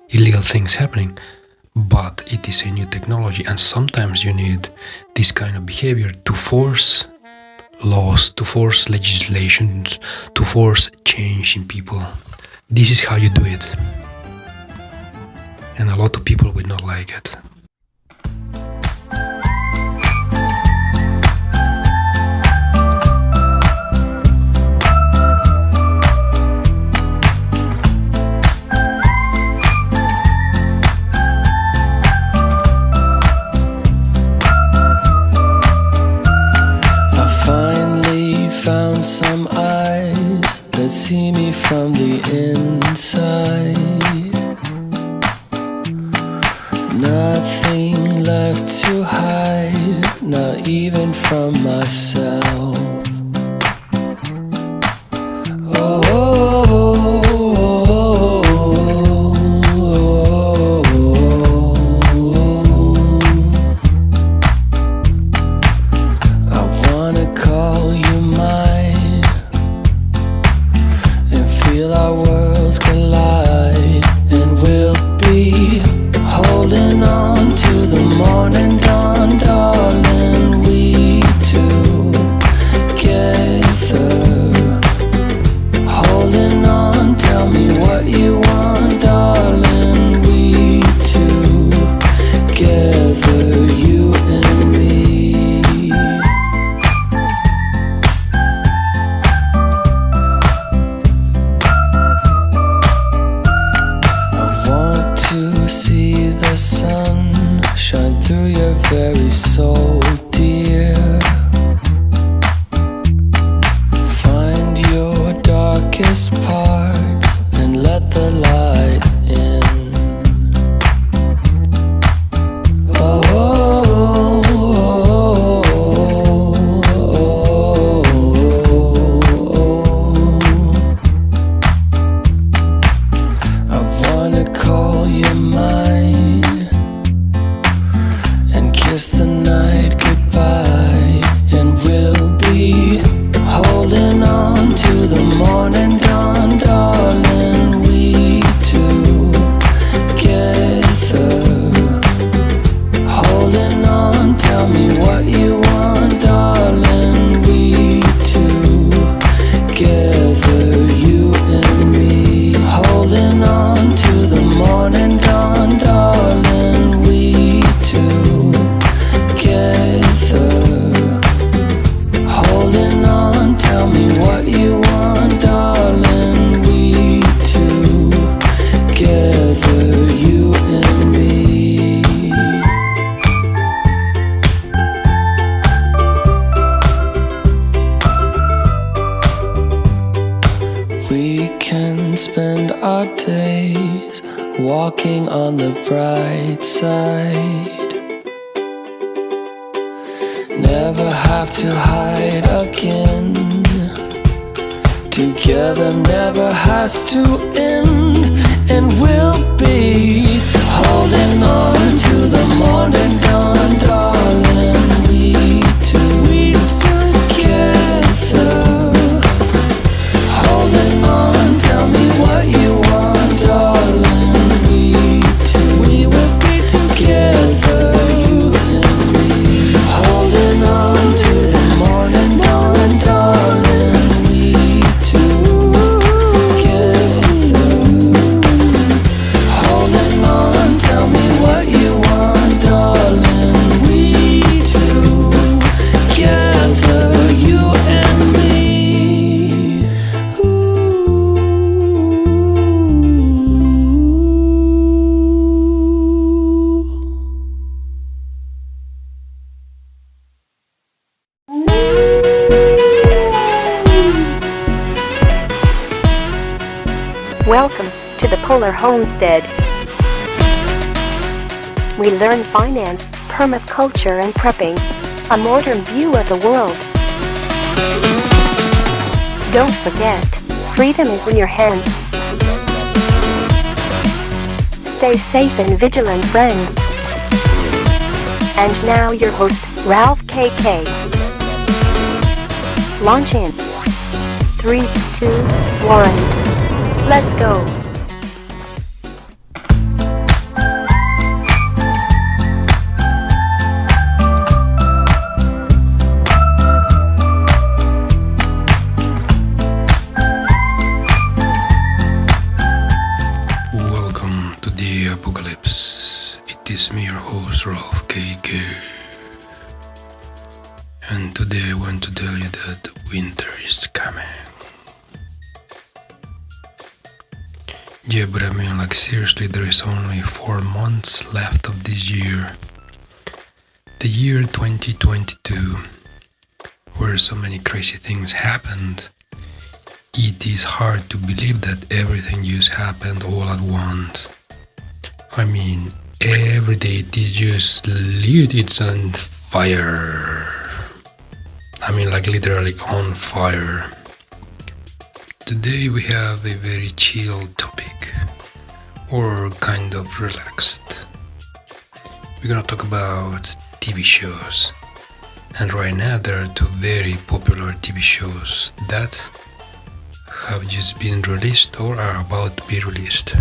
S2: illegal things happening, but it is a new technology, and sometimes you need this kind of behavior to force laws, to force legislations, to force change in people. This is how you do it. And a lot of people would not like it.
S6: I finally found some eyes that see me from the inside. Nothing left to hide, not even from myself. Oh, oh, oh, oh, oh. I wanna call you mine and feel our worlds collide, and we'll be holding on to the morning dawn, darling, we together. Holding on, tell me what you want, darling, we together, you and me. I want to see the sun shine through your very soul, dear. Find your darkest parts and let the light in. Oh, oh, oh, oh, oh, oh. days, walking on the bright side. Never have to hide again. Together never has to end. And we'll be holding on to the morning dawn, darling. We two together. Holding on, tell me what you want, darling. We will be together, you and me. Holding on to the morning dawn, darling. We two together. Holding on, tell me what you want, darling. We two together, you and me.
S1: Welcome to the Polar Homestead. We learn finance, permaculture and prepping, a modern view of the world. Don't forget, freedom is in your hands. Stay safe and vigilant, friends. And now your host, Ralph KK. Launch in 3, 2, 1. Let's go.
S2: Welcome to the apocalypse. It is me, your host, Ralph KK. And today I want to tell you that winter is coming. Yeah, but I mean, like, seriously, there is only 4 months left of this year. The year 2022, where so many crazy things happened. It is hard to believe that everything just happened all at once. I mean, every day it is just lit, it's on fire. I mean, like, literally on fire. Today we have a very chill topic, or kind of relaxed. We're gonna talk about TV shows. And right now there are 2 very popular TV shows that have just been released or are about to be released.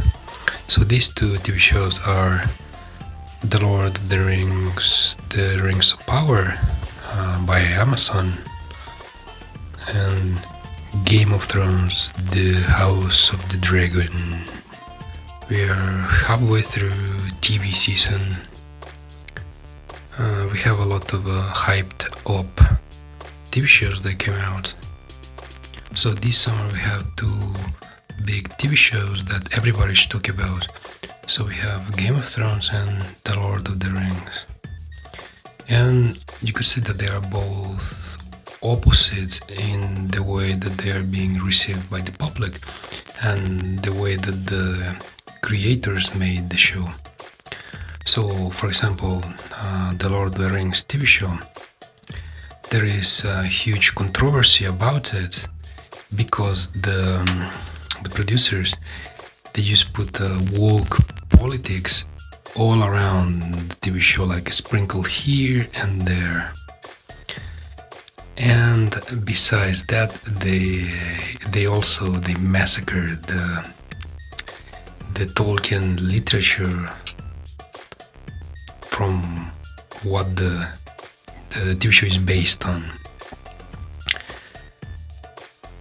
S2: So these 2 TV shows are The Lord of the Rings, The Rings of Power by Amazon, and Game of Thrones, The House of the Dragon. We are halfway through TV season. We have a lot of hyped up TV shows that came out. So this summer we have 2 big TV shows that everybody's talking about. So we have Game of Thrones and The Lord of the Rings. And you could say that they are both opposites in the way that they are being received by the public and the way that the creators made the show. So, for example, The Lord of the Rings TV show, there is a huge controversy about it because the producers, they just put woke politics all around the TV show, like sprinkled here and there. And besides that, they massacred the Tolkien literature from what the TV show is based on.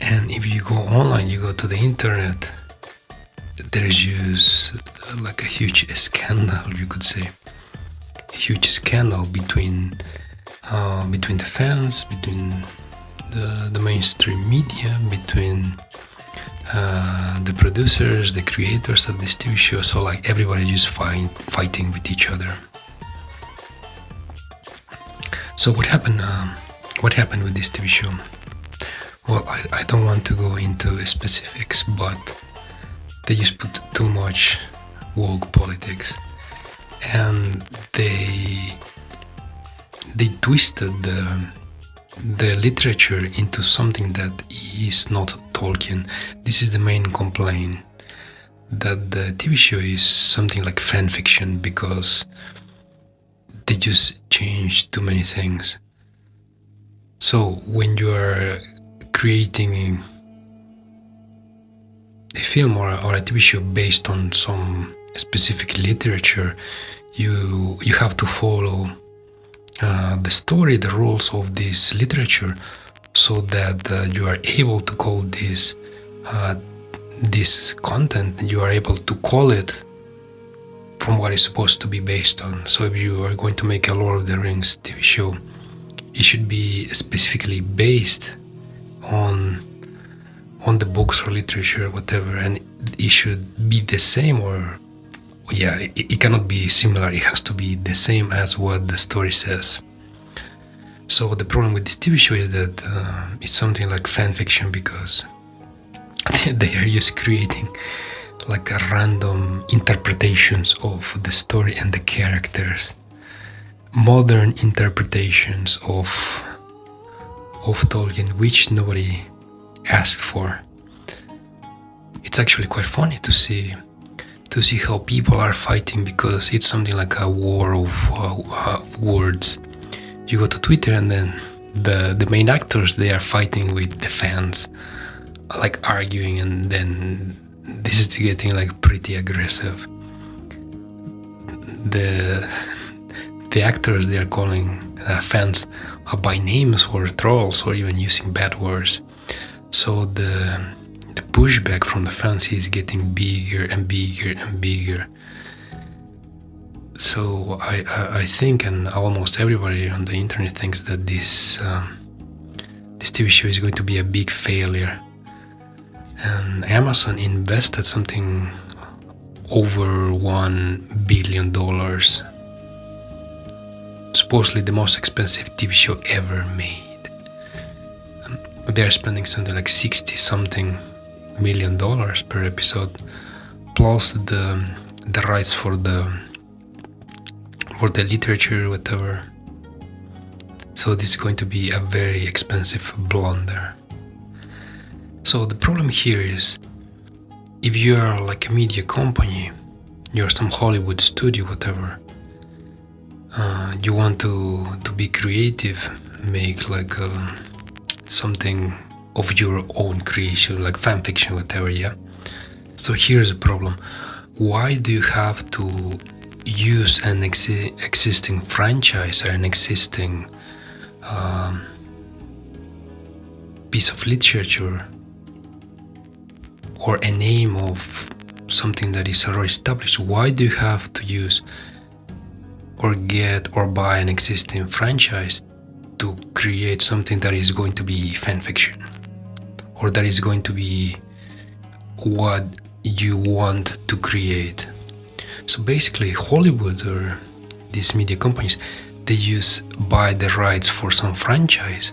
S2: And if you go online, you go to the internet, there's just like a huge scandal, you could say, a huge scandal between the fans, between the mainstream media, between the producers, the creators of this TV show. So like everybody just fighting with each other. So what happened with this TV show? Well, I don't want to go into specifics, but they just put too much woke politics, and they twisted the literature into something that is not Tolkien. This is the main complaint, that the TV show is something like fan fiction because they just change too many things. So when you are creating a film or a TV show based on some specific literature, you have to follow the story, the rules of this literature, so that you are able to call this content, you are able to call it from what it's supposed to be based on. So if you are going to make a Lord of the Rings TV show, it should be specifically based on the books or literature, whatever, and it should be the same, or it cannot be similar, it has to be the same as what the story says. So the problem with this TV show is that it's something like fan fiction because they are just creating like a random interpretations of the story and the characters, modern interpretations of Tolkien, which nobody asked for. It's actually quite funny to see how people are fighting, because it's something like a war of words. You go to Twitter and then the main actors, they are fighting with the fans, like arguing, and then this is getting like pretty aggressive. The actors, they are calling fans by names or trolls, or even using bad words. So the pushback from the fans is getting bigger and bigger and bigger. So I think, and almost everybody on the internet thinks, that this TV show is going to be a big failure. And Amazon invested something over $1 billion. Supposedly the most expensive TV show ever made. They're spending something like $60-something million per episode, plus the rights for the literature, whatever. So this is going to be a very expensive blunder. So the problem here is, if you are like a media company, you're some Hollywood studio, whatever, you want to be creative, make like something of your own creation, like fan fiction, whatever, yeah? So here's the problem. Why do you have to use an existing franchise or an existing piece of literature, or a name of something that is already established? Why do you have to use or get or buy an existing franchise to create something that is going to be fan fiction, or that is going to be what you want to create? So basically Hollywood or these media companies, they buy the rights for some franchise,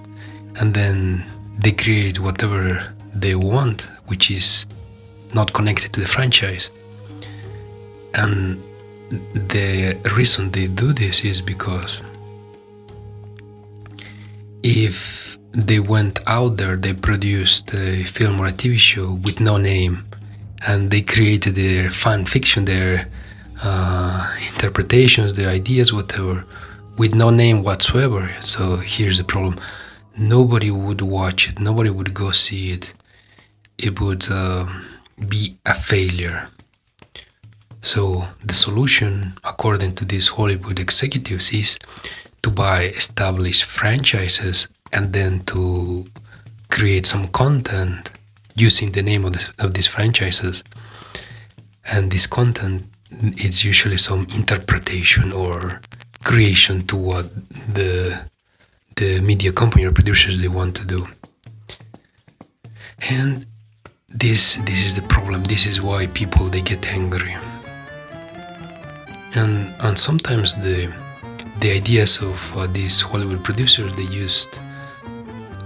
S2: and then they create whatever they want, which is not connected to the franchise. And the reason they do this is because if they went out there, they produced a film or a TV show with no name, and they created their fan fiction, their interpretations, their ideas, whatever, with no name whatsoever. So here's the problem. Nobody would watch it, nobody would go see it. It would be a failure. So the solution, according to these Hollywood executives, is to buy established franchises and then to create some content using the name of these franchises. And this content, it's usually some interpretation or creation to what the media company or producers, they want to do. And this is the problem. This is why people, they get angry. And sometimes the ideas of these Hollywood producers,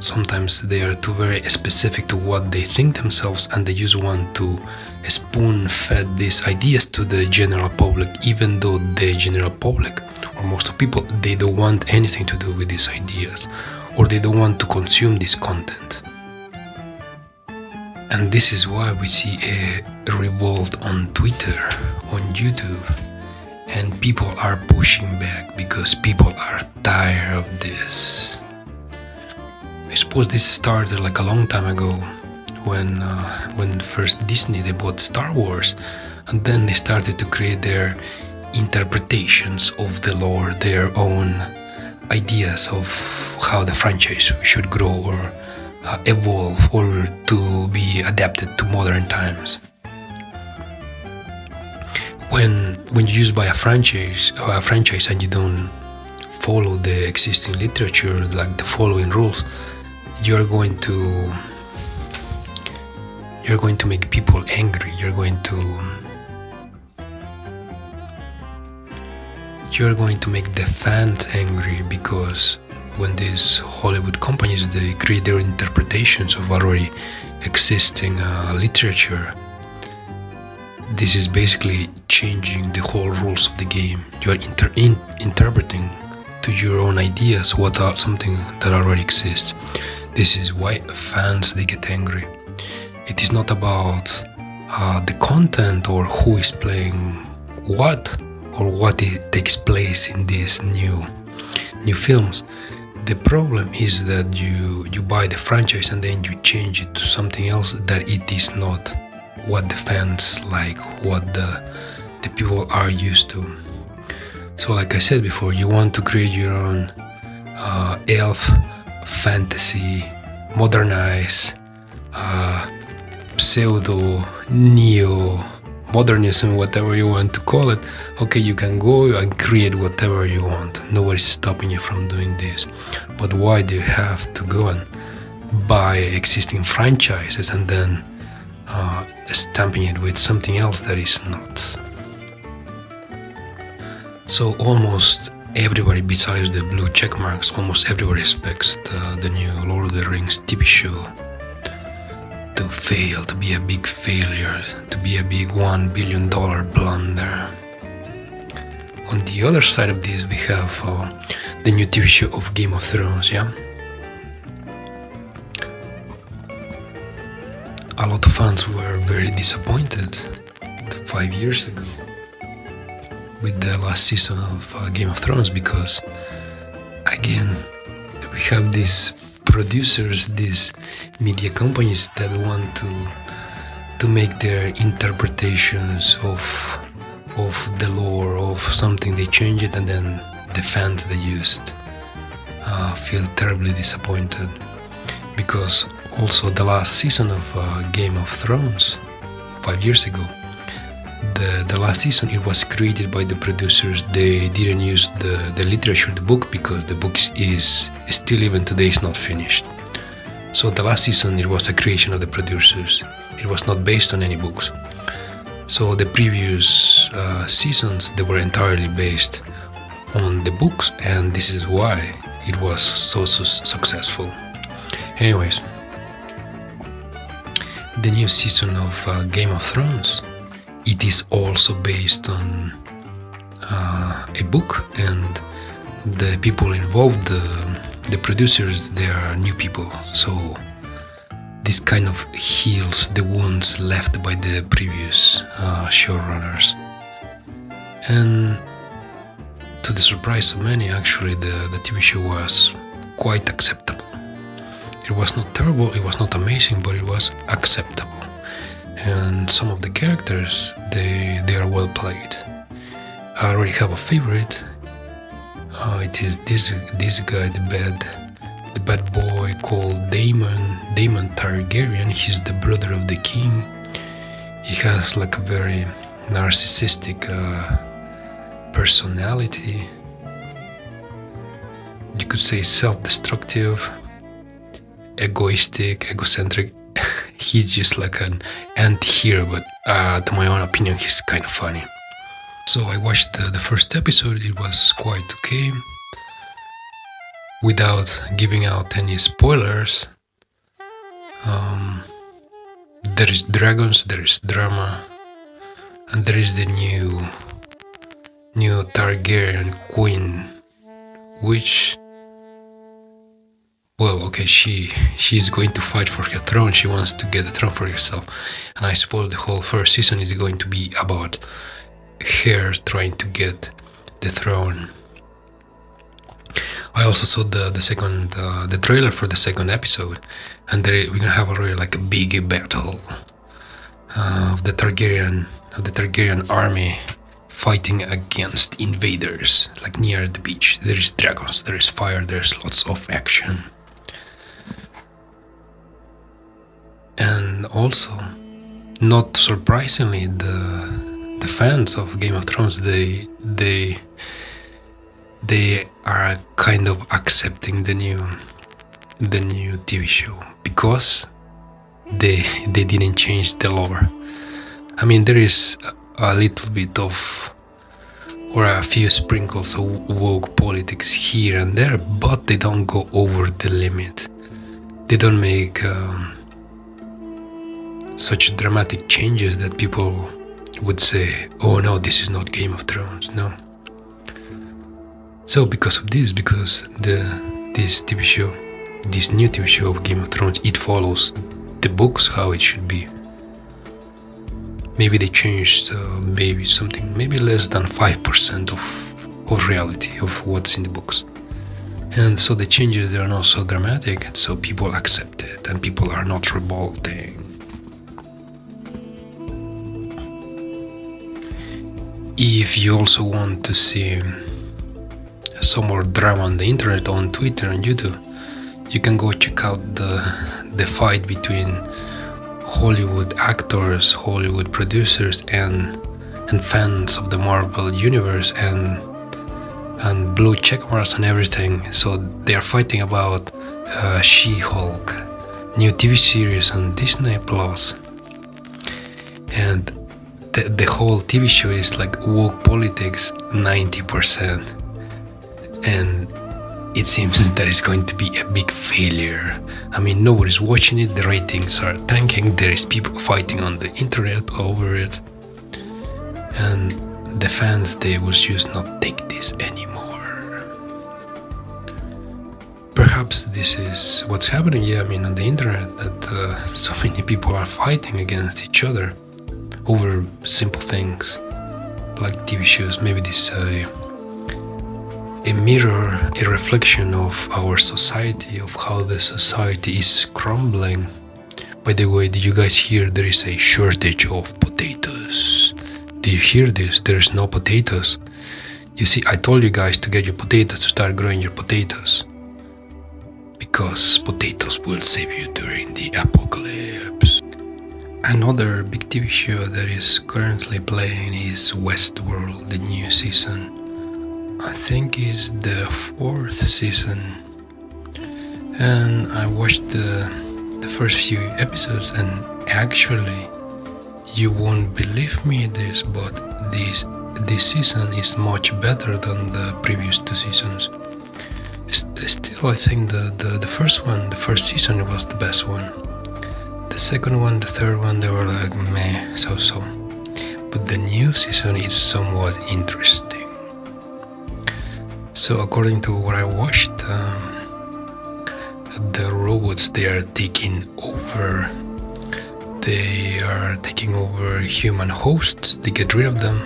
S2: sometimes they are too very specific to what they think themselves, and they just want to spoon-fed these ideas to the general public, even though the general public, or most of people, they don't want anything to do with these ideas, or they don't want to consume this content. And this is why we see a revolt on Twitter, on YouTube, and people are pushing back because people are tired of this. I suppose this started like a long time ago, when first Disney, they bought Star Wars, and then they started to create their interpretations of the lore, their own ideas of how the franchise should grow or evolve or to be adapted to modern times. When you just buy a franchise and you don't follow the existing literature, like the following rules, you're going to make people angry. You're going to make the fans angry, because when these Hollywood companies, they create their interpretations of already existing literature, this is basically changing the whole rules of the game. You are interpreting to your own ideas what are something that already exists. This is why fans, they get angry. It is not about the content or who is playing what or what it takes place in these new films. The problem is that you buy the franchise and then you change it to something else that it is not what the fans like, what the people are used to. So like I said before, you want to create your own elf fantasy, modernize, pseudo, neo, modernism, whatever you want to call it. Okay, you can go and create whatever you want. Nobody's stopping you from doing this. But why do you have to go and buy existing franchises and then stamping it with something else that is not? So almost everybody, besides the blue check marks, almost everybody expects the new Lord of the Rings TV show to fail, to be a big failure, to be a big $1 billion blunder. On the other side of this, we have the new TV show of Game of Thrones, yeah? A lot of fans were very disappointed 5 years ago with the last season of Game of Thrones, because again, we have these producers, these media companies that want to make their interpretations of the lore of something. They change it, and then the fans, they used feel terribly disappointed, because also the last season of Game of Thrones 5 years ago, the last season, it was created by the producers. They didn't use the literature, the book, because the book is still, even today, is not finished. So the last season, it was a creation of the producers. It was not based on any books. So the previous seasons, they were entirely based on the books, and this is why it was so successful. Anyways, the new season of Game of Thrones, it is also based on a book, and the people involved, the producers, they are new people. So this kind of heals the wounds left by the previous showrunners. And to the surprise of many, actually, the TV show was quite acceptable. It was not terrible, it was not amazing, but it was acceptable. And some of the characters, they are well played. I already have a favorite. It is this guy, the bad boy called Daemon Targaryen. He's the brother of the king. He has like a very narcissistic personality. You could say self-destructive, egoistic, egocentric. He's just like an anti-hero, but to my own opinion, he's kind of funny. So I watched the first episode. It was quite okay. Without giving out any spoilers, there is dragons, there is drama, and there is the new Targaryen queen, which, well, okay, she's going to fight for her throne. She wants to get the throne for herself, and I suppose the whole first season is going to be about her trying to get the throne. I also saw the trailer for the second episode, and we're gonna have already like a big battle of the Targaryen army fighting against invaders, like near the beach. There is dragons, there is fire, there's lots of action. And also, not surprisingly, the fans of Game of Thrones, they are kind of accepting the new TV show because they didn't change the lore. I mean, there is a little bit of, or a few sprinkles of woke politics here and there, but they don't go over the limit. They don't make such dramatic changes that people would say, oh no, this is not Game of Thrones. No. So because of this, because this new TV show of Game of Thrones, it follows the books how it should be. Maybe they changed maybe less than 5% of reality of what's in the books. And so the changes, they are not so dramatic, so people accept it and people are not revolting. If you also want to see some more drama on the internet, on Twitter and YouTube, you can go check out the fight between Hollywood actors, Hollywood producers, and fans of the Marvel universe, and blue check marks and everything. So they are fighting about She-Hulk, new TV series on Disney Plus, and the whole TV show is like woke politics 90%, and it seems that it's going to be a big failure. I mean, nobody's watching it, the ratings are tanking, there is people fighting on the internet over it, and the fans, they will just not take this anymore. Perhaps this is what's happening, yeah, I mean, on the internet, that so many people are fighting against each other over simple things like TV shows. Maybe this a mirror, a reflection of our society, of how the society is crumbling. By the way, did you guys hear there is a shortage of potatoes? Do you hear this? There is no potatoes. You see, I told you guys to get your potatoes, to start growing your potatoes, because potatoes will save you during the apocalypse. Another big TV show that is currently playing is Westworld, the new season. I think is the 4th season, and I watched the first few episodes, and actually, you won't believe me this, but this season is much better than the previous 2 seasons. Still, I think the first season was the best one. The second one, the third one, they were like meh, so. But the new season is somewhat interesting. So according to what I watched, the robots, they are taking over. They are taking over human hosts. They get rid of them,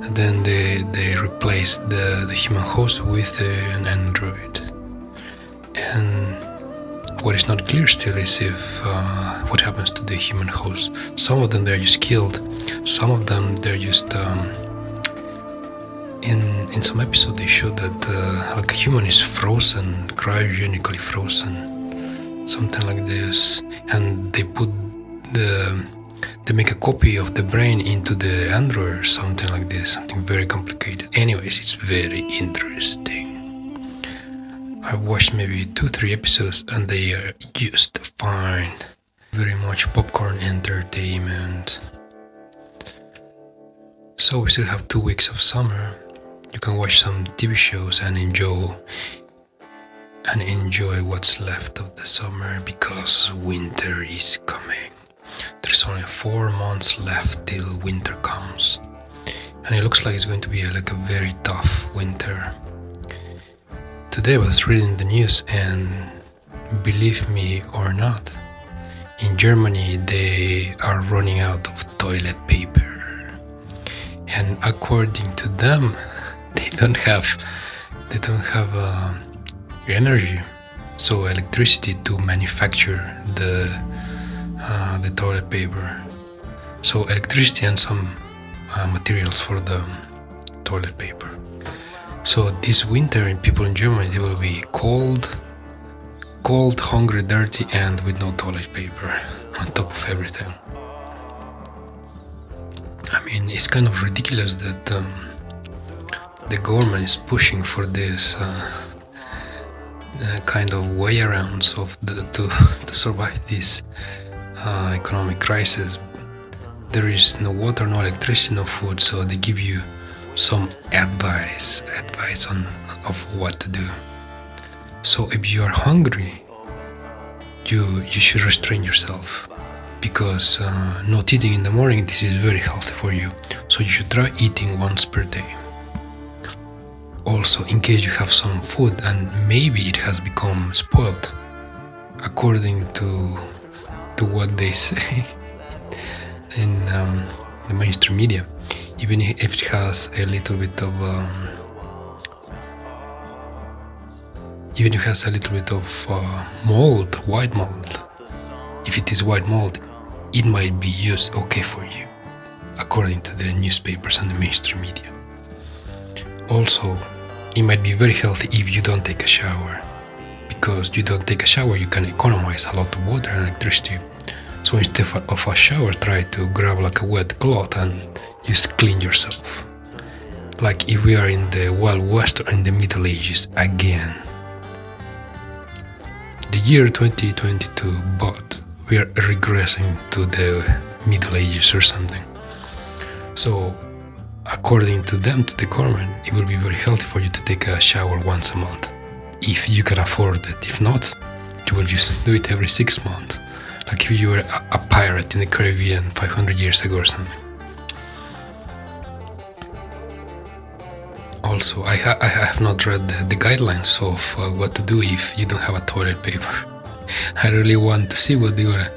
S2: and then they replace the human host with an android. And what is not clear still is if what happens to the human host. Some of them, they're just killed. Some of them, they're just in some episode they show that like a human is frozen, cryogenically frozen, something like this, and they make a copy of the brain into the android or something like this, something very complicated. Anyways, it's very interesting. I've watched maybe 2-3 episodes and they are just fine. Very much popcorn entertainment. So we still have 2 weeks of summer. You can watch some TV shows and enjoy what's left of the summer, because winter is coming. There's is only 4 months left till winter comes, and it looks like it's going to be like a very tough winter. Today I was reading the news, and believe me or not, in Germany they are running out of toilet paper, and according to them, they don't have energy, so electricity to manufacture the toilet paper. So electricity and some materials for the toilet paper. So this winter, people in Germany, they will be cold, hungry, dirty, and with no toilet paper on top of everything. I mean, it's kind of ridiculous that the government is pushing for this kind of way arounds to survive this economic crisis. There is no water, no electricity, no food, so they give you some advice of what to do. So if you are hungry, you should restrain yourself, because not eating in the morning, this is very healthy for you. So you should try eating once per day. Also, in case you have some food and maybe it has become spoiled, according to what they say in the mainstream media, even if it has a little bit of mold, white mold, if it is white mold, it might be used okay for you, according to the newspapers and the mainstream media. Also, it might be very healthy if you don't take a shower, because you don't take a shower, you can economize a lot of water and electricity. So instead of a shower, try to grab like a wet cloth and just clean yourself. Like if we are in the Wild West or in the Middle Ages again. The year 2022, but we are regressing to the Middle Ages or something. So according to them, to the government, it will be very healthy for you to take a shower once a month, if you can afford it. If not, you will just do it every 6 months, like if you were a pirate in the Caribbean 500 years ago or something. Also, I have not read the guidelines of what to do if you don't have a toilet paper. I really want to see what they're gonna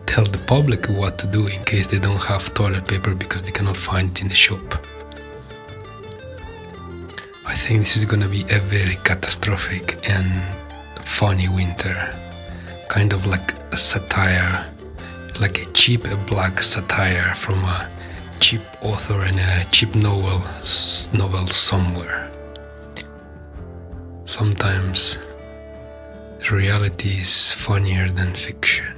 S2: tell the public what to do in case they don't have toilet paper because they cannot find it in the shop. I think this is gonna be a very catastrophic and funny winter, kind of like a satire, like a cheap black satire from a cheap author in a cheap novel somewhere. Sometimes reality is funnier than fiction.